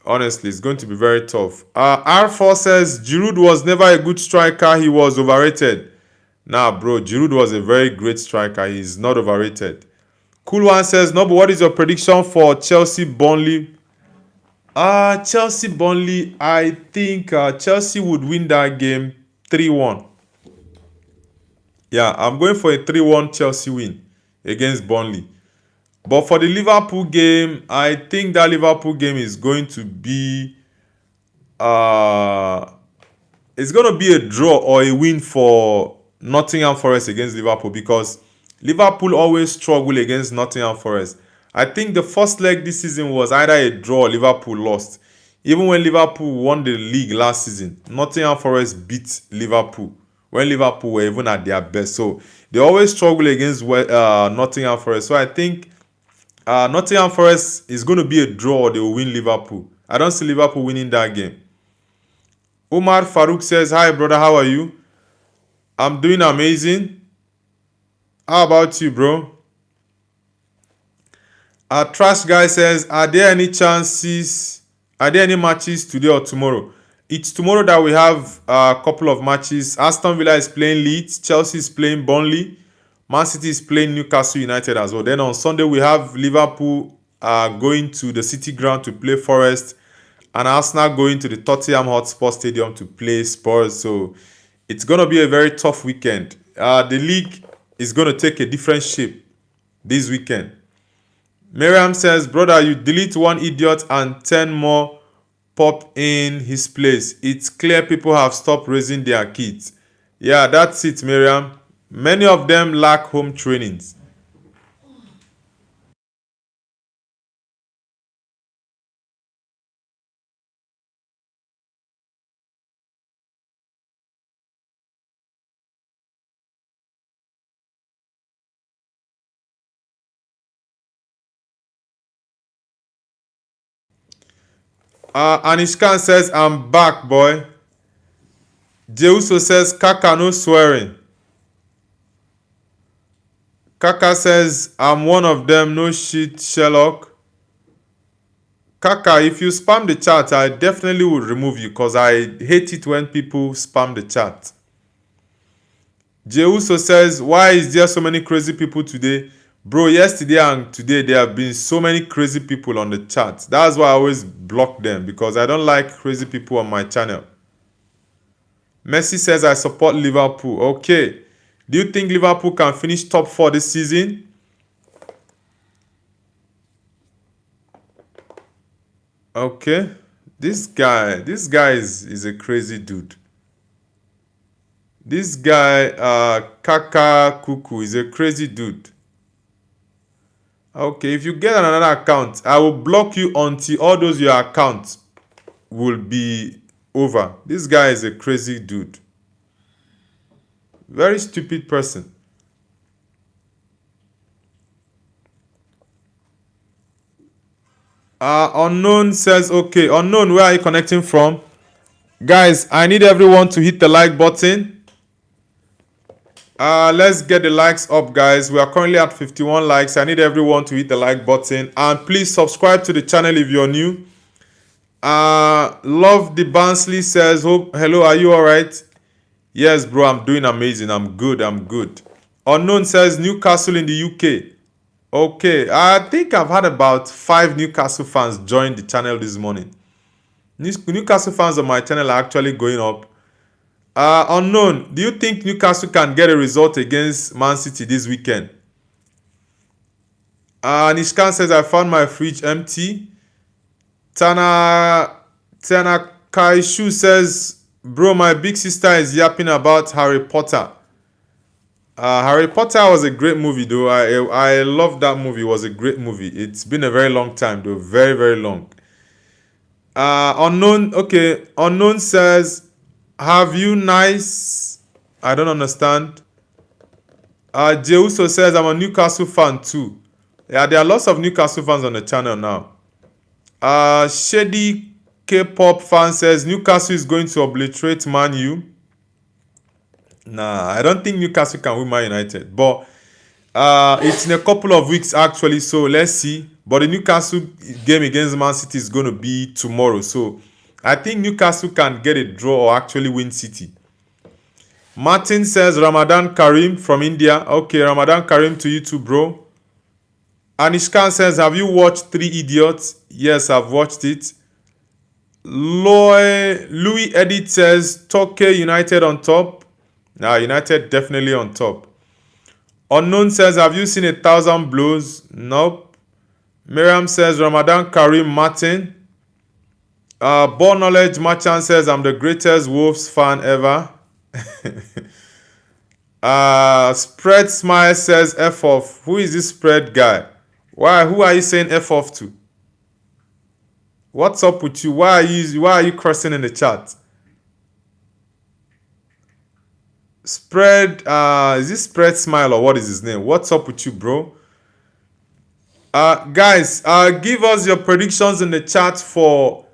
Honestly, it's going to be very tough. R4 says, Giroud was never a good striker. He was overrated. Nah, bro, Giroud was a very great striker. He's not overrated. Cool One says, no, but what is your prediction for Chelsea Burnley? Chelsea Burnley, I think Chelsea would win that game 3-1. Yeah, I'm going for a 3-1 Chelsea win against Burnley. But for the Liverpool game, I think that Liverpool game is going to be it's going to be a draw or a win for Nottingham Forest against Liverpool, because Liverpool always struggle against Nottingham Forest. I think the first leg this season was either a draw or Liverpool lost. Even when Liverpool won the league last season, Nottingham Forest beat Liverpool when Liverpool were even at their best. So they always struggle against Nottingham Forest. So I think Nottingham Forest is going to be a draw or they will win Liverpool. I don't see Liverpool winning that game. Umar Farouk says, hi brother, how are you? I'm doing amazing. How about you, bro? Trash guy says, are there any matches today or tomorrow? It's tomorrow that we have a couple of matches. Aston Villa is playing Leeds, Chelsea is playing Burnley, Man City is playing Newcastle United as well. Then on Sunday we have Liverpool going to the City Ground to play Forest, and Arsenal going to the Tottenham Hotspur Stadium to play Spurs. So it's going to be a very tough weekend. The league is going to take a different shape this weekend. Miriam says, brother, you delete one idiot and 10 more pop in his place. It's clear people have stopped raising their kids. Yeah, that's it, Miriam. Many of them lack home trainings. Anishkan says, I'm back, boy. Jeuso says, Kaka, no swearing. Kaka says, I'm one of them, no shit, Sherlock. Kaka, if you spam the chat, I definitely would remove you, because I hate it when people spam the chat. Jeuso says, why is there so many crazy people today? Bro, yesterday and today, there have been so many crazy people on the chat. That's why I always block them, because I don't like crazy people on my channel. Messi says, I support Liverpool. Okay. Do you think Liverpool can finish top 4 this season? Okay. This guy is a crazy dude. This guy, Kaka Kuku, is a crazy dude. Okay, if you get another account, I will block you until all those your accounts will be over. This guy is a crazy dude. Very stupid person. Unknown says, okay, Unknown, where are you connecting from? Guys, I need everyone to hit the like button. Let's get the likes up, guys. We are currently at 51 likes. I need everyone to hit the like button. And please subscribe to the channel if you're new. Love the Bansley says, hello, are you alright? Yes, bro, I'm doing amazing. I'm good. Unknown says, Newcastle in the UK. Okay, I think I've had about 5 Newcastle fans join the channel this morning. Newcastle fans on my channel are actually going up. Unknown, do you think Newcastle can get a result against Man City this weekend? Nishkan says, I found my fridge empty. Tana Kaishu says, bro, my big sister is yapping about Harry Potter. Harry Potter was a great movie, though. I love that movie. It was a great movie. It's been a very long time, though. Very, very long. Unknown says, have you nice? I don't understand. Jeuso says, I'm a Newcastle fan too. Yeah, there are lots of Newcastle fans on the channel now. Shady K-pop fan says, Newcastle is going to obliterate Man U. Nah, I don't think Newcastle can win Man United. But it's in a couple of weeks, actually. So let's see. But the Newcastle game against Man City is going to be tomorrow. So I think Newcastle can get a draw or actually win City. Martin says, Ramadan Karim from India. Okay, Ramadan Karim to you too, bro. Anishkan says, have you watched 3 Idiots? Yes, I've watched it. Louis Edit says, Torquay United on top. Nah, United definitely on top. Unknown says, have you seen 1,000 blows? Nope. Miriam says Ramadan Karim Martin. Ball Knowledge Merchant says I'm the greatest Wolves fan ever. Spread Smile says F off. Who is this spread guy? Why? Who are you saying F off to? What's up with you? Why are you crossing in the chat? Spread, is this Spread Smile or what is his name? What's up with you, bro? Guys, give us your predictions in the chat for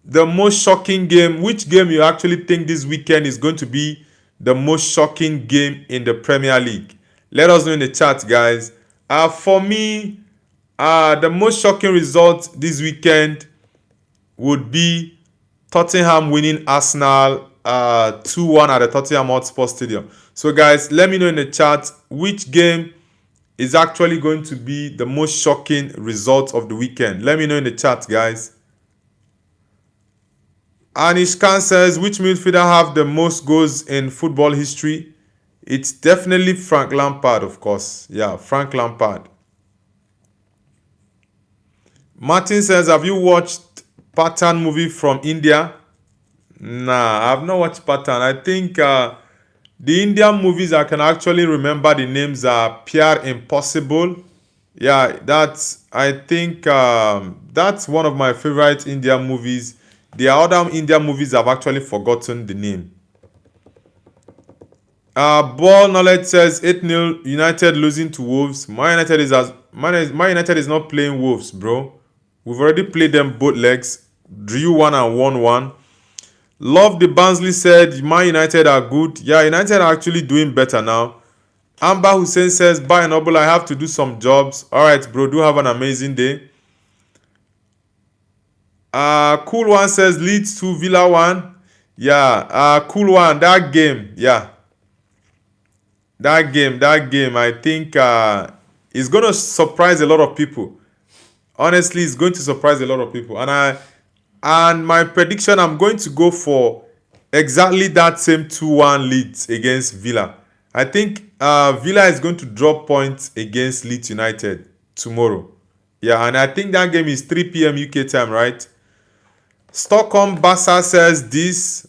the most shocking game. Which game you actually think this weekend is going to be the most shocking game in the Premier League? Let us know in the chat, guys. For me, the most shocking result this weekend would be Tottenham winning Arsenal 2-1 at the Tottenham Hotspur Stadium. So guys, let me know in the chat which game is actually going to be the most shocking result of the weekend. Let me know in the chat, guys. Anish Khan says, which midfielder have the most goals in football history? It's definitely Frank Lampard, of course. Yeah, Frank Lampard. Martin says, have you watched Pathan movie from India? Nah, I have not watched Pathan. I think the Indian movies I can actually remember the names are Pyar Impossible. Yeah, I think that's one of my favorite Indian movies. The other Indian movies I've actually forgotten the name. Ball Knowledge says 8-0 United losing to Wolves. Man United is not playing Wolves, bro. We've already played them both legs. Drew 1 and 1-1. Love the Barnsley said Man United are good. Yeah, United are actually doing better now. Amber Hussein says, bye Noble, I have to do some jobs. Alright, bro, do have an amazing day. Cool One says Leeds 2 Villa 1. Yeah, Cool One, that game, yeah. That game, I think is going to surprise a lot of people. Honestly, it's going to surprise a lot of people. And my prediction, I'm going to go for exactly that same 2-1 Leeds against Villa. I think Villa is going to drop points against Leeds United tomorrow. Yeah, and I think that game is 3 p.m. UK time, right? Stockholm Bassa says this.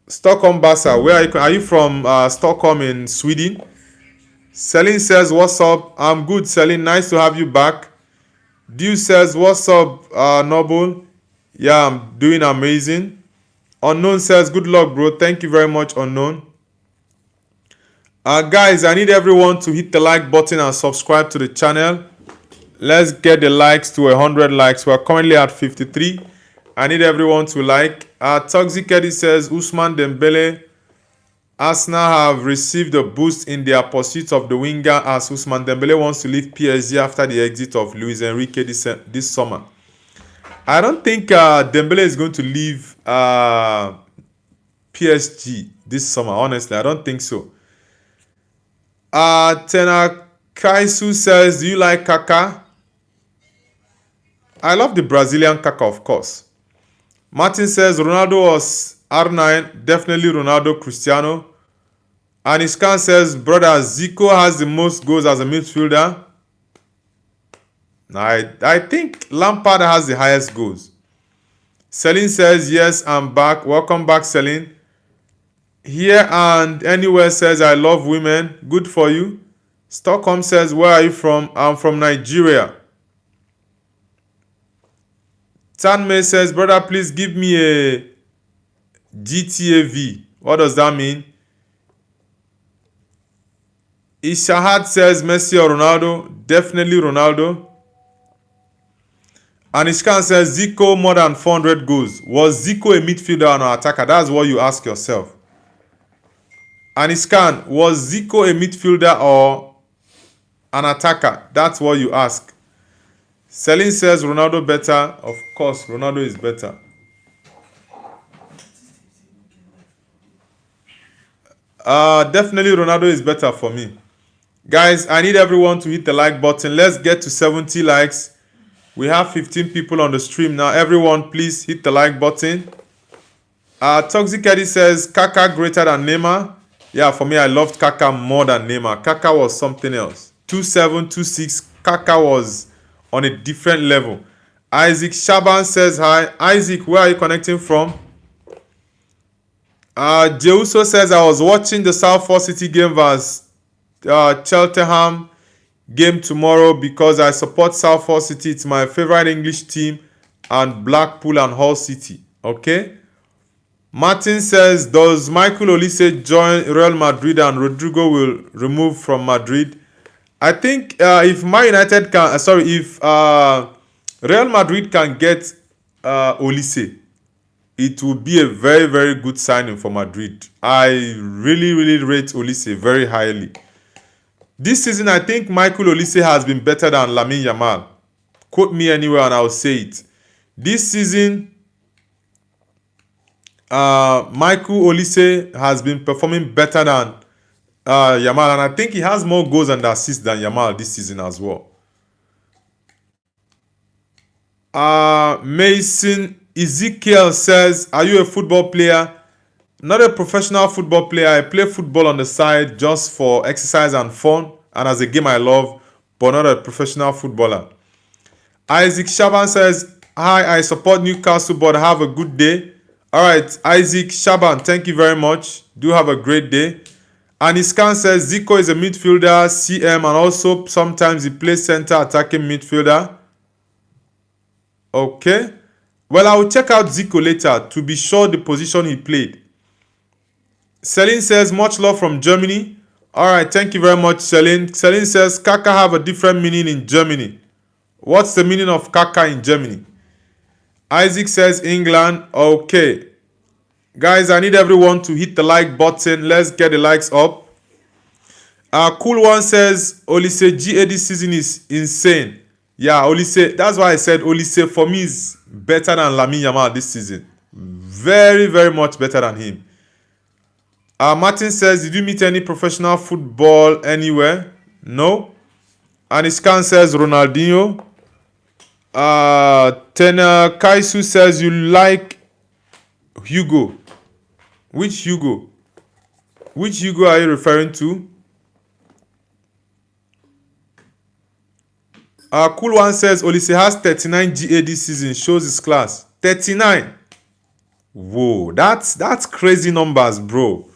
Stockholm Bassa, where are you? Are you from Stockholm in Sweden? Celine says, what's up? I'm good, Celine. Nice to have you back. Dew says, what's up, Noble? Yeah, I'm doing amazing. Unknown says, good luck, bro. Thank you very much, Unknown. Guys, I need everyone to hit the like button and subscribe to the channel. Let's get the likes to 100 likes. We're currently at 53. I need everyone to like. Toxic Eddie says, Ousmane Dembele. Arsenal have received a boost in their pursuit of the winger as Ousmane Dembele wants to leave PSG after the exit of Luis Enrique this summer. I don't think Dembele is going to leave PSG this summer. Honestly, I don't think so. Tena Kaisu says, do you like Kaka? I love the Brazilian Kaka, of course. Martin says, Ronaldo was R9. Definitely Ronaldo, Cristiano. Anish Khan says, brother, Zico has the most goals as a midfielder. I think Lampard has the highest goals. Celine says, yes, I'm back. Welcome back, Celine. Here and Anywhere says, I love women. Good for you. Stockholm says, where are you from? I'm from Nigeria. Tanmay says, brother, please give me a GTA V. What does that mean? Ishahad says, Messi or Ronaldo? Definitely Ronaldo. Anishkan says, Zico more than 400 goals. Was Zico a midfielder or an attacker? That's what you ask yourself. Anishkan, was Zico a midfielder or an attacker? That's what you ask. Celine says, Ronaldo better. Of course, Ronaldo is better. Definitely Ronaldo is better for me. Guys, I need everyone to hit the like button. Let's get to 70 likes. We have 15 people on the stream now. Everyone, please hit the like button. Toxic Eddie says, Kaka greater than Neymar. Yeah, for me, I loved Kaka more than Neymar. Kaka was something else. 27, 26. Kaka was on a different level. Isaac Shaban says hi. Isaac, where are you connecting from? Jeuso says, I was watching the Southport City game versus Cheltenham game tomorrow because I support Southport City. It's my favorite English team, and Blackpool and Hull City. Okay. Martin says, does Michael Olise join Real Madrid and Rodrigo will remove from Madrid? I think if Man United can, if Real Madrid can get Olise, it will be a very, very good signing for Madrid. I really, really rate Olise very highly. This season, I think Michael Olise has been better than Lamine Yamal. Quote me anywhere and I'll say it. This season, Michael Olise has been performing better than Yamal, and I think he has more goals and assists than Yamal this season as well. Mason Ezekiel says, are you a football player? Not a professional football player. I play football on the side just for exercise and fun, and as a game I love, but not a professional footballer. Isaac Shaban says, hi, I support Newcastle, but have a good day. All right, Isaac Shaban, thank you very much. Do have a great day. And Iskan says, Zico is a midfielder, CM, and also sometimes he plays center attacking midfielder. Okay. Well, I will check out Zico later to be sure the position he played. Celine says, much love from Germany. All right, thank you very much, Celine. Celine says, Kaka have a different meaning in Germany. What's the meaning of Kaka in Germany? Isaac says, England. Okay. Guys, I need everyone to hit the like button. Let's get the likes up. Cool One says, Olise GA this season is insane. Yeah, Olise, that's why I said Olise for me is better than Lamine Yamal this season. Very, very much better than him. Martin says, did you meet any professional football anywhere? No. And Iskan says, Ronaldinho. Tena Kaisu says, you like Hugo. Which Hugo? Which Hugo are you referring to? Cool One says, Olise has 39 GA this season. Shows his class. 39. Whoa, that's crazy numbers, bro.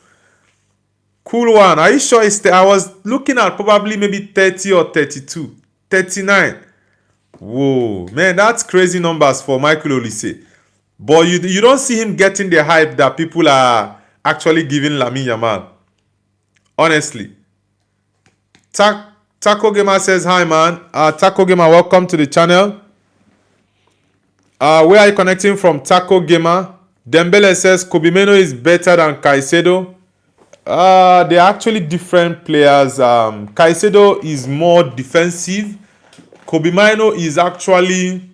Cool One, are you sure it's I was looking at probably maybe 30 or 32. 39. Whoa, man, that's crazy numbers for Michael Olise. But you don't see him getting the hype that people are actually giving Lamine Yamal. Honestly. Taco Gamer says, hi, man. Taco Gamer, welcome to the channel. Where are you connecting from, Taco Gamer? Dembele says, Kobe Meno is better than Caicedo. They're actually different players. Caicedo is more defensive. Kobe Mino is actually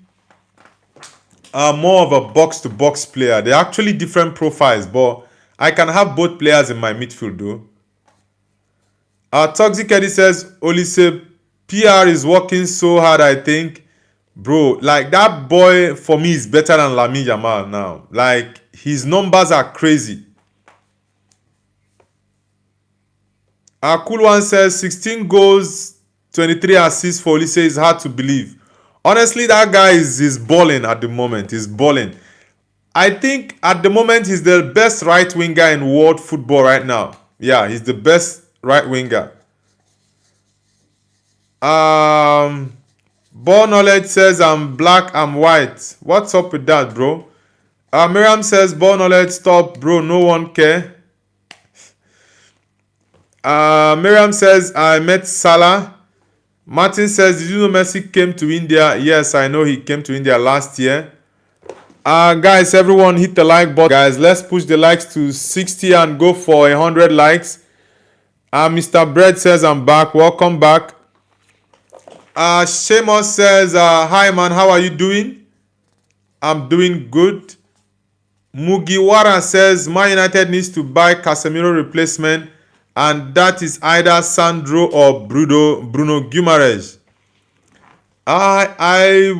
more of a box-to-box player. They're actually different profiles, but I can have both players in my midfield, though. Toxic Eddie says, Olise, PR is working so hard, I think. Bro, like, that boy, for me, is better than Lamine Yamal now. Like, his numbers are crazy. Cool One says, 16 goals, 23 assists for Olise is hard to believe. Honestly, that guy is balling at the moment. He's balling. I think at the moment he's the best right winger in world football right now. Yeah, he's the best right winger. Ball Knowledge says, I'm black, I'm white. What's up with that, bro? Miriam says, Ball Knowledge, stop, bro. No one care. Miriam says, I met Salah. Martin says, did you know Messi came to India? Yes, I know he came to India last year. Guys, everyone hit the like button. Guys, let's push the likes to 60 and go for 100 likes. Mr. Bread says, I'm back. Welcome back. Seamus says, hi, man. How are you doing? I'm doing good. Mugiwara says, Man United needs to buy Casemiro replacement. And that is either Sandro or Bruno Guimaraes. I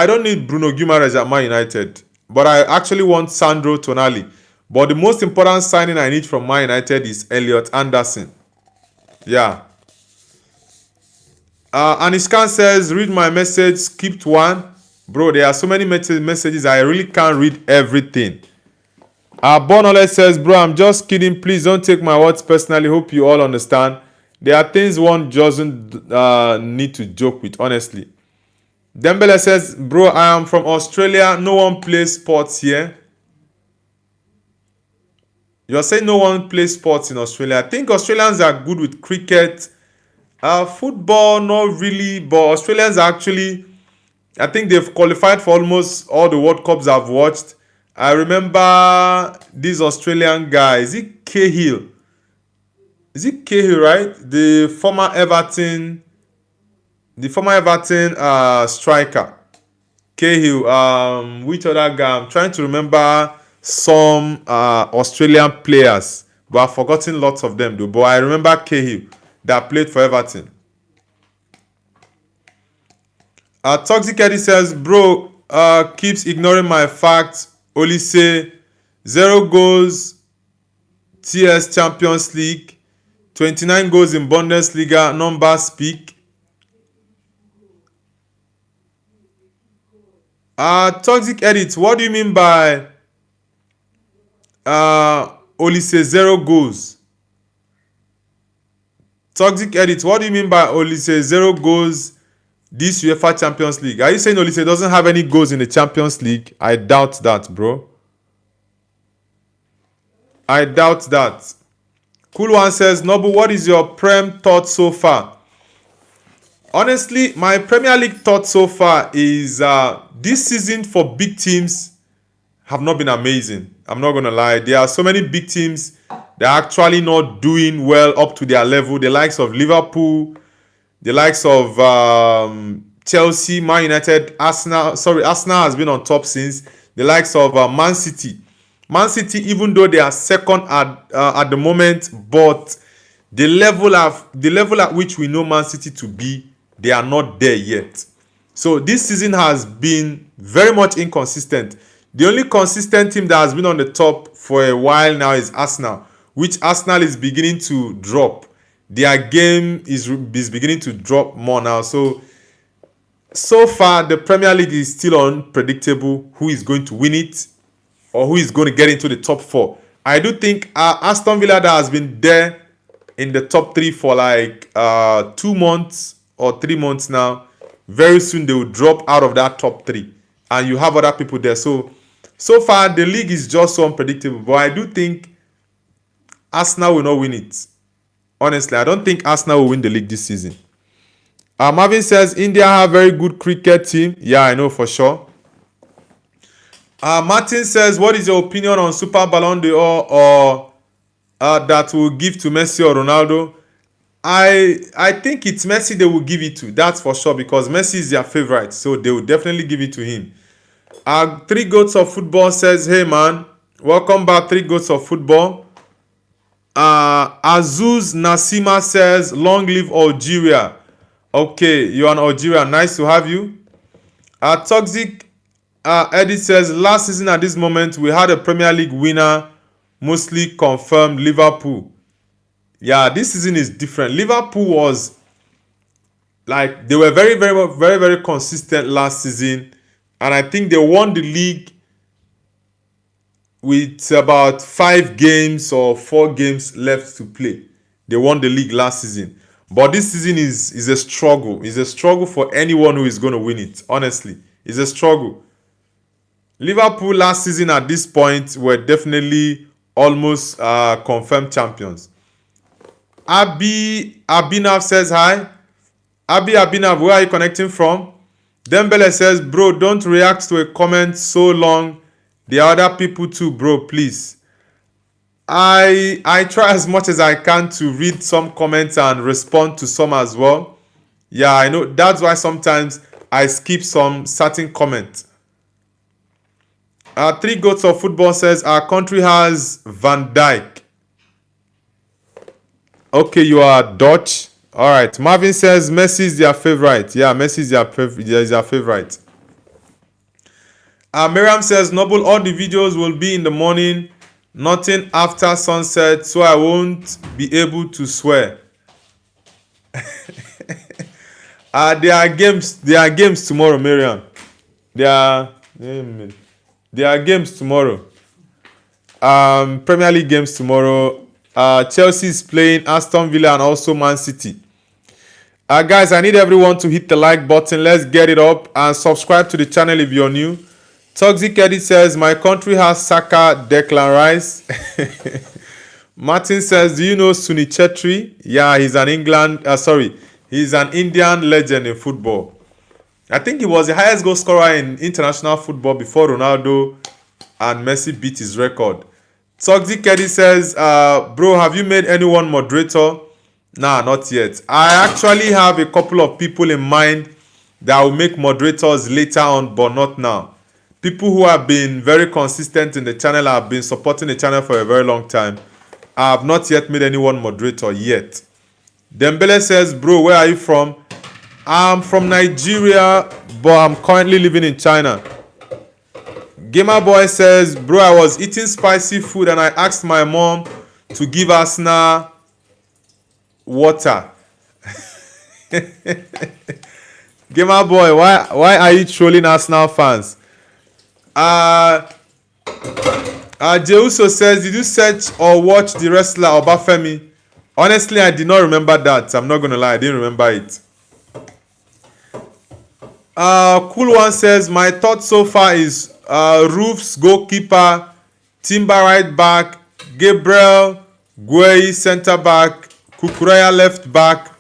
don't need Bruno Guimaraes at Man United, but I actually want Sandro Tonali. But the most important signing I need from Man United is Elliot Anderson. Yeah. Aniskan says, read my message, skipped one. Bro, there are so many messages, I really can't read everything. Bonole says, bro, I'm just kidding. Please don't take my words personally. Hope you all understand. There are things one doesn't need to joke with, honestly. Dembele says, bro, I am from Australia. No one plays sports here. You're saying no one plays sports in Australia. I think Australians are good with cricket. Football, not really. But Australians are actually, I think they've qualified for almost all the World Cups I've watched. I remember this Australian guy. Is it Cahill? Is it Cahill, right? The former Everton striker. Cahill. Which other guy? I'm trying to remember some Australian players, but I've forgotten lots of them though. But I remember Cahill that played for Everton. Toxic Eddie says, bro, keeps ignoring my facts. Only say 0 goals TS Champions League, 29 goals in Bundesliga. Numbers speak. Toxic Edit, what do you mean by Olise 0 goals? Toxic Edit, what do you mean by Olise 0 goals this UEFA Champions League? Are you saying Olise doesn't have any goals in the Champions League? I doubt that, bro. I doubt that. Cool One says, Nobu, what is your Prem thought so far? Honestly, my Premier League thought so far is this season for big teams have not been amazing. I'm not going to lie. There are so many big teams that are actually not doing well up to their level. The likes of Liverpool, the likes of Chelsea, Man United, Arsenal. Sorry, Arsenal has been on top since. The likes of Man City. Man City, even though they are second at the moment, but the level at which we know Man City to be, they are not there yet. So this season has been very much inconsistent. The only consistent team that has been on the top for a while now is Arsenal, which Arsenal is beginning to drop. Their game is beginning to drop more now. So far, the Premier League is still unpredictable who is going to win it or who is going to get into the top 4. I do think Aston Villa that has been there in the top 3 for like 2 months or 3 months now. Very soon they will drop out of that top 3 and you have other people there. So far the league is just so unpredictable, but I do think Arsenal will not win it. Honestly, I don't think Arsenal will win the league this season. Marvin says India have a very good cricket team. Yeah, I know for sure. Martin says, what is your opinion on Super Ballon d'Or or that will give to Messi or Ronaldo? I think it's Messi they will give it to. That's for sure because Messi is their favorite. So they will definitely give it to him. 3 Goats of Football says, hey man, welcome back 3 Goats of Football. Azuz Nasima says, long live Algeria. Okay, you're an Algeria. Nice to have you. Toxic Eddie says, last season at this moment, we had a Premier League winner, mostly confirmed Liverpool. Yeah, this season is different. Liverpool was like, they were very, very, very, very consistent last season. And I think they won the league with about 5 games or 4 games left to play. They won the league last season. But this season is a struggle. It's a struggle for anyone who is going to win it. Honestly, it's a struggle. Liverpool last season at this point were definitely almost confirmed champions. Abinav says hi. Abinav, where are you connecting from? Dembele says, bro, don't react to a comment so long. There are other people too, bro, please. I try as much as I can to read some comments and respond to some as well. Yeah, I know. That's why sometimes I skip some certain comments. 3 Goats of Football says, our country has Van Dijk. Okay, you are Dutch. All right. Marvin says, Messi is their favorite. Yeah, Messi is their favorite. Miriam says, Noble, all the videos will be in the morning. Nothing after sunset, so I won't be able to swear. There are games. There are games tomorrow, Miriam. There are there are games tomorrow. Premier League games tomorrow. Chelsea is playing Aston Villa and also Man City. Guys, I need everyone to hit the like button. Let's get it up and subscribe to the channel if you're new. Toxic Eddie says, my country has Saka, Declan Rice. Martin says, do you know Sunil Chetri? Yeah, he's an he's an Indian legend in football. I think he was the highest goal scorer in international football before Ronaldo and Messi beat his record. Toxic Eddie says, bro, have you made anyone moderator? Nah, not yet. I actually have a couple of people in mind that will make moderators later on, but not now. People who have been very consistent in the channel, have been supporting the channel for a very long time. I have not yet made anyone moderator yet. Dembele says, bro, where are you from? I'm from Nigeria, but I'm currently living in China. Gamer Boy says, bro, I was eating spicy food and I asked my mom to give Arsenal water. Gamer Boy, why are you trolling Arsenal fans? Jeuso says, did you search or watch the wrestler Obafemi? Honestly, I did not remember that. I'm not going to lie, I didn't remember it. Cool One says, my thought so far is Roofs goalkeeper, Timber right back, Gabriel Gueye center back, Kukureya left back,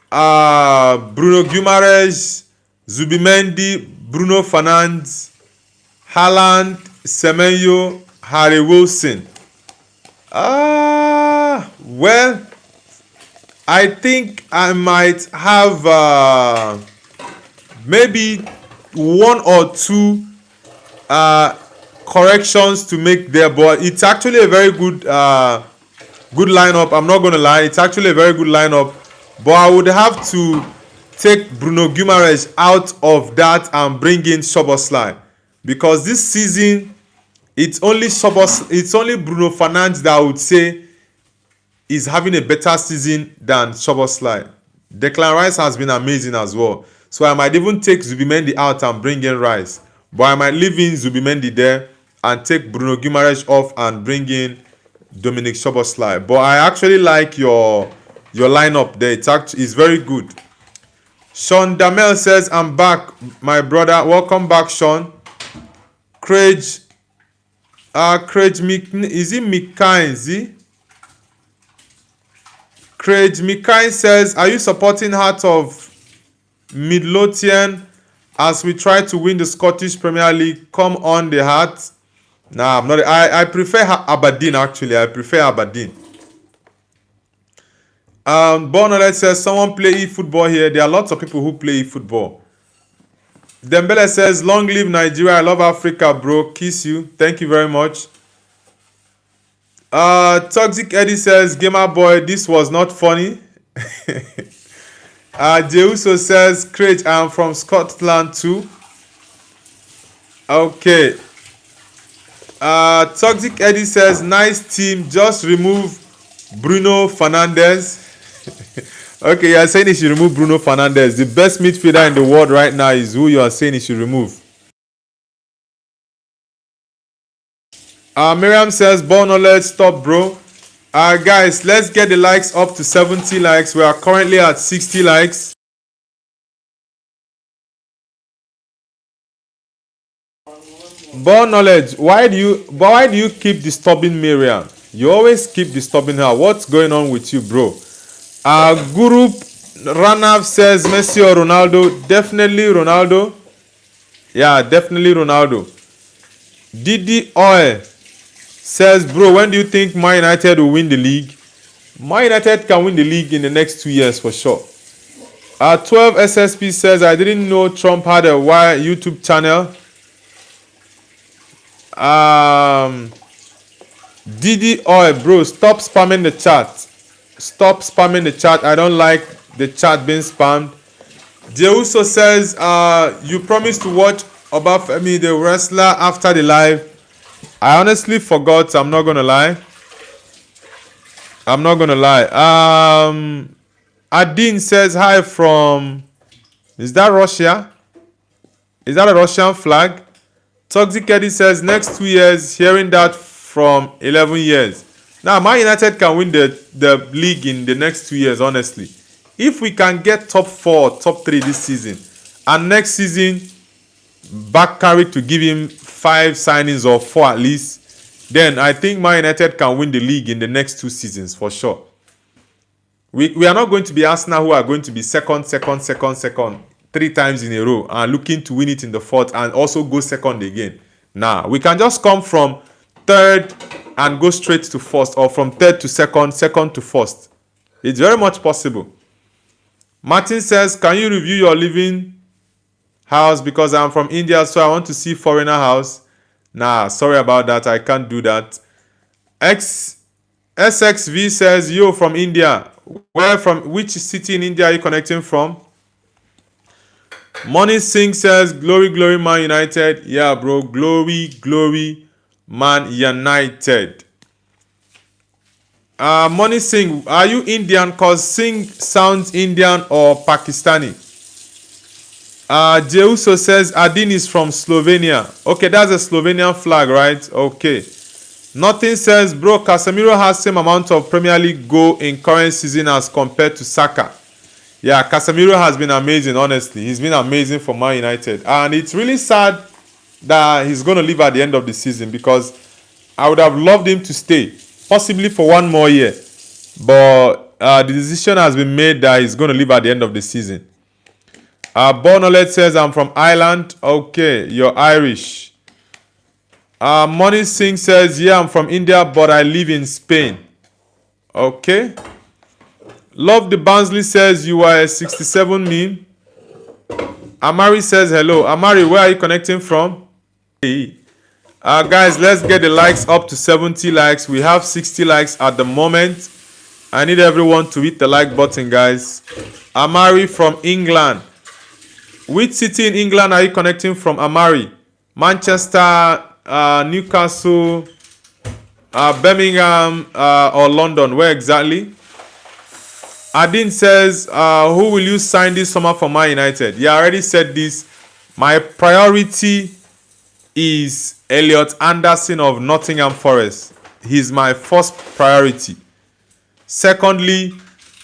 Bruno Guimaraes, Zubimendi, Bruno Fernandes, Haaland, Semenyo, Harry Wilson. Well, I think I might have maybe one or two corrections to make there, but it's actually a very good good lineup. I'm not gonna lie, it's actually a very good lineup, but I would have to take Bruno Guimaraes out of that and bring in Szoboszlai, because this season it's only Bruno Fernandes that I would say is having a better season than Szoboszlai. Declan Rice has been amazing as well, so I might even take Zubimendi out and bring in Rice, but I might leave in Zubimendi there and take Bruno Guimaraes off and bring in Dominic Szoboszlai. But I actually like your lineup there. It's very good. Sean Damel says, I'm back, my brother. Welcome back, Sean. Craig is it Mikain? Craig Mikain says, are you supporting Heart of Midlothian as we try to win the Scottish Premier League? Come on, the Heart. Nah, I'm not. I prefer Aberdeen, actually. I prefer Aberdeen. Bonolet says, someone play e-football here. There are lots of people who play e-football. Dembele says, long live Nigeria. I love Africa, bro. Kiss you. Thank you very much. Toxic Eddie says, Gamer Boy, this was not funny. Jeuso says, Craig, I am from Scotland too. Okay. Toxic Eddie says, nice team, just remove Bruno Fernandes. Okay, you are saying he should remove Bruno Fernandes. The best midfielder in the world right now is who you are saying he should remove. Miriam says, Bono, let's stop, bro. Guys, let's get the likes up to 70 likes. We are currently at 60 likes. Born knowledge, why do you keep disturbing Miriam? You always keep disturbing her. What's going on with you, bro? Guru Ranav says, Messi or Ronaldo? Definitely Ronaldo. Yeah, definitely Ronaldo. Didi Oil says, bro, when do you think Man United will win the league? Man United can win the league in the next 2 years for sure. 12 SSP says, I didn't know Trump had a YouTube channel. Didi Oil, bro, stop spamming the chat. Stop spamming the chat. I don't like the chat being spammed. Jeuso says, you promised to watch Obafemi the wrestler after the live. I honestly forgot. I'm not gonna lie. Adin says hi from Is that Russia? Is that a Russian flag? Toxic Eddie says next 2 years, hearing that from 11 years. Now, Man United can win the league in the next 2 years, honestly. If we can get top 4, top 3 this season, and next season, back carry to give him 5 signings or 4 at least, then I think Man United can win the league in the next 2 seasons for sure. We are not going to be Arsenal, who are going to be second 3 times in a row and looking to win it in the 4th and also go second again. Nah, we can just come from 3rd and go straight to 1st, or from 3rd to 2nd, 2nd to 1st. It's very much possible. Martin says, can you review your living house because I'm from India, so I want to see foreigner house? Nah, sorry about that. I can't do that. SXV says, yo, from India. Where from? Which city in India are you connecting from? Money Singh says, glory, glory, Man United. Yeah, bro. Glory, glory, Man United. Money Singh, are you Indian? Cause Singh sounds Indian or Pakistani. Jeuso says Adin is from Slovenia. Okay, that's a Slovenian flag, right? Okay. Nothing says, bro, Casemiro has same amount of Premier League goal in current season as compared to Saka. Yeah, Casemiro has been amazing, honestly. He's been amazing for Man United. And it's really sad that he's going to leave at the end of the season, because I would have loved him to stay, possibly for 1 more year. But the decision has been made that he's going to leave at the end of the season. Bonolet says, I'm from Ireland. Okay, you're Irish. Money Singh says, yeah, I'm from India, but I live in Spain. Okay. Love the Barnsley says, you are a 67 meme. Amari says, hello. Amari, where are you connecting from? Hey. Guys, let's get the likes up to 70 likes. We have 60 likes at the moment. I need everyone to hit the like button, guys. Amari from England. Which city in England are you connecting from, Amari? Manchester, Newcastle, Birmingham, or London? Where exactly? Adin says, who will you sign this summer for Man United? Yeah, I already said this. My priority is Elliot Anderson of Nottingham Forest. He's my first priority. Secondly,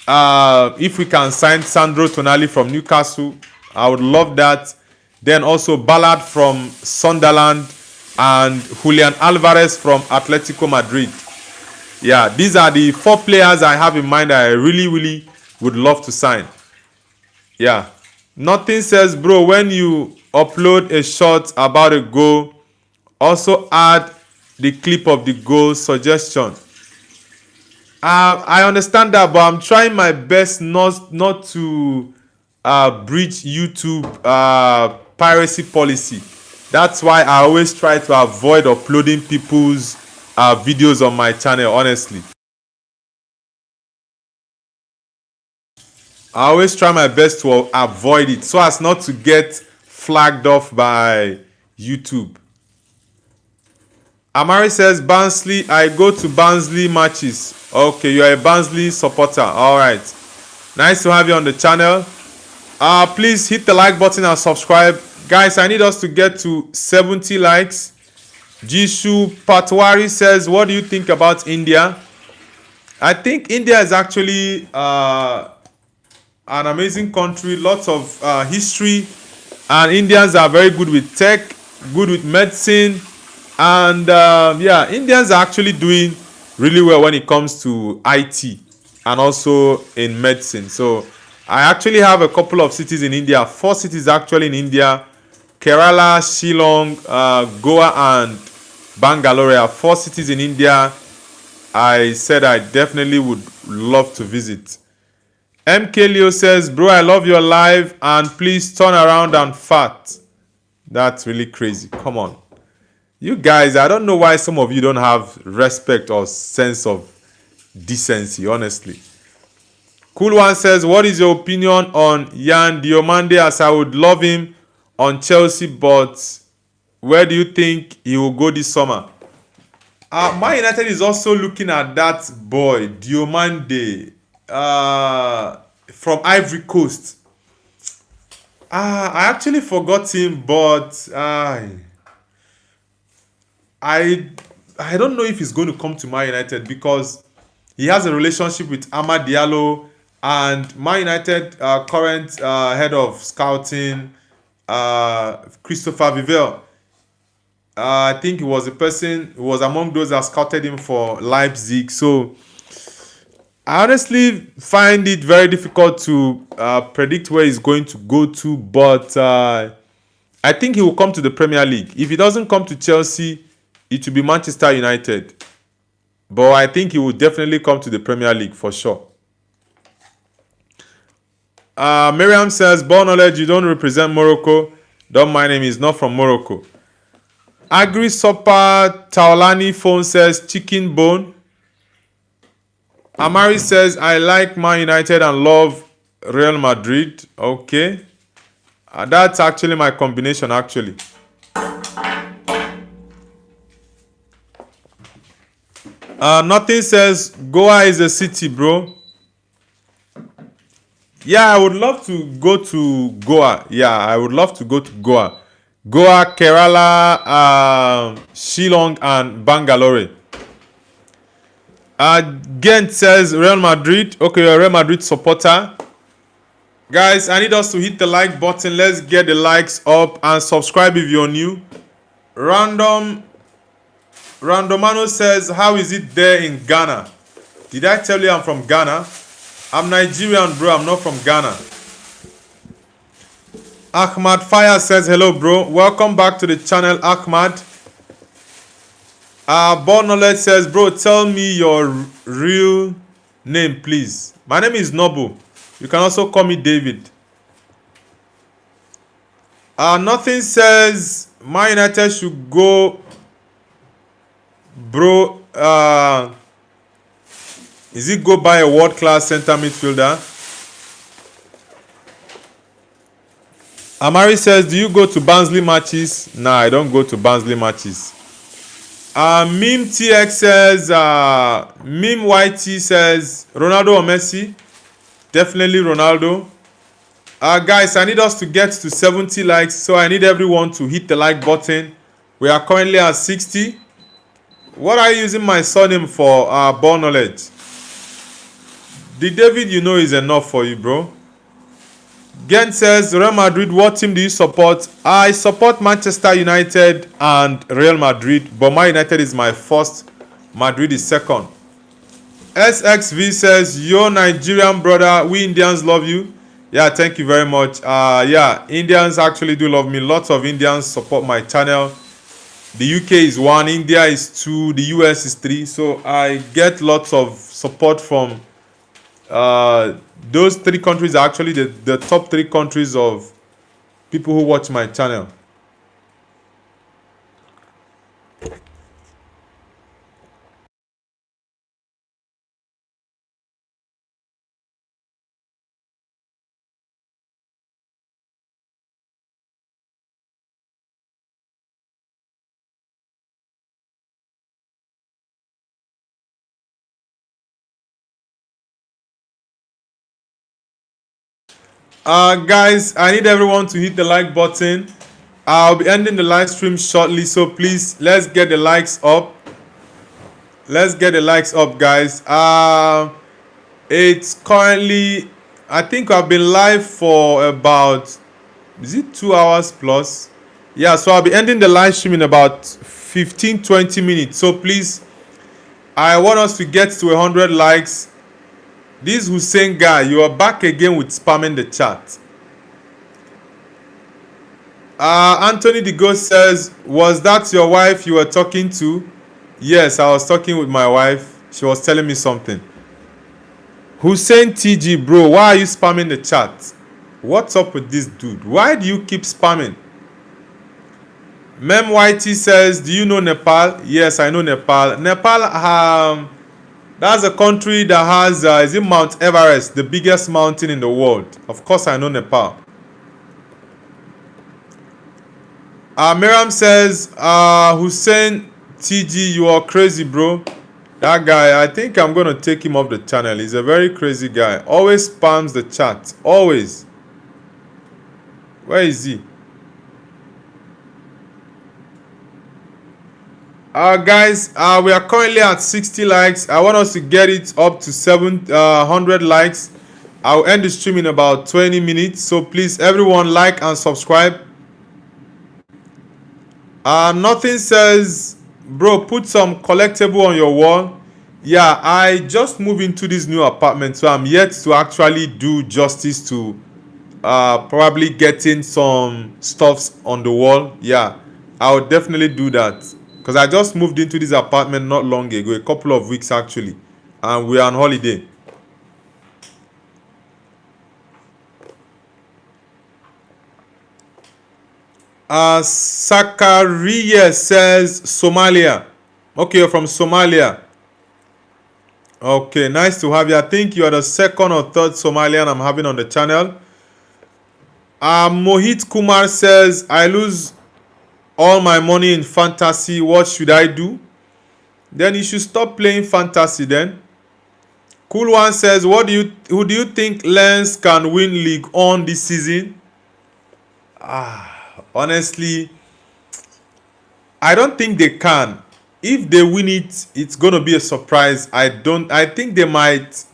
if we can sign Sandro Tonali from Newcastle, I would love that. Then also Ballard from Sunderland and Julian Alvarez from Atletico Madrid. Yeah, these are the 4 players I have in mind that I really, really would love to sign. Yeah. Nothing says, bro, when you upload a shot about a goal, also add the clip of the goal suggestion. I understand that, but I'm trying my best not to breach YouTube piracy policy. That's why I always try to avoid uploading people's videos on my channel, honestly. I always try my best to avoid it so as not to get flagged off by YouTube. Amari says, Barnsley, I go to Barnsley matches. Okay, you are a Barnsley supporter. All right. Nice to have you on the channel. Please hit the like button and subscribe. Guys, I need us to get to 70 likes. Jishu Patwari says, what do you think about India? I think India is actually an amazing country, lots of history, and Indians are very good with tech, good with medicine, and yeah, Indians are actually doing really well when it comes to IT and also in medicine. So I actually have a couple of cities in India, 4 cities actually in India: Kerala, Shillong, Goa, and Bangalore. 4 cities in India I said I definitely would love to visit. MK Leo says, bro, I love your live and please turn around and fart. That's really crazy. Come on. You guys, I don't know why some of you don't have respect or sense of decency, honestly. Cool One says, what is your opinion on Yan Diomande, as I would love him on Chelsea, but where do you think he will go this summer? Man United is also looking at that boy, Diomande, from Ivory Coast. I actually forgot him, but I I don't know if he's going to come to Man United because he has a relationship with Amad Diallo and Man United current head of scouting, Christopher Vivell. I think he was a person who was among those that scouted him for Leipzig. So I honestly find it very difficult to predict where he's going to go to, but I think he will come to the Premier League. If he doesn't come to Chelsea, it will be Manchester United. But I think he will definitely come to the Premier League for sure. Miriam says, ball knowledge, you don't represent Morocco. Don't mind him, he's not from Morocco. Agri Sopa Taolani phone says, chicken bone. Amari says, I like Man United and love Real Madrid. Okay. That's actually my combination, actually. Nothing says, Goa is a city, bro. Yeah, I would love to go to Goa. Yeah, I would love to go to Goa. Goa, Kerala, Shillong, and Bangalore. Gent says Real Madrid. Okay, you're a Real Madrid supporter. Guys, I need us to hit the like button. Let's get the likes up and subscribe if you're new. Randomano says, how is it there in Ghana? Did I tell you I'm from Ghana? I'm Nigerian, bro. I'm not from Ghana. Ahmad Fire says, hello, bro. Welcome back to the channel, Ahmad. Ball Knowledge says, bro, tell me your real name, please. My name is Nobu. You can also call me David. Nothing says Man United should go, bro. Is it go buy a world-class center midfielder? Amari says, do you go to Barnsley matches? Nah, I don't go to Barnsley matches. Meme TX says, Meme YT says, Ronaldo or Messi? Definitely Ronaldo. Guys, I need us to get to 70 likes, so I need everyone to hit the like button. We are currently at 60. What are you using my surname for, Ball Knowledge? The David you know is enough for you, bro. Gent says, Real Madrid, what team do you support? I support Manchester United and Real Madrid, but Man United is my first, Madrid is second. SXV says, yo Nigerian brother, we Indians love you. Yeah, thank you very much. Yeah, Indians actually do love me. Lots of Indians support my channel. The UK is 1, India is 2, the US is 3. So I get lots of support from those 3 countries are actually the top 3 countries of people who watch my channel. Guys, I need everyone to hit the like button. I'll be ending the live stream shortly, so please let's get the likes up. Let's get the likes up, guys. It's currently, I think I've been live for about, is it 2 hours plus? Yeah, so I'll be ending the live stream in about 15-20 minutes. So please, I want us to get to 100 likes. This Hussein guy, you are back again with spamming the chat. Anthony the Ghost says, was that your wife you were talking to? Yes, I was talking with my wife. She was telling me something. Hussein TG, bro, why are you spamming the chat? What's up with this dude? Why do you keep spamming? Mem YT says, do you know Nepal? Yes, I know Nepal. Nepal, that's a country that has, is it Mount Everest, the biggest mountain in the world? Of course, I know Nepal. Miriam says, Hussein TG, you are crazy, bro. That guy, I think I'm going to take him off the channel. He's a very crazy guy. Always spams the chat. Always. Where is he? Guys, we are currently at 60 likes. I want us to get it up to 700 likes. I'll end the stream in about 20 minutes. So please, everyone, like and subscribe. Nothing says, bro, put some collectible on your wall. Yeah, I just moved into this new apartment, so I'm yet to actually do justice to probably getting some stuffs on the wall. Yeah, I'll definitely do that because I just moved into this apartment not long ago, a couple of weeks actually, and we're on holiday. Zachariah says Somalia. Okay, you're from Somalia. Okay, nice to have you. I think you are the second or third Somalian I'm having on the channel. Mohit Kumar says, I lose all my money in fantasy. What should I do? Then you should stop playing fantasy then. Cool One says, who do you think Lens can win League On this season? Honestly, I don't think they can. If they win it, it's gonna be a surprise. I think they might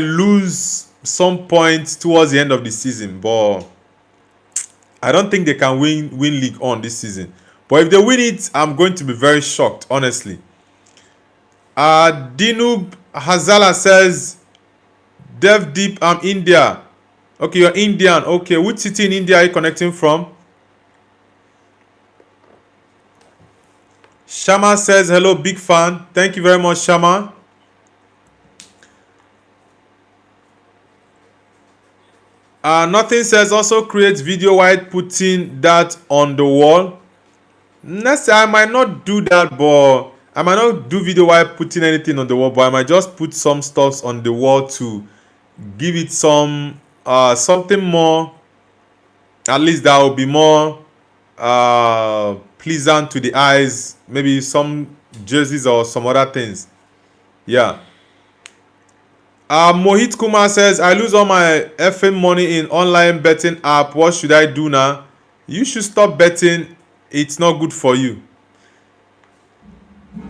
lose some points towards the end of the season, but I don't think they can win League On this season. But if they win it, I'm going to be very shocked, honestly. Dinub Hazala says, Dev Deep, I'm India. Okay, you're Indian. Okay, which city in India are you connecting from? Shama says, hello, big fan. Thank you very much, Shama. Nothing says also create video while putting that on the wall. Next, I might not do that, but I might not do video while putting anything on the wall, but I might just put some stuffs on the wall to give it some something more, at least that will be more pleasant to the eyes. Maybe some jerseys or some other things. Yeah. Mohit Kumar says, I lose all my FM money in online betting app. What should I do now? You should stop betting. It's not good for you.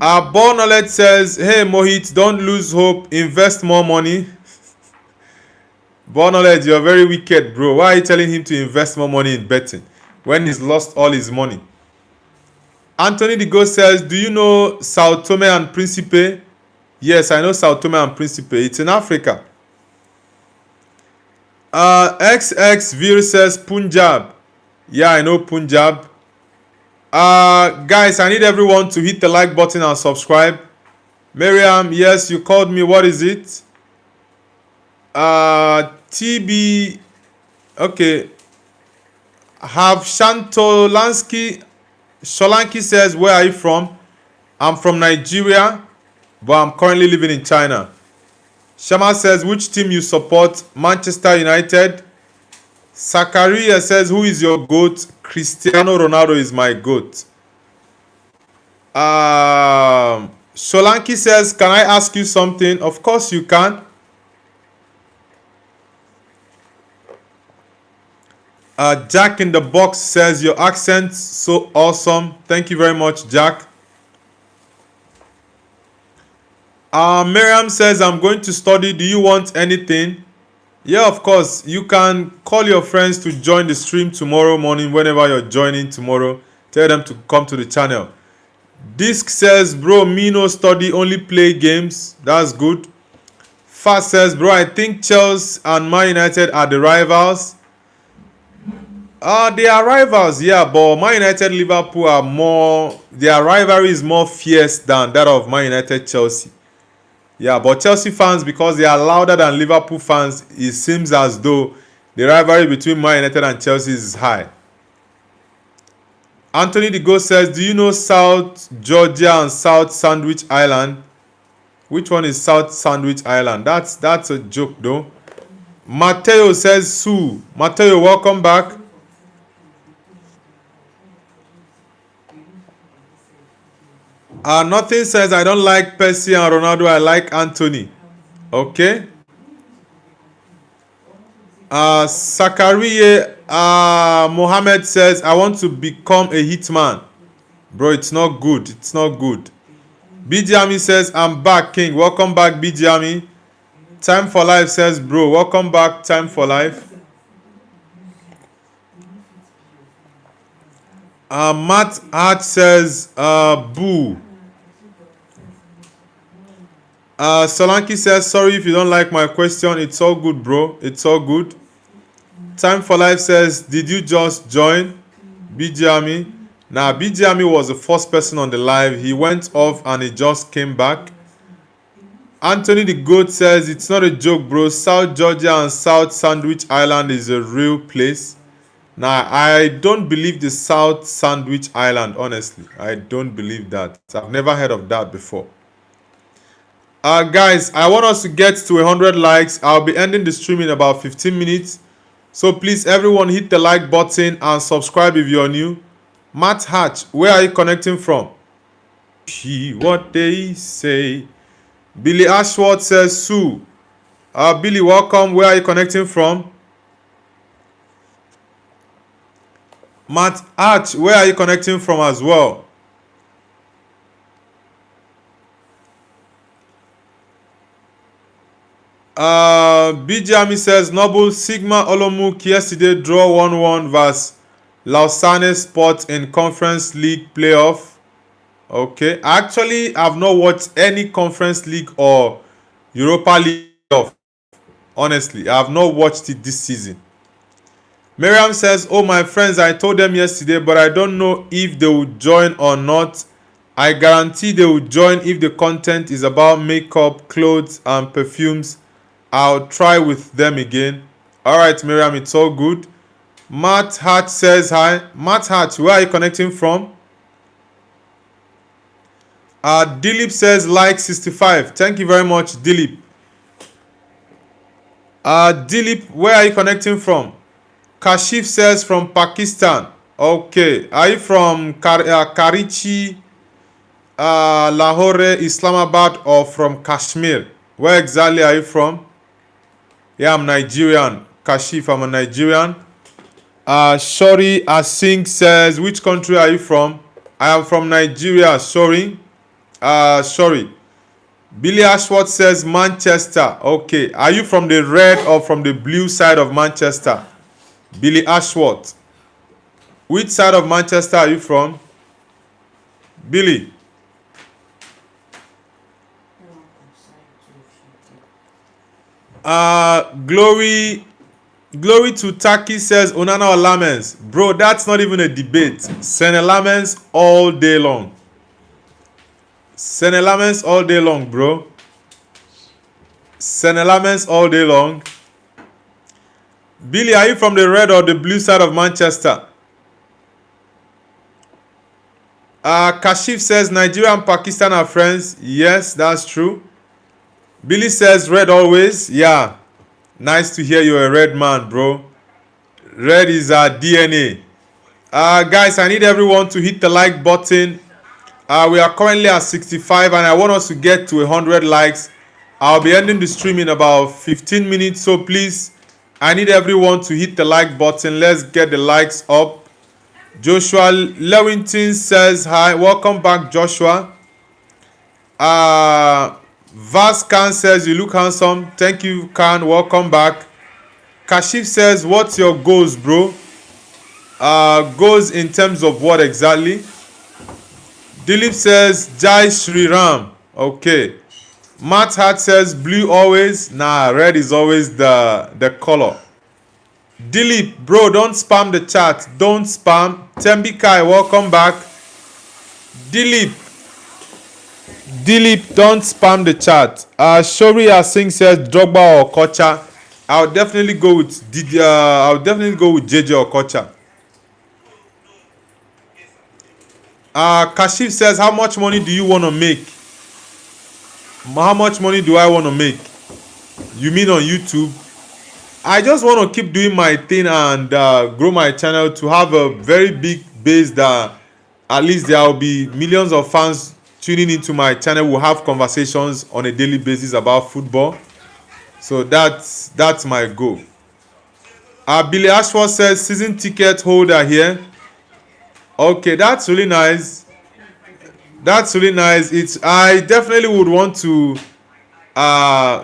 Born Knowledge says, hey Mohit, don't lose hope. Invest more money. Born Knowledge, you're very wicked, bro. Why are you telling him to invest more money in betting when he's lost all his money? Anthony the Ghost says, do you know Sao Tome and Principe? Yes, I know Sao Tome and Principe. It's in Africa. XX Vir says Punjab. Yeah, I know Punjab. Guys, I need everyone to hit the like button and subscribe. Miriam, yes, you called me. What is it? TB. Okay. Have Shantolansky. Sholanki says, where are you from? I'm from Nigeria, but I'm currently living in China. Shama says, which team you support? Manchester United. Zachariah says, who is your GOAT? Cristiano Ronaldo is my GOAT. Sholanki says, can I ask you something? Of course you can. Jack in the box says, your accent's so awesome. Thank you very much, Jack. Miriam says, I'm going to study. Do you want anything? Yeah, of course. You can call your friends to join the stream tomorrow morning whenever you're joining tomorrow. Tell them to come to the channel. Disc says, bro, me no study, only play games. That's good. Fast says, bro, I think Chelsea and Man United are the rivals. They are rivals, yeah, but Man United, Liverpool are more, their rivalry is more fierce than that of Man United, Chelsea. Yeah, but Chelsea fans, because they are louder than Liverpool fans, it seems as though the rivalry between Man United and Chelsea is high. Anthony the Ghost says, do you know South Georgia and South Sandwich Island? Which one is South Sandwich Island? That's a joke though. Mateo says, Sue. Mateo, welcome back. Nothing says I don't like Messi and Ronaldo. I like Anthony. Okay. Zachariah Mohammed says, I want to become a hitman. Bro, it's not good. It's not good. BGami says, I'm back, King. Welcome back, BGami. Time for Life says, bro, welcome back, Time for Life. Matt Hart says, boo. Solanki says, sorry if you don't like my question. It's all good, bro. It's all good. Time for Life says, did you just join? BGami. Now, BGami was the first person on the live. He went off and he just came back. Anthony the Goat says, it's not a joke, bro. South Georgia and South Sandwich Island is a real place. Now, I don't believe the South Sandwich Island, honestly. I don't believe that. I've never heard of that before. Guys, I want us to get to 100 likes. I'll be ending the stream in about 15 minutes. So please, everyone, hit the like button and subscribe if you're new. Matt Hatch, where are you connecting from? What they say. Billy Ashworth says, Sue. Billy, welcome. Where are you connecting from? Matt Hatch, where are you connecting from as well? Bijami says, Noble Sigma Olomouc yesterday draw 1-1 versus Lausanne Sport in Conference League playoff. Okay, actually, I've not watched any Conference League or Europa League playoff. Honestly, I have not watched it this season. Miriam says, oh, my friends, I told them yesterday, but I don't know if they will join or not. I guarantee they will join if the content is about makeup, clothes, and perfumes. I'll try with them again. All right, Miriam, it's all good. Matt Hart says hi. Matt Hart, where are you connecting from? Dilip says like 65. Thank you very much, Dilip. Dilip, where are you connecting from? Kashif says from Pakistan. Okay. Are you from Karachi, Lahore, Islamabad, or from Kashmir? Where exactly are you from? Yeah, I'm Nigerian. Kashif, I'm a Nigerian. Shori Asing says, which country are you from? I am from Nigeria. Sorry. Billy Ashworth says Manchester. Okay. Are you from the red or from the blue side of Manchester? Billy Ashworth. Which side of Manchester are you from? Billy. Glory to Taki says Onana or Lamens. Bro, that's not even a debate. Sene Lamens all day long. Sene Lamens all day long, bro. Sene Lamens all day long. Billy, are you from the red or the blue side of Manchester? Kashif says Nigeria and Pakistan are friends. Yes, that's true. Billy says red always. Yeah. Nice to hear you're a red man, bro. Red is our DNA. Guys, I need everyone to hit the like button. We are currently at 65 and I want us to get to 100 likes. I'll be ending the stream in about 15 minutes. So please, I need everyone to hit the like button. Let's get the likes up. Joshua Lewington says hi. Welcome back, Joshua. Vas Khan says you look handsome. Thank you, Khan. Welcome back. Kashif says, what's your goals, bro? Goals in terms of what exactly? Dilip says Jai Shri Ram. Okay. Matt Hart says blue always. Nah, red is always the color. Dilip, bro, don't spam the chat. Don't spam. Tembikai, welcome back. Dilip, don't spam the chat. Shori Asing says Drogba or Kocha. I'll definitely go with JJ or Kocha. Kashif says, how much money do you want to make? How much money do I want to make? You mean on YouTube? I just want to keep doing my thing and grow my channel to have a very big base that at least there will be millions of fans tuning into my channel. We'll have conversations on a daily basis about football. So that's my goal. Billy Ashworth says season ticket holder here. Okay, that's really nice. That's really nice. I definitely would want to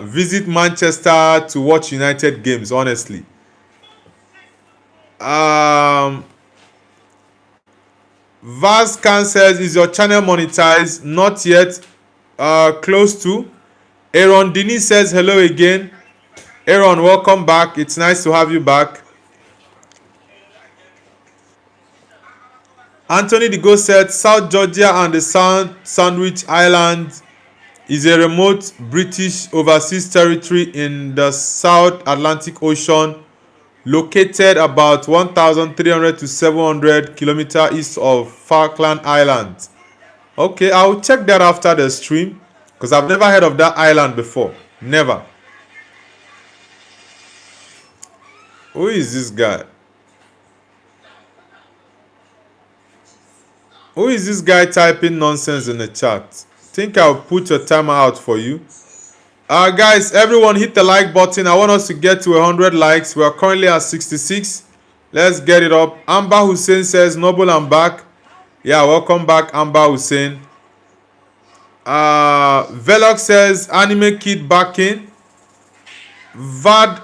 visit Manchester to watch United games, honestly. Vascan says, is your channel monetized? Not yet. Close to. Aaron Dini says hello again. Aaron, welcome back. It's nice to have you back. Anthony Digo said South Georgia and the Sandwich Islands is a remote British overseas territory in the South Atlantic Ocean, located about 1,300 to 700 kilometers east of Falkland Islands. Okay, I'll check that after the stream because I've never heard of that island before. Never. Who is this guy? Who is this guy typing nonsense in the chat? Think I'll put your timer out for you. Guys, everyone hit the like button. I want us to get to 100 likes. We are currently at 66. Let's get it up. Amber Hussein says, Noble, I'm back. Yeah, welcome back, Amber Hussein. Velox says, Anime Kid back in. Vada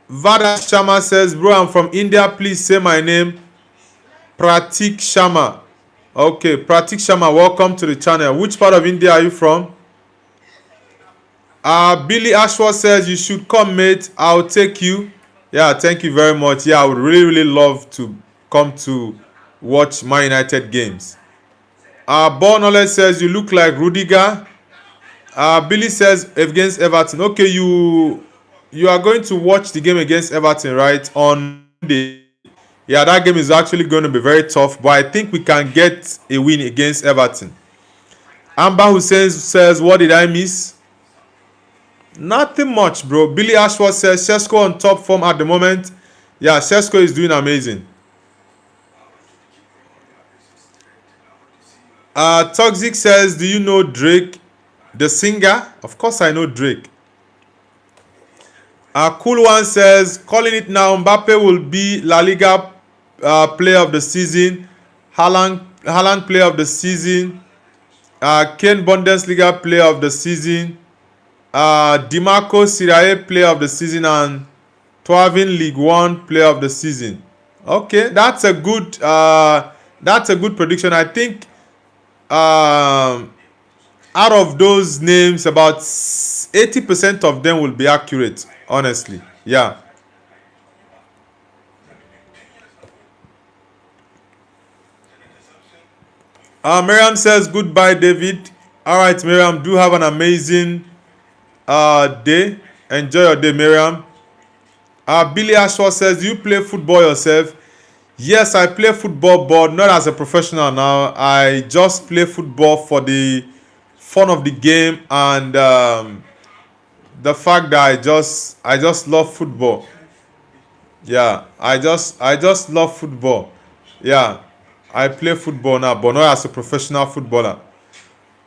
Sharma says, bro, I'm from India. Please say my name. Pratik Sharma. Okay, Pratik Sharma, welcome to the channel. Which part of India are you from? Billy Ashworth says, you should come, mate. I'll take you. Yeah, thank you very much. Yeah, I would really love to come to watch My United games. Born Knowledge says, you look like Rudiger. Billy says, against Everton. Okay, you are going to watch the game against Everton, right? On Monday. Yeah, that game is actually going to be very tough, but I think we can get a win against Everton. Amber Hussein says, what did I miss? Nothing much, bro. Billy Ashworth says, Sesko on top form at the moment. Yeah, Sesko is doing amazing. Toxic says, do you know Drake, the singer? Of course I know Drake. Cool One says, calling it now, Mbappe will be La Liga player of the season, Haaland player of the season, Kane Bundesliga player of the season, DiMarco Serie A player of the season, and Tuavin League One player of the season. Okay, that's a good prediction. I think out of those names, about 80% of them will be accurate, honestly. Yeah. Miriam says, goodbye, David. All right, Miriam, do have an amazing day. Enjoy your day, Miriam. Billy Ashworth says, do you play football yourself? Yes, I play football, but not as a professional now. I just play football for the fun of the game and the fact that I just love football. Yeah, I just love football. Yeah, I play football now, but not as a professional footballer.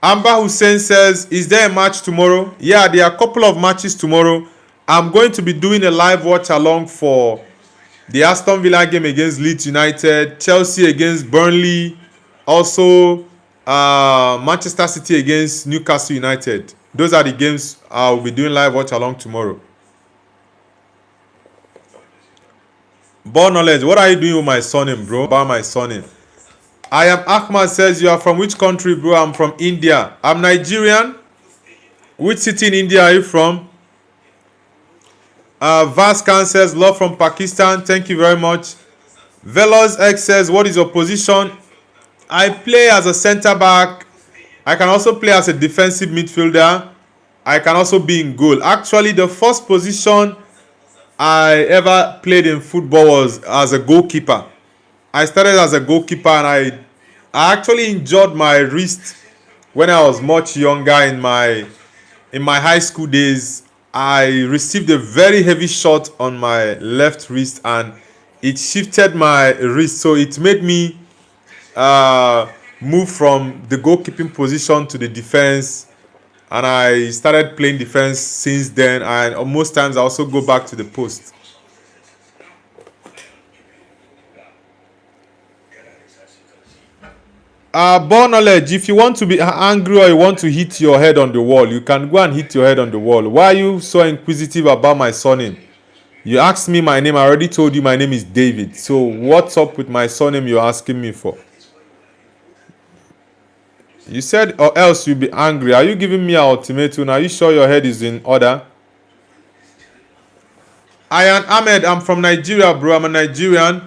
Amber Hussein says, is there a match tomorrow? Yeah, there are a couple of matches tomorrow. I'm going to be doing a live watch along for the Aston Villa game against Leeds United, Chelsea against Burnley, also Manchester City against Newcastle United. Those are the games I'll be doing live watch along tomorrow. Born Knowledge, what are you doing with my surname, bro? About my surname. I am Ahmad says, you are from which country, bro? I'm from India. I'm Nigerian. Which city in India are you from? Vascan says, love from Pakistan. Thank you very much. Velos X says, what is your position? I play as a center back. I can also play as a defensive midfielder. I can also be in goal. Actually, the first position I ever played in football was as a goalkeeper. I started as a goalkeeper and I actually injured my wrist when I was much younger in my high school days. I received a very heavy shot on my left wrist and it shifted my wrist, so it made me move from the goalkeeping position to the defense, and I started playing defense since then, and most times I also go back to the post. Born knowledge, if you want to be angry or you want to hit your head on the wall, you can go and hit your head on the wall. Why are you so inquisitive about my surname? You asked me my name. I already told you my name is David. So what's up with my surname you're asking me for? You said or else you'll be angry. Are you giving me an ultimatum? Are you sure your head is in order? Ayan Ahmed, I'm from Nigeria, bro. I'm a Nigerian.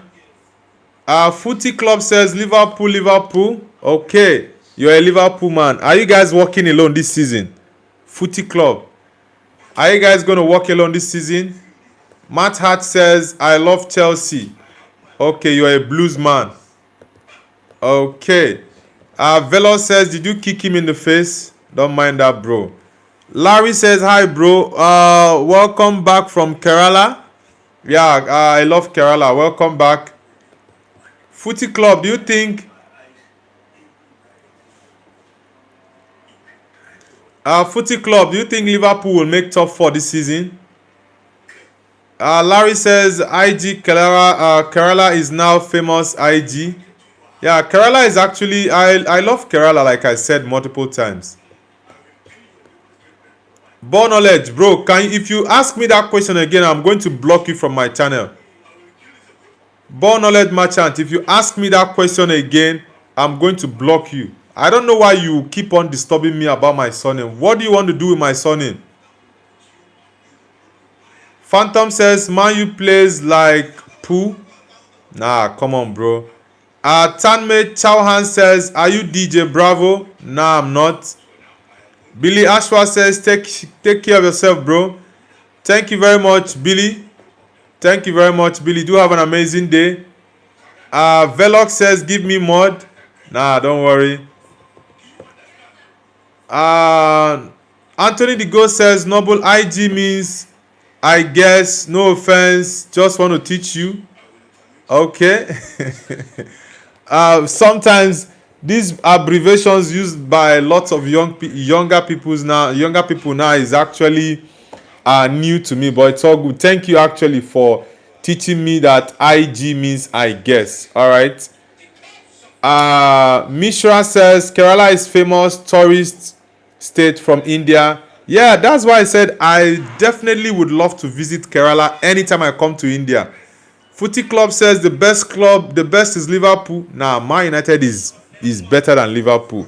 Footy Club says Liverpool, Liverpool. Okay, you're a Liverpool man. Are you guys walking alone this season? Footy Club. Are you guys going to walk alone this season? Matt Hart says, I love Chelsea. Okay, you're a Blues man. Okay. Velo says, did you kick him in the face? Don't mind that, bro. Larry says, hi, bro. Welcome back from Kerala. Yeah, I love Kerala. Welcome back. Footy Club, do you think... Footy Club, do you think Liverpool will make top 4 this season? Larry says, IG Kerala is now famous IG. Yeah, Kerala is actually... I love Kerala, like I said multiple times. Born knowledge, bro. If you ask me that question again, I'm going to block you from my channel. Born knowledge merchant, if you ask me that question again, I'm going to block you. I don't know why you keep on disturbing me about my surname. What do you want to do with my surname? Phantom says, Man U plays like poo. Nah, come on, bro. Tanmay Chauhan says, are you DJ Bravo? Nah, I'm not. Billy Ashwa says, take care of yourself, bro. Thank you very much, Billy. Thank you very much, Billy. Do have an amazing day. Velox says, give me mod. Nah, don't worry. Anthony the Ghost says, Noble IG means, I guess, no offense, just want to teach you. Okay. Sometimes these abbreviations used by lots of younger people now is actually new to me, but it's all good. Thank you actually for teaching me that IG means I guess. All right. Mishra says Kerala is famous tourist state from India. Yeah, that's why I said I definitely would love to visit Kerala anytime I come to India. Footy Club says the best is Liverpool. Nah, Man United is better than Liverpool.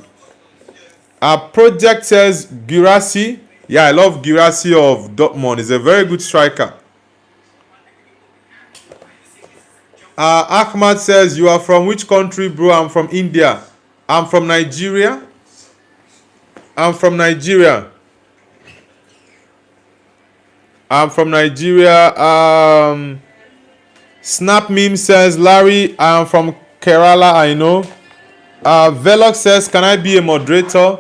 Project says Girassi. Yeah, I love Girassi of Dortmund. He's a very good striker. Ahmad says, you are from which country, bro? I'm from India. I'm from Nigeria. I'm from Nigeria. Snap meme says, Larry, I am from Kerala, I know. Velox says, can I be a moderator?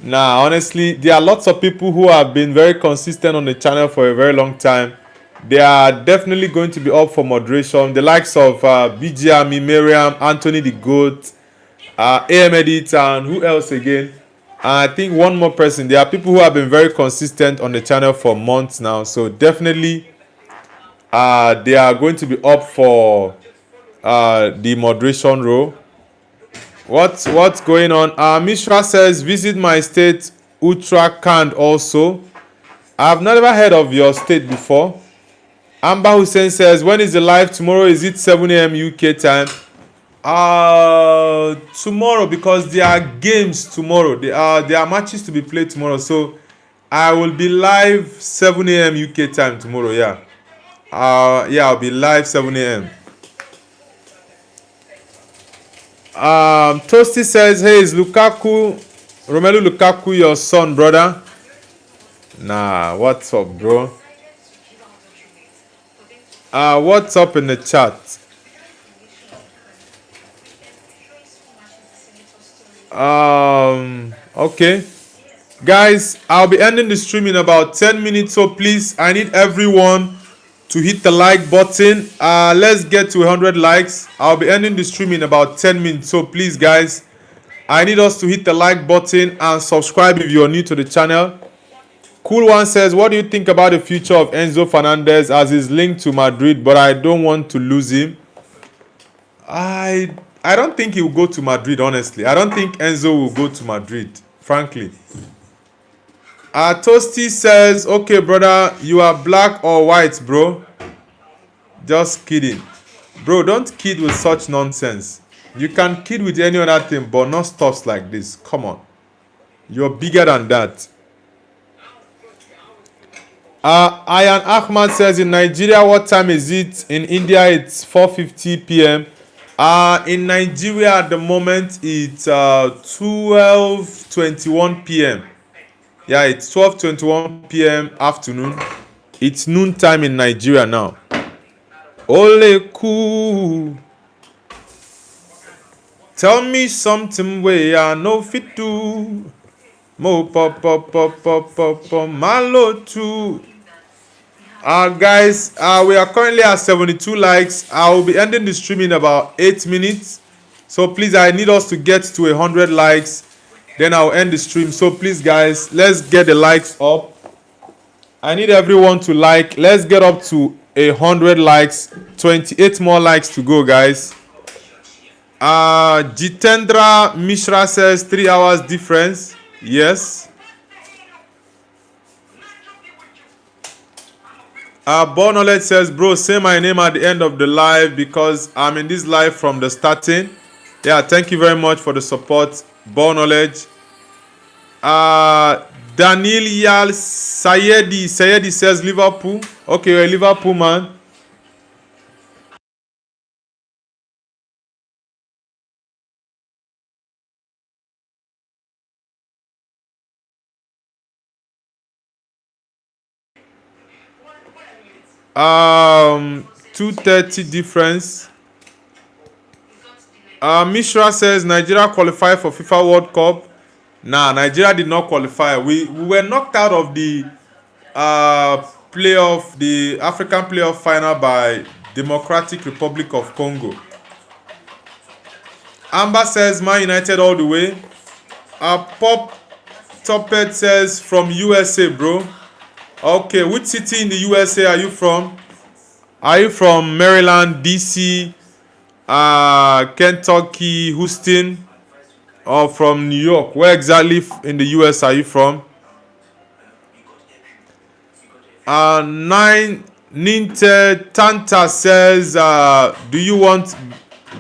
Nah, honestly, there are lots of people who have been very consistent on the channel for a very long time. They are definitely going to be up for moderation. The likes of BGM, Miriam, Anthony the Goat, AM Edit, and who else again? I think one more person. There are people who have been very consistent on the channel for months now. So definitely they are going to be up for the moderation role. What's going on? Mishra says, visit my state, Uttarakhand also. I've never heard of your state before. Amber Hussein says, when is the live tomorrow? Is it 7 a.m. UK time? Tomorrow, because there are games tomorrow. There are matches to be played tomorrow. So I will be live 7 a.m. UK time tomorrow. Yeah. I'll be live 7 a.m. Toasty says, hey, is Romelu Lukaku your son, brother? Nah, what's up, bro? What's up in the chat? Okay. Guys, I'll be ending the stream in about 10 minutes. So please, I need everyone to hit the like button. Let's get to 100 likes. I'll be ending the stream in about 10 minutes. So please, guys, I need us to hit the like button and subscribe if you're new to the channel. Cool One says, what do you think about the future of Enzo Fernandez as he's linked to Madrid, but I don't want to lose him? I I don't think he will go to Madrid, honestly. I don't think Enzo will go to Madrid, frankly. Toasty says, okay, brother, you are black or white, bro? Just kidding. Bro, don't kid with such nonsense. You can kid with any other thing, but not stuffs like this. Come on. You're bigger than that. Ayan Ahmad says, in Nigeria, what time is it? In India, it's 4:50 p.m. In Nigeria at the moment, it's 12:21 p.m. Yeah, it's 12:21 p.m. afternoon. It's noon time in Nigeria now. Ole cool. Tell me something where I know fit do. Mo pop pop pop pop pop pop malo too. Guys, we are currently at 72 likes. I will be ending the stream in about 8 minutes. So please, I need us to get to 100 likes. Then I'll end the stream. So please, guys, let's get the likes up. I need everyone to like. Let's get up to 100 likes. 28 more likes to go, guys. Jitendra Mishra says 3 hours difference. Yes. Born Knowledge says, bro, say my name at the end of the live because I'm in this live from the starting. Yeah, thank you very much for the support, Born Knowledge. Daniel Yal Sayedi says Liverpool. Okay, you're a Liverpool man. Um, 230 difference. Mishra says Nigeria qualified for FIFA World Cup. Nah, Nigeria did not qualify. We were knocked out of the playoff, the African playoff final by Democratic Republic of Congo. Amber says Man United all the way. Pop Topet says from USA, bro. Okay, which city in the USA are you from? Are you from Maryland, DC, Kentucky, Houston, or from New York? Where exactly in the US are you from? 9 Ninte Tanta says, do you want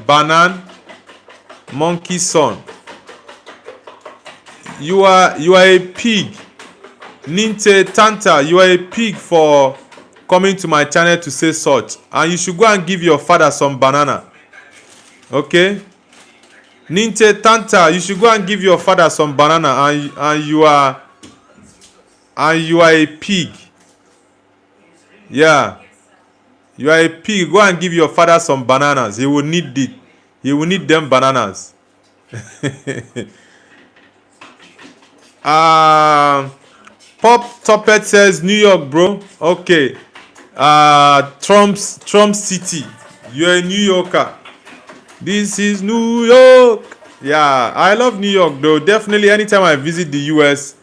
banan? Monkey son. You are a pig. Ninte Tanta, you are a pig for coming to my channel to say such. And you should go and give your father some banana. Okay? Ninte Tanta, you should go and give your father some banana and you are a pig. Yeah. You are a pig. Go and give your father some bananas. He will need it. He will need them bananas. Pop Topet says New York, bro. Okay. Trump City. You're a New Yorker. This is New York. Yeah, I love New York though. Definitely, anytime I visit the US,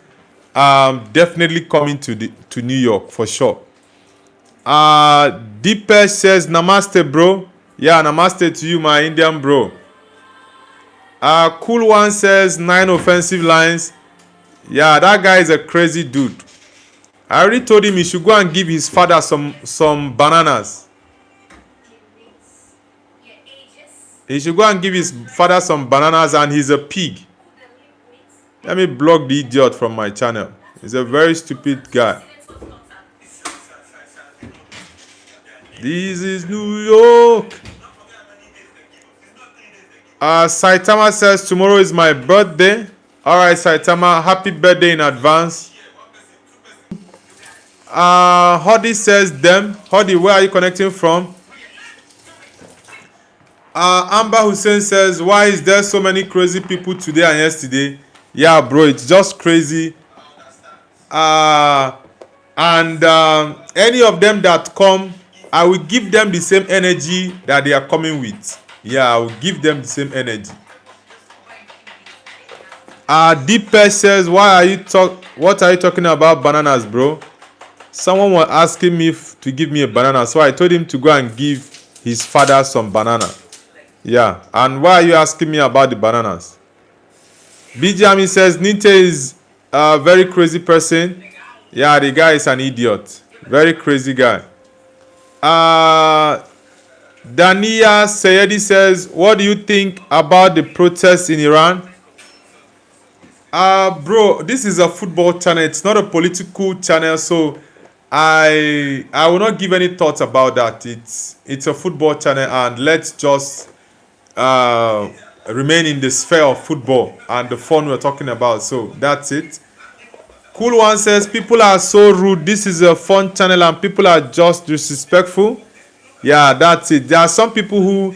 definitely coming to New York for sure. Deepesh says Namaste, bro. Yeah, Namaste to you, my Indian bro. Cool One says 9 offensive lines. Yeah, that guy is a crazy dude. I already told him he should go and give his father some bananas. He should go and give his father some bananas, and he's a pig. Let me block the idiot from my channel. He's a very stupid guy. This is New York. Saitama says tomorrow is my birthday. Alright, Saitama, happy birthday in advance. Hodi says them. Hodi, where are you connecting from? Amber Hussein says, why is there so many crazy people today and yesterday? Yeah, bro, it's just crazy. And any of them that come, I will give them the same energy that they are coming with. Yeah, I will give them the same energy. Deepesh says, what are you talking about bananas, bro? Someone was asking me to give me a banana, so I told him to go and give his father some banana. Yeah. And why are you asking me about the bananas? BJami says Ninte is a very crazy person. Yeah, the guy is an idiot. Very crazy guy. Dania Sayedi says, what do you think about the protests in Iran? Bro, this is a football channel. It's not a political channel, so I will not give any thoughts about that. It's a football channel, and let's just remain in the sphere of football and the fun we're talking about. So that's it. Cool One says, people are so rude. This is a fun channel and people are just disrespectful. Yeah, that's it. There are some people who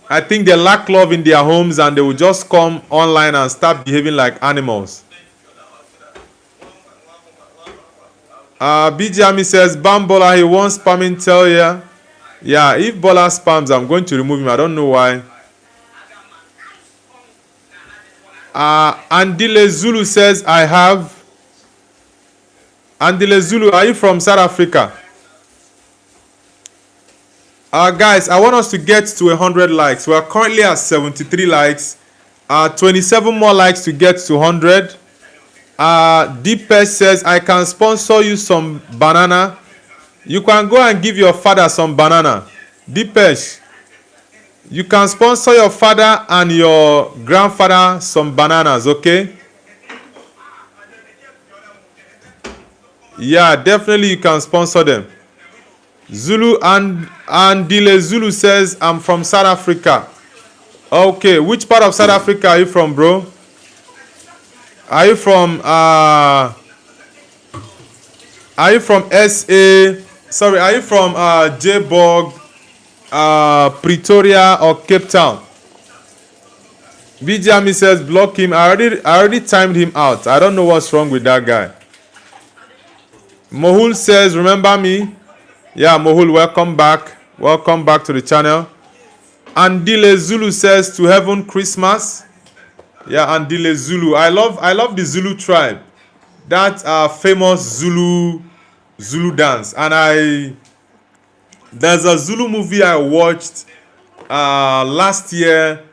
I think they lack love in their homes and they will just come online and start behaving like animals. BJami says, Bambola, he wants spamming, tell ya. Yeah, if Bola spams, I'm going to remove him. I don't know why. Andile Zulu says, I have. Andile Zulu, are you from South Africa? Guys, I want us to get to 100 likes. We are currently at 73 likes. 27 more likes to get to 100. Deepesh says, I can sponsor you some banana. You can go and give your father some banana. Deepesh, you can sponsor your father and your grandfather some bananas, okay? Yeah, definitely you can sponsor them. Zulu and Dile Zulu says, I'm from South Africa. Okay, which part of South Africa are you from, bro? Are you from SA? Sorry, are you from Joburg, Pretoria, or Cape Town? BJami says, block him. I already timed him out. I don't know what's wrong with that guy. Mohul says, remember me? Yeah, Mohul, welcome back. Welcome back to the channel. Andile Zulu says, to heaven Christmas. Yeah, Andile Zulu. I love the Zulu tribe. That famous Zulu dance. And there's a Zulu movie I watched last year.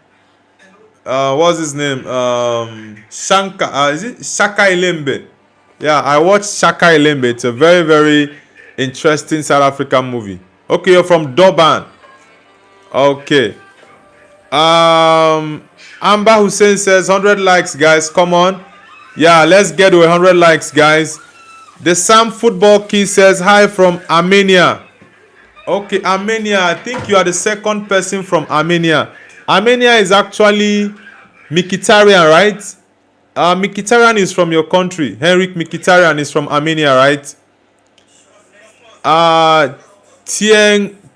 What's his name? Is it Shaka Ilembe? Yeah, I watched Shaka Ilembe. It's a very, very interesting South African movie. Okay, you're from Durban. Okay. Amber Hussein says 100 likes, guys. Come on. Yeah, let's get to 100 likes, guys. The Sam Football Key says hi from Armenia. Okay, Armenia. I think you are the second person from Armenia. Armenia is actually Mkhitaryan, right? Mkhitaryan is from your country. Henrik Mkhitaryan is from Armenia, right?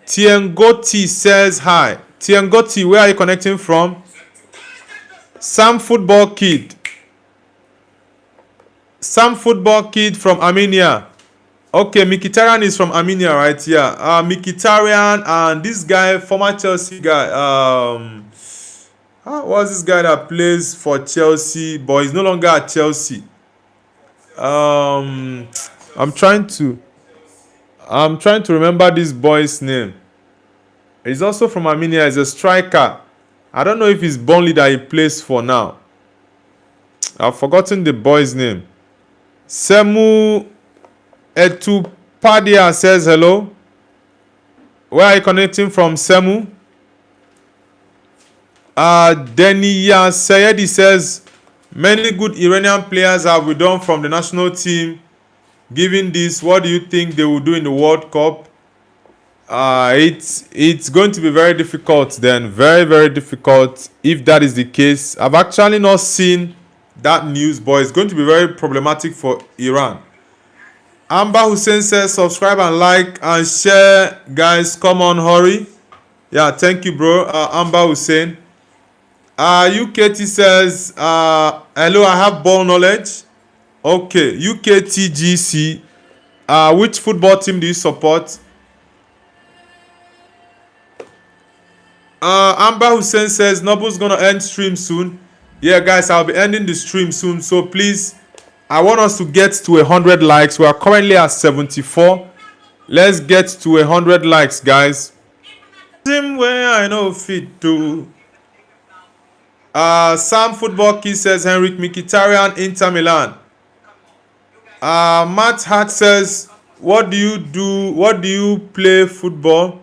Tiengoti says hi. Tiengoti, where are you connecting from? Sam Football Kid. Sam Football Kid from Armenia. Okay, Mkhitaryan is from Armenia, right? Yeah. Mkhitaryan and this guy, former Chelsea guy. What's this guy that plays for Chelsea, but he's no longer at Chelsea? I'm trying to remember this boy's name. He's also from Armenia. He's a striker. I don't know if it's Burnley that he plays for now. I've forgotten the boy's name. Semu Etupadia says hello. Where are you connecting from, Semu? Deniya Sayedi says, many good Iranian players have withdrawn from the national team. Given this, what do you think they will do in the World Cup? It's going to be very difficult then. Very, very difficult if that is the case. I've actually not seen that news, but it's going to be very problematic for Iran. Amber Hussein says, subscribe and like and share. Guys, come on, hurry. Yeah, thank you, bro. Amber Hussein. UKT says, hello, I have ball knowledge. Okay, UKTGC. Which football team do you support? Amber Hussein says, Noble's gonna end stream soon. Yeah, guys, I'll be ending the stream soon. So please, I want us to get to 100 likes. We are currently at 74. Let's get to 100 likes, guys. Him where I know fit to. Sam Football Key says Henrik Mkhitaryan, Inter Milan. Matt Hart says, what do you do? What do you play football?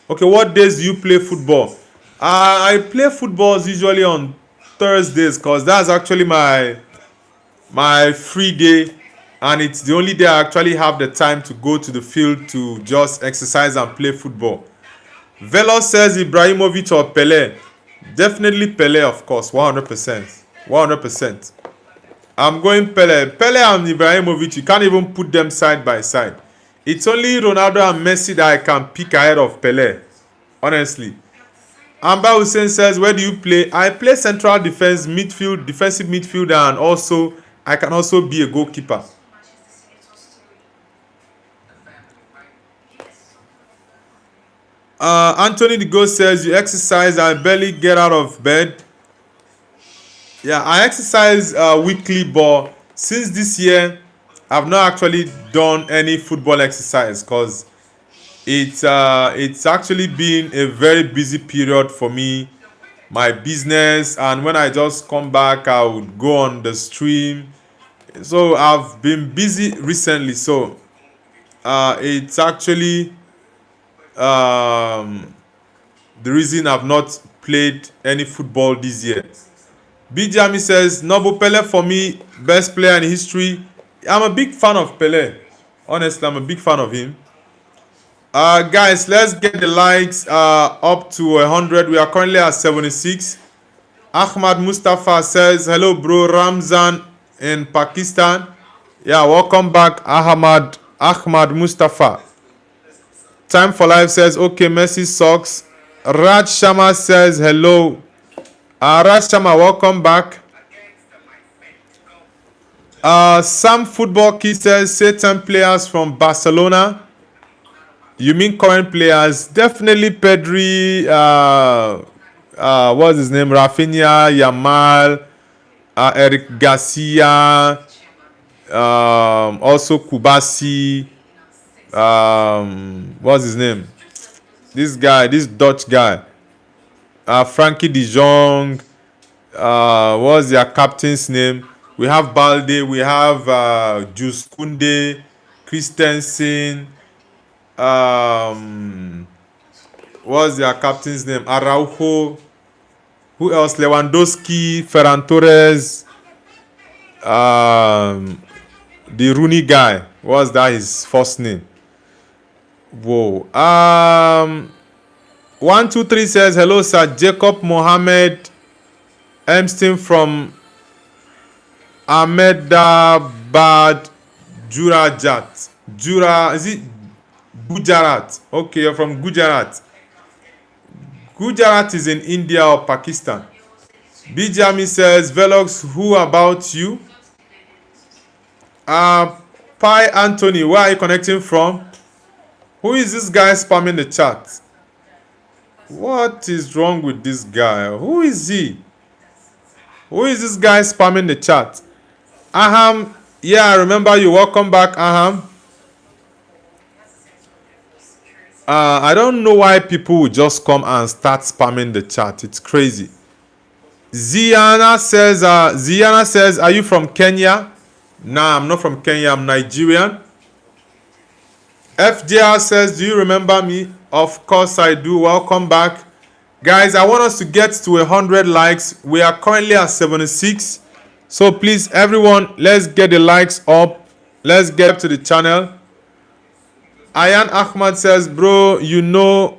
Okay, what days do you play football? I play footballs usually on Thursdays because that's actually my free day, and it's the only day I actually have the time to go to the field to just exercise and play football. Velos says Ibrahimovic or Pele. Definitely Pele, of course, 100%. 100%. I'm going Pele. Pele and Ibrahimovic, you can't even put them side by side. It's only Ronaldo and Messi that I can pick ahead of Pele. Honestly. Amber Hussein says, where do you play? I play central defense, midfield, defensive midfield, and also I can also be a goalkeeper. Anthony the Ghost says, you exercise, I barely get out of bed. Yeah, I exercise weekly, but since this year, I've not actually done any football exercise because it's actually been a very busy period for me, my business, and when I just come back, I would go on the stream. So I've been busy recently, so it's actually the reason I've not played any football this year. Bijami says, Nobu Pele for me, best player in history. I'm a big fan of Pele. Honestly, I'm a big fan of him. Guys, let's get the likes up to 100. We are currently at 76. Ahmad Mustafa says, hello bro, Ramzan in Pakistan. Yeah, welcome back, Ahmad Mustafa. Time for Life says, okay, Messi sucks. Raj Sharma says, hello. Raj Sharma, welcome back. Sam Football Key says, say 10 players from Barcelona. You mean current players? Definitely Pedri, what's his name? Rafinha, Yamal, Eric Garcia, also Kubasi, what's his name? This guy, this Dutch guy. Frankie de Jong, what's their captain's name? We have Balde, we have Jules Koundé, Christensen, what's their captain's name? Araujo. Who else? Lewandowski, Ferran Torres, the Rooney guy. What's that his first name? Whoa. 123 says, hello sir, Jacob Mohammed Emstein from Ahmedabad, Jurajat. Is it Gujarat? Okay, you're from Gujarat. Gujarat is in India or Pakistan. Bijami says, Velox, who about you? Pi Anthony, where are you connecting from? Who is this guy spamming the chat? What is wrong with this guy? Who is he? Who is this guy spamming the chat? Aham, yeah, I remember you. Welcome back, Aham. I don't know why people would just come and start spamming the chat. It's crazy. Ziana says, are you from Kenya? Nah, I'm not from Kenya. I'm Nigerian. FJR says, do you remember me? Of course I do. Welcome back. Guys, I want us to get to 100 likes. We are currently at 76. So please, everyone, let's get the likes up. Let's get up to the channel. Ayan Ahmad says, bro, you know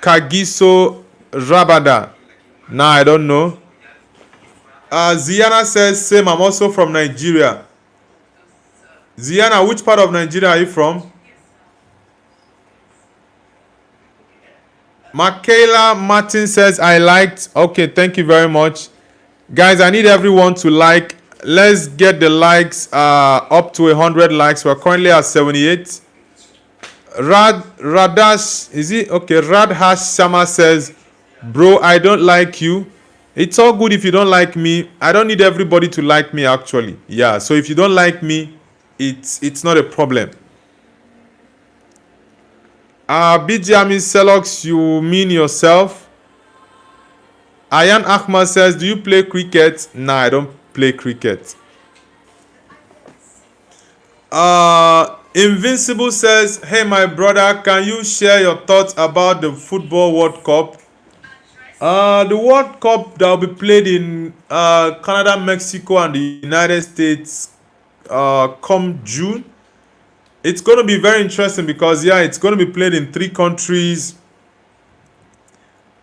Kagiso Rabada? Nah, I don't know. Ziana says, same, I'm also from Nigeria. Ziana, which part of Nigeria are you from? Michaela Martin says, I liked. Okay, thank you very much. Guys, I need everyone to like. Let's get the likes up to 100 likes. We're currently at 78. Radash, is it? Okay, Radhash Sama says, bro, I don't like you. It's all good if you don't like me. I don't need everybody to like me, actually. Yeah, so if you don't like me, it's not a problem. BGM Selox, you mean yourself? Ayan Ahmad says, do you play cricket? Nah, I don't play cricket. Invincible says, hey my brother, can you share your thoughts about the Football World Cup? The World Cup that will be played in Canada, Mexico, and the United States come June. It's going to be very interesting because, yeah, it's going to be played in 3 countries.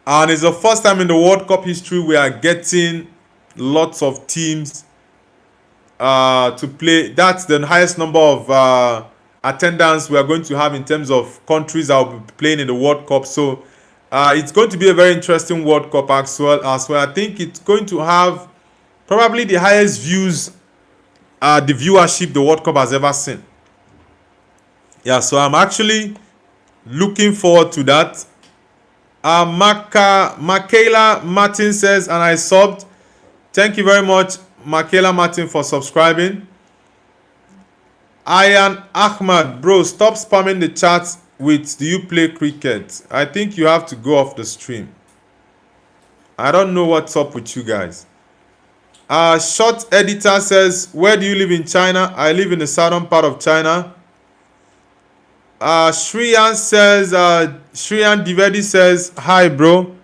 And it's the first time in the World Cup history we are getting lots of teams to play. That's the highest number of attendance we are going to have in terms of countries that will be playing in the World Cup. So it's going to be a very interesting World Cup as well. I think it's going to have probably the highest views, the viewership the World Cup has ever seen. Yeah, so I'm actually looking forward to that. Michaela Martin says, and I subbed. Thank you very much, Michaela Martin, for subscribing. Ayan Ahmad, bro, stop spamming the chat with do you play cricket? I think you have to go off the stream. I don't know what's up with you guys. Short editor says, where do you live in China? I live in the southern part of China. Shriyan says, Shriyan Divedi says, hi bro.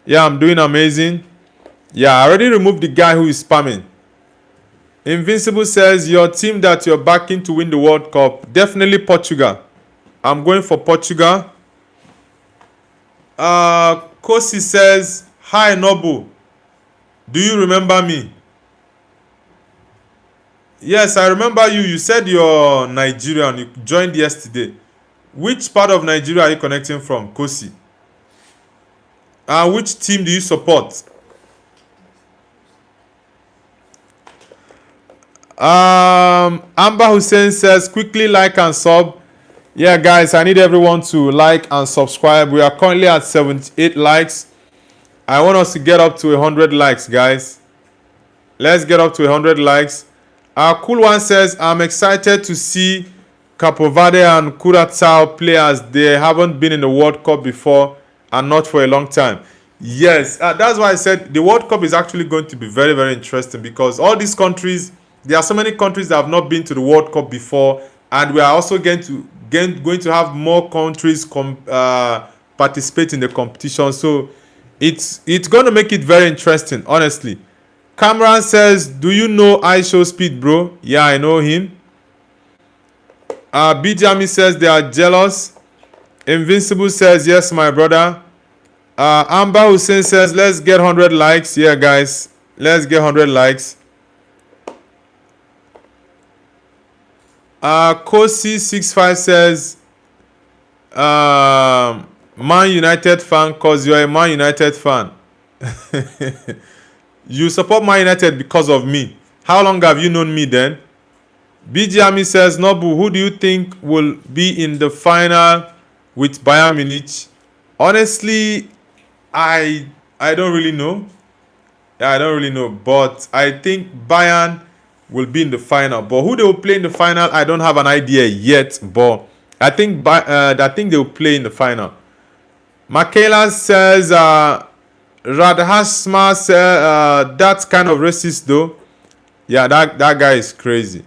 Yeah, I'm doing amazing. Yeah, I already removed the guy who is spamming. Invincible says, your team that you're backing to win the World Cup. Definitely Portugal. I'm going for Portugal. Kosi says, hi Nobu. Do you remember me? Yes, I remember you. You said you're Nigerian. You joined yesterday. Which part of Nigeria are you connecting from, Kosi? Which team do you support? Amber Hussein says, quickly like and sub. Yeah, guys, I need everyone to like and subscribe. We are currently at 78 likes. I want us to get up to 100 likes, guys. Let's get up to 100 likes. Cool One says, I'm excited to see Capo Verde and Curaçao players. They haven't been in the World Cup before and not for a long time. Yes, that's why I said the World Cup is actually going to be very, very interesting because all these countries, there are so many countries that have not been to the World Cup before, and we are also going to have more countries participate in the competition. So it's going to make it very interesting, honestly. Cameron says, do you know I Show Speed, bro? Yeah, I know him. Bijami says they are jealous. Invincible says, yes, my brother. Amber Hussein says, let's get 100 likes. Yeah, guys, let's get 100 likes. Kosi65 says, Man United fan, cause you're a Man United fan. You support Man United because of me. How long have you known me then? BGME says, Nobu, who do you think will be in the final with Bayern Munich? Honestly, I don't really know. Yeah, I don't really know. But I think Bayern will be in the final. But who they will play in the final, I don't have an idea yet. But I think they will play in the final. Michaela says, Radhasma says, that's kind of racist though. Yeah, that guy is crazy.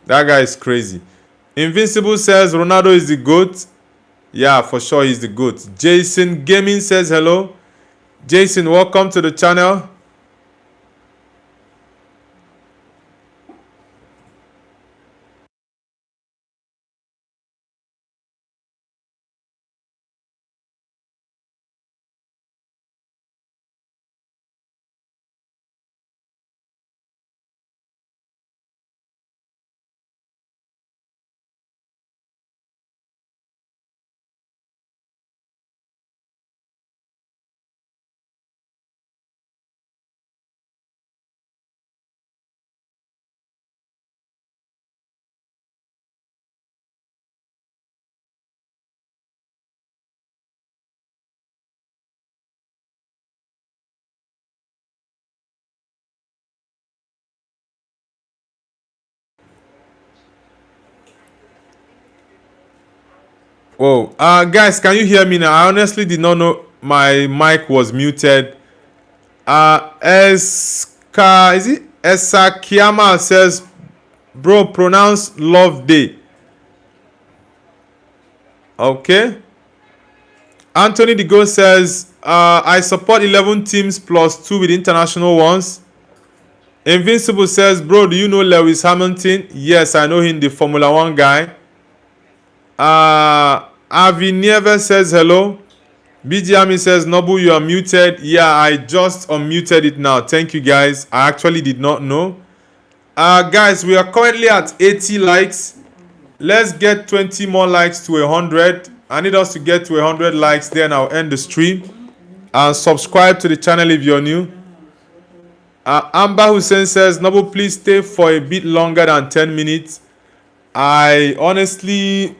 That guy is crazy. Invincible says Ronaldo is the GOAT. Yeah, for sure he's the GOAT. Jason Gaming says hello. Jason, welcome to the channel. Whoa. Guys, can you hear me now? I honestly did not know my mic was muted. Eska, is it? Esakiyama says, bro, pronounce love day. Okay. Anthony Digo says, I support 11 teams plus 2 with international ones. Invincible says, bro, do you know Lewis Hamilton? Yes, I know him, the Formula 1 guy. Avi Nieves says hello. BGME says, Nobu, you are muted. Yeah, I just unmuted it now. Thank you, guys. I actually did not know. Guys, we are currently at 80 likes. Let's get 20 more likes to 100. I need us to get to 100 likes, then I'll end the stream. And subscribe to the channel if you're new. Amber Hussein says, Nobu, please stay for a bit longer than 10 minutes. I honestly,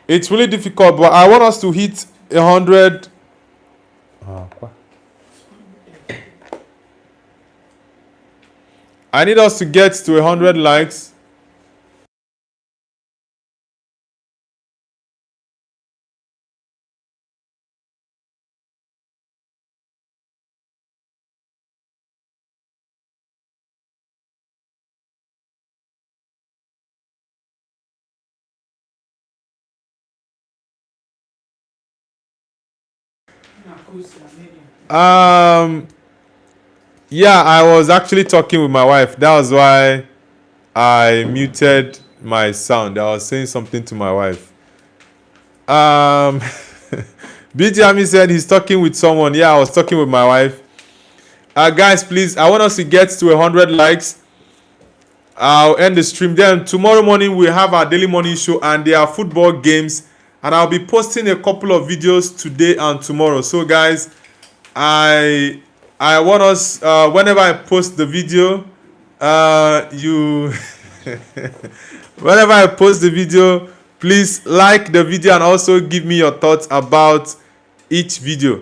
it's really difficult, but I want us to hit 100. I need us to get to 100 likes. Yeah, I was actually talking with my wife. That was why I muted my sound. I was saying something to my wife. BGME said he's talking with someone. Yeah, I was talking with my wife. Guys, please, I want us to get to 100 likes. I'll end the stream. Then tomorrow morning we have our daily morning show and there are football games. And I'll be posting a couple of videos today and tomorrow. So guys, I want us whenever I post the video, you whenever I post the video, please like the video and also give me your thoughts about each video.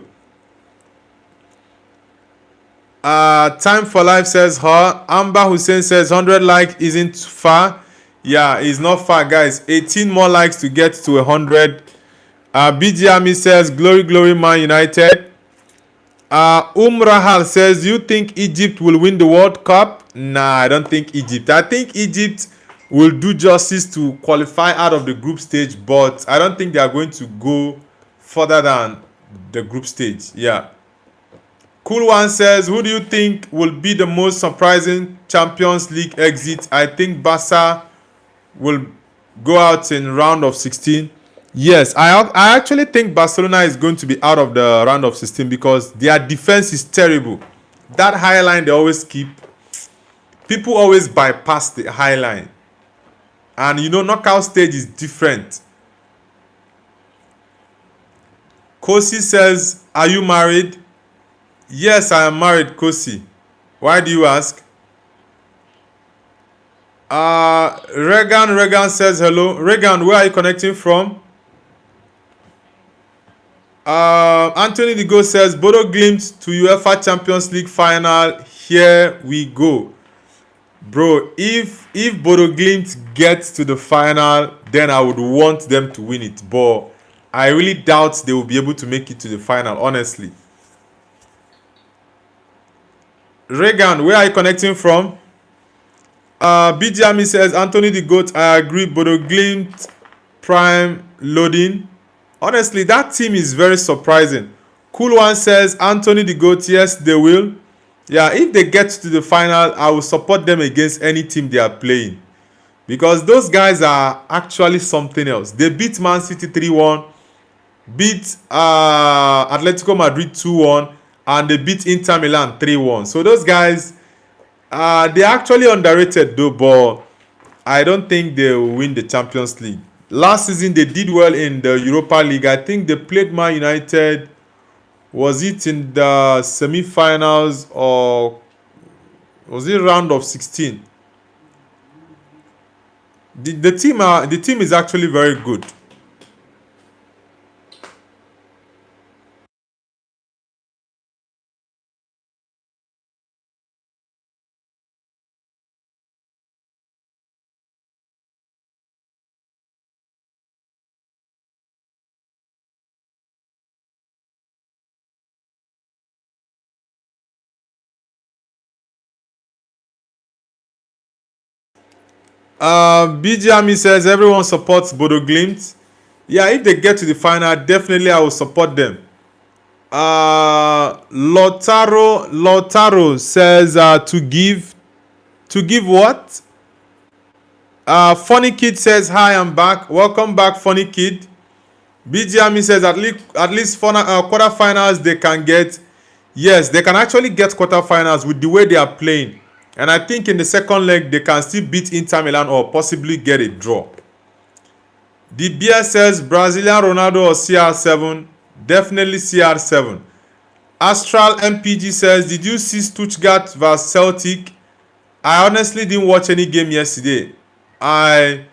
Time for life says her. Amber Hussein says 100 like isn't far. Yeah, it's not far, guys. 18 more likes to get to 100. BGME says glory, glory, Man United. Rahal says, you think Egypt will win the World Cup? Nah, I don't think Egypt. I think Egypt will do justice to qualify out of the group stage, but I don't think they are going to go further than the group stage. Yeah. Cool One says, who do you think will be the most surprising Champions League exit? I think Barca will go out in round of 16. Yes, I actually think Barcelona is going to be out of the round of 16 because their defense is terrible. That high line they always keep, people always bypass the high line. And you know, knockout stage is different. Kosi says, are you married? Yes, I am married, Kosi. Why do you ask? Regan says hello. Regan, where are you connecting from? Anthony Digo says, Bodo Glimt to UEFA Champions League final. Here we go. Bro, if Bodo Glimt gets to the final, then I would want them to win it. But I really doubt they will be able to make it to the final, honestly. Regan, where are you connecting from? BGME says, Anthony the GOAT, I agree. Bodo Glimt prime loading. Honestly, that team is very surprising. Cool One says, Anthony the GOAT, yes, they will. Yeah, if they get to the final, I will support them against any team they are playing. Because those guys are actually something else. They beat Man City 3-1, beat Atletico Madrid 2-1, and they beat Inter Milan 3-1. So those guys, they're actually underrated though, but I don't think they will win the Champions League. Last season, they did well in the Europa League. I think they played Man United. Was it in the semi-finals or was it round of 16? The team is actually very good. BG Army says everyone supports Bodo Glimt. Yeah, if they get to the final, definitely I will support them. Lotaro says to give what? Funny Kid says hi, I'm back. Welcome back, Funny Kid. BG Army says at least quarterfinals they can get. Yes, they can actually get quarterfinals with the way they are playing. And I think in the second leg, they can still beat Inter Milan or possibly get a draw. The BS says Brazilian Ronaldo or CR7. Definitely CR7. Astral MPG says, did you see Stuttgart vs Celtic? I honestly didn't watch any game yesterday. I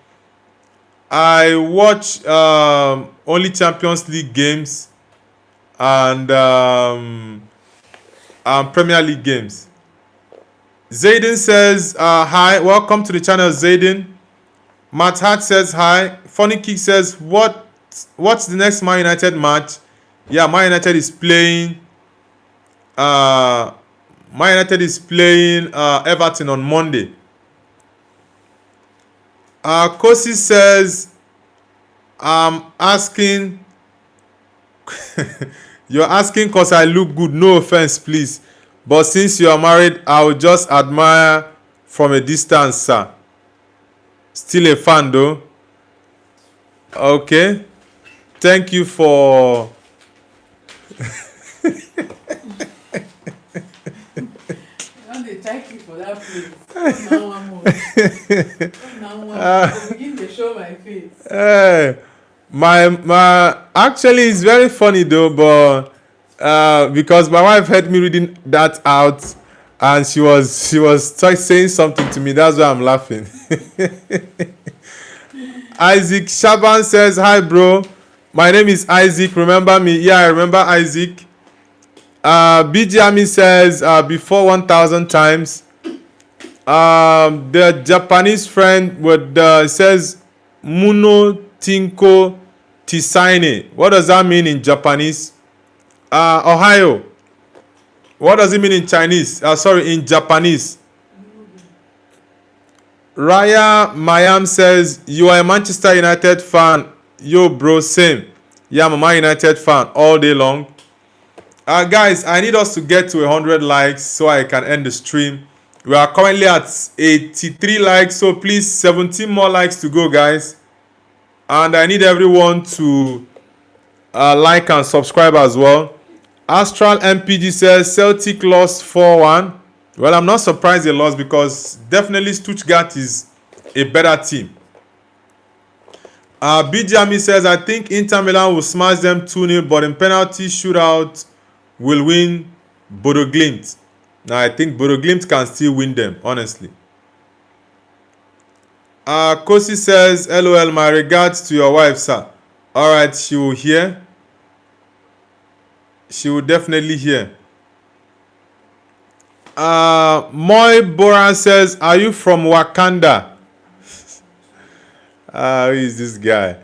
watch only Champions League games and Premier League games. Zayden says hi, welcome to the channel, Zayden. Matt Hart says hi. Funny Kick says what's the next Man United match? Yeah, Man United is playing Everton on Monday. Kosi says I'm asking you're asking because I look good, no offense please, but since you are married I will just admire from a distance, sir. Still a fan though. Okay, thank you for Thank you for that place. Now one more. Begin to show my face. My actually it's very funny though, but because my wife heard me reading that out and she was saying something to me, that's why I'm laughing. Isaac Shaban says hi bro, my name is Isaac, remember me? Yeah, I remember Isaac. BG Ami says before 1,000 times. The Japanese friend says Muno Tinko Tisaine. What does that mean in Japanese? Ohio. What does it mean in Chinese? In Japanese. Raya Mayam says you are a Manchester United fan. Yo bro, same. Yeah, I'm a Man United fan all day long. Guys, I need us to get to 100 likes so I can end the stream. We are currently at 83 likes, so please 17 more likes to go, guys. And I need everyone to like and subscribe as well. Astral MPG says Celtic lost 4-1. Well, I'm not surprised they lost because definitely Stuttgart is a better team. Bijami says I think Inter Milan will smash them 2-0, but in penalty shootout will win Bodo Glimt. Now I think Bodo Glimt can still win them, honestly. Kosi says, LOL, my regards to your wife, sir. Alright, she will hear. She will definitely hear. Moy Bora says, are you from Wakanda? Who is this guy?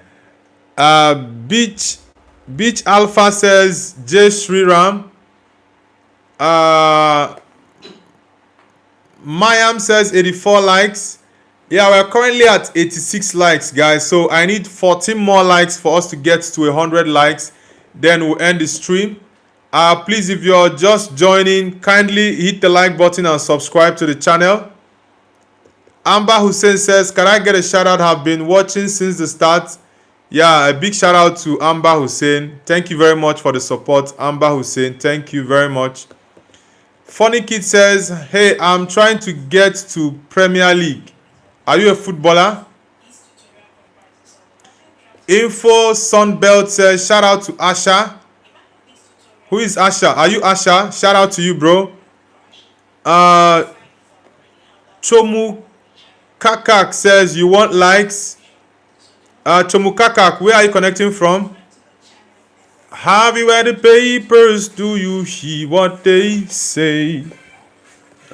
Beach Alpha says, Jay Sriram. Mayam says 84 likes. Yeah, we're currently at 86 likes, guys. So I need 14 more likes for us to get to 100 likes. Then we'll end the stream. Please, if you're just joining, kindly hit the like button and subscribe to the channel. Amber Hussein says, can I get a shout out? Have been watching since the start. Yeah, a big shout out to Amber Hussein. Thank you very much for the support, Amber Hussein. Thank you very much. Funny Kid says, hey, I'm trying to get to Premier League. Are you a footballer? Info Sunbelt says, shout out to Asha. Who is Asha? Are you Asha? Shout out to you, bro. Chomu Kakak says, you want likes? Chomu Kakak, where are you connecting from? Have you read the papers? Do you hear what they say?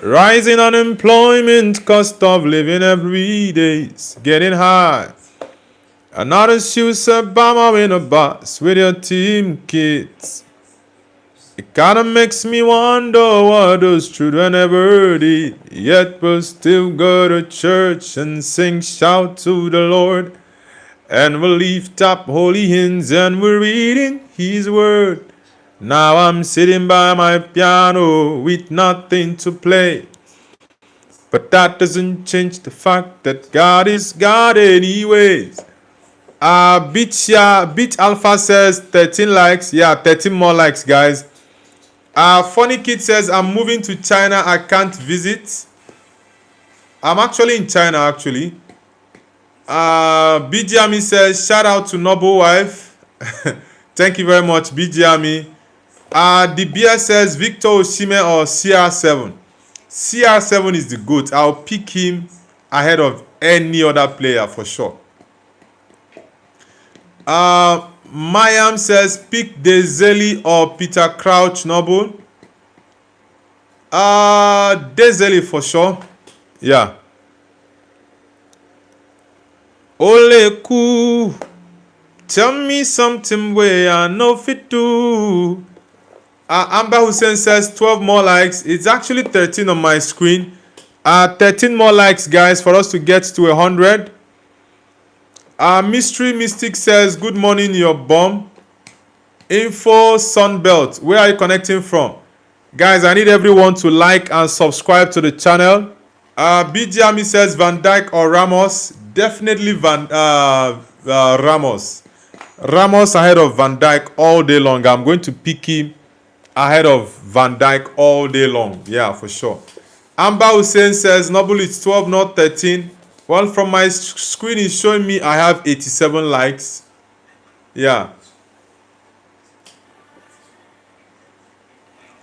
Rising unemployment, cost of living every day's getting high. Another shoes Obama in a bus with your team kids. It kinda makes me wonder what those children ever did. Yet we'll still go to church and sing, shout to the Lord. And we'll lift up holy hands and we're reading His Word. Now I'm sitting by my piano with nothing to play. But that doesn't change the fact that God is God anyways. Beat Alpha says 13 likes. Yeah, 13 more likes, guys. Funny Kid says, I'm moving to China. I can't visit. I'm actually in China, actually. BGME says, shout out to Noble Wife. Thank you very much, BGME. The beer says, Victor Osimhen or CR7. CR7 is the GOAT. I'll pick him ahead of any other player for sure. Mayam says, pick Dezeli or Peter Crouch Noble. Dezeli for sure. Yeah. Oleku, tell me something where I know fit do. Amber Hussein says 12 more likes. It's actually 13 on my screen. 13 more likes, guys, for us to get to 100. Mystery Mystic says, good morning, your bum. Info Sunbelt, where are you connecting from? Guys, I need everyone to like and subscribe to the channel. BGME says Van Dijk or Ramos. Definitely Ramos. Ramos ahead of Van Dijk all day long. I'm going to pick him ahead of Van Dijk all day long. Yeah, for sure. Amber Hussein says, Noble, it's 12, not 13. Well, from my screen, it's showing me I have 87 likes. Yeah.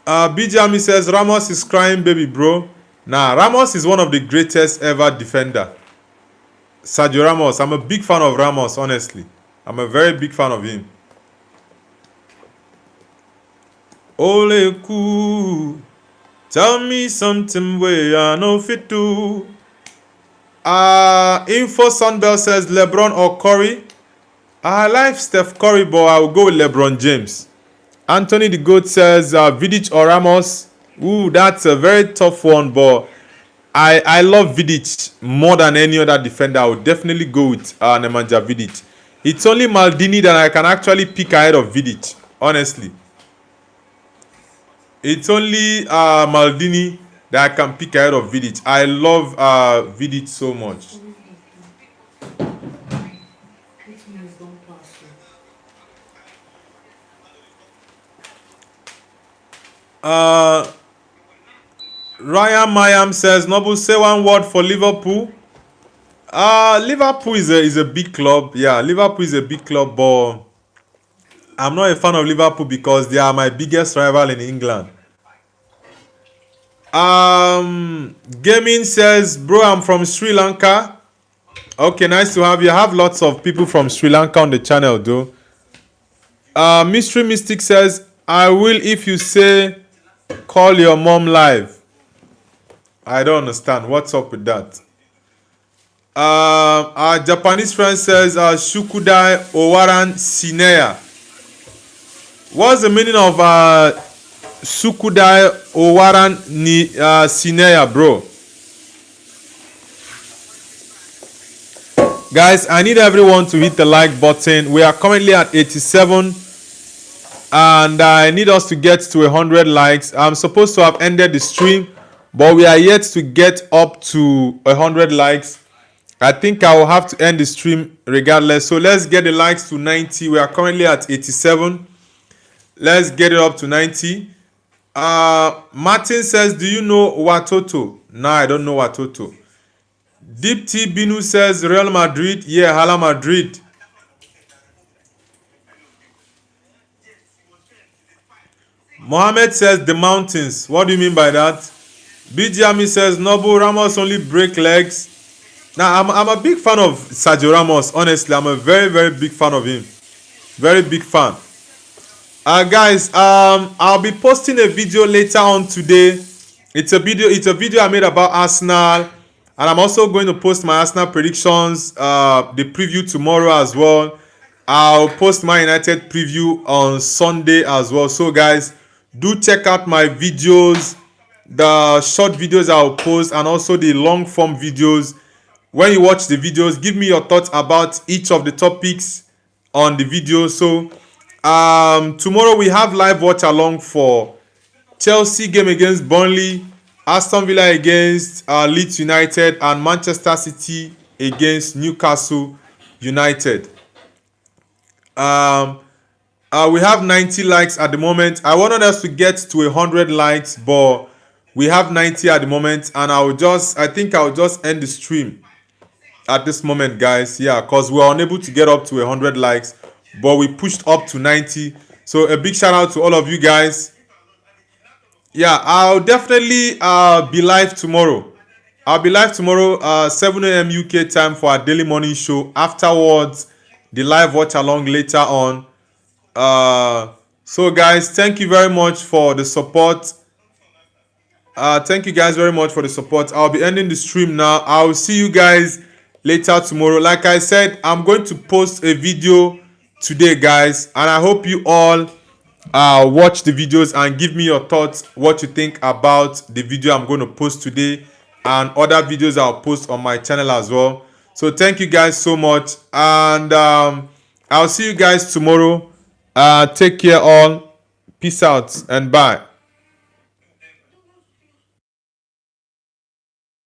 BGME says, Ramos is crying, baby, bro. Nah, Ramos is one of the greatest ever defender. Sergio Ramos. I'm a big fan of Ramos, honestly. I'm a very big fan of him. Oleku, tell me something where I know fit do. Info Sunbell says LeBron or Curry. I like Steph Curry, but I will go with LeBron James. Anthony the Goat says Vidic or Ramos. Ooh, that's a very tough one, but I love Vidic more than any other defender. I would definitely go with Nemanja Vidic. It's only Maldini that I can actually pick ahead of Vidic, honestly. It's only Maldini that I can pick ahead of Vidic. I love Vidic so much. Ryan Mayam says, Noble, say one word for Liverpool. Liverpool is a big club. Yeah, Liverpool is a big club, but I'm not a fan of Liverpool because they are my biggest rival in England. Gaming says, bro, I'm from Sri Lanka. Okay, nice to have you. I have lots of people from Sri Lanka on the channel, though. Mystery Mystic says, I will if you say call your mom live. I don't understand. What's up with that? Our Japanese friend says Shukudai Owaran Sineya. What's the meaning of Sukudai Owaran Sineya, bro? Guys, I need everyone to hit the like button. We are currently at 87 and I need us to get to 100 likes. I'm supposed to have ended the stream, but we are yet to get up to 100 likes. I think I will have to end the stream regardless. So let's get the likes to 90. We are currently at 87. Let's get it up to 90. Martin says, do you know Watoto? No, I don't know Watoto. Deep T Binu says Real Madrid. Yeah, Hala Madrid. Mohammed says the mountains. What do you mean by that? BGME says Noble, Ramos only break legs. Now, I'm a big fan of Sergio Ramos. Honestly, I'm a very, very big fan of him. Very big fan. Guys, I'll be posting a video later on today. It's a video I made about Arsenal. And I'm also going to post my Arsenal predictions, the preview tomorrow as well. I'll post my United preview on Sunday as well. So, guys, Do check out my videos, the short videos I'll post, and also the long form videos. When you watch the videos, give me your thoughts about each of the topics on the video. So tomorrow we have live watch along for Chelsea game against Burnley, Aston Villa against Leeds United, and Manchester City against Newcastle United. We have 90 likes at the moment. I wanted us to get to 100 likes, but we have 90 at the moment, and I think I'll just end the stream at this moment, guys. Yeah, because we were unable to get up to 100 likes, but we pushed up to 90. So a big shout out to all of you guys. Yeah, I'll definitely be live tomorrow. I'll be live tomorrow 7 a.m. UK time for our daily morning show. Afterwards, the live watch along later on. So guys, thank you very much for the support. Thank you guys very much for the support. I'll be ending the stream now. I'll see you guys later tomorrow. Like I said, I'm going to post a video today, guys, and I hope you all watch the videos and give me your thoughts, what you think about the video I'm going to post today and other videos I'll post on my channel as well. So thank you guys so much, and I'll see you guys tomorrow. Take care all. Peace out and bye.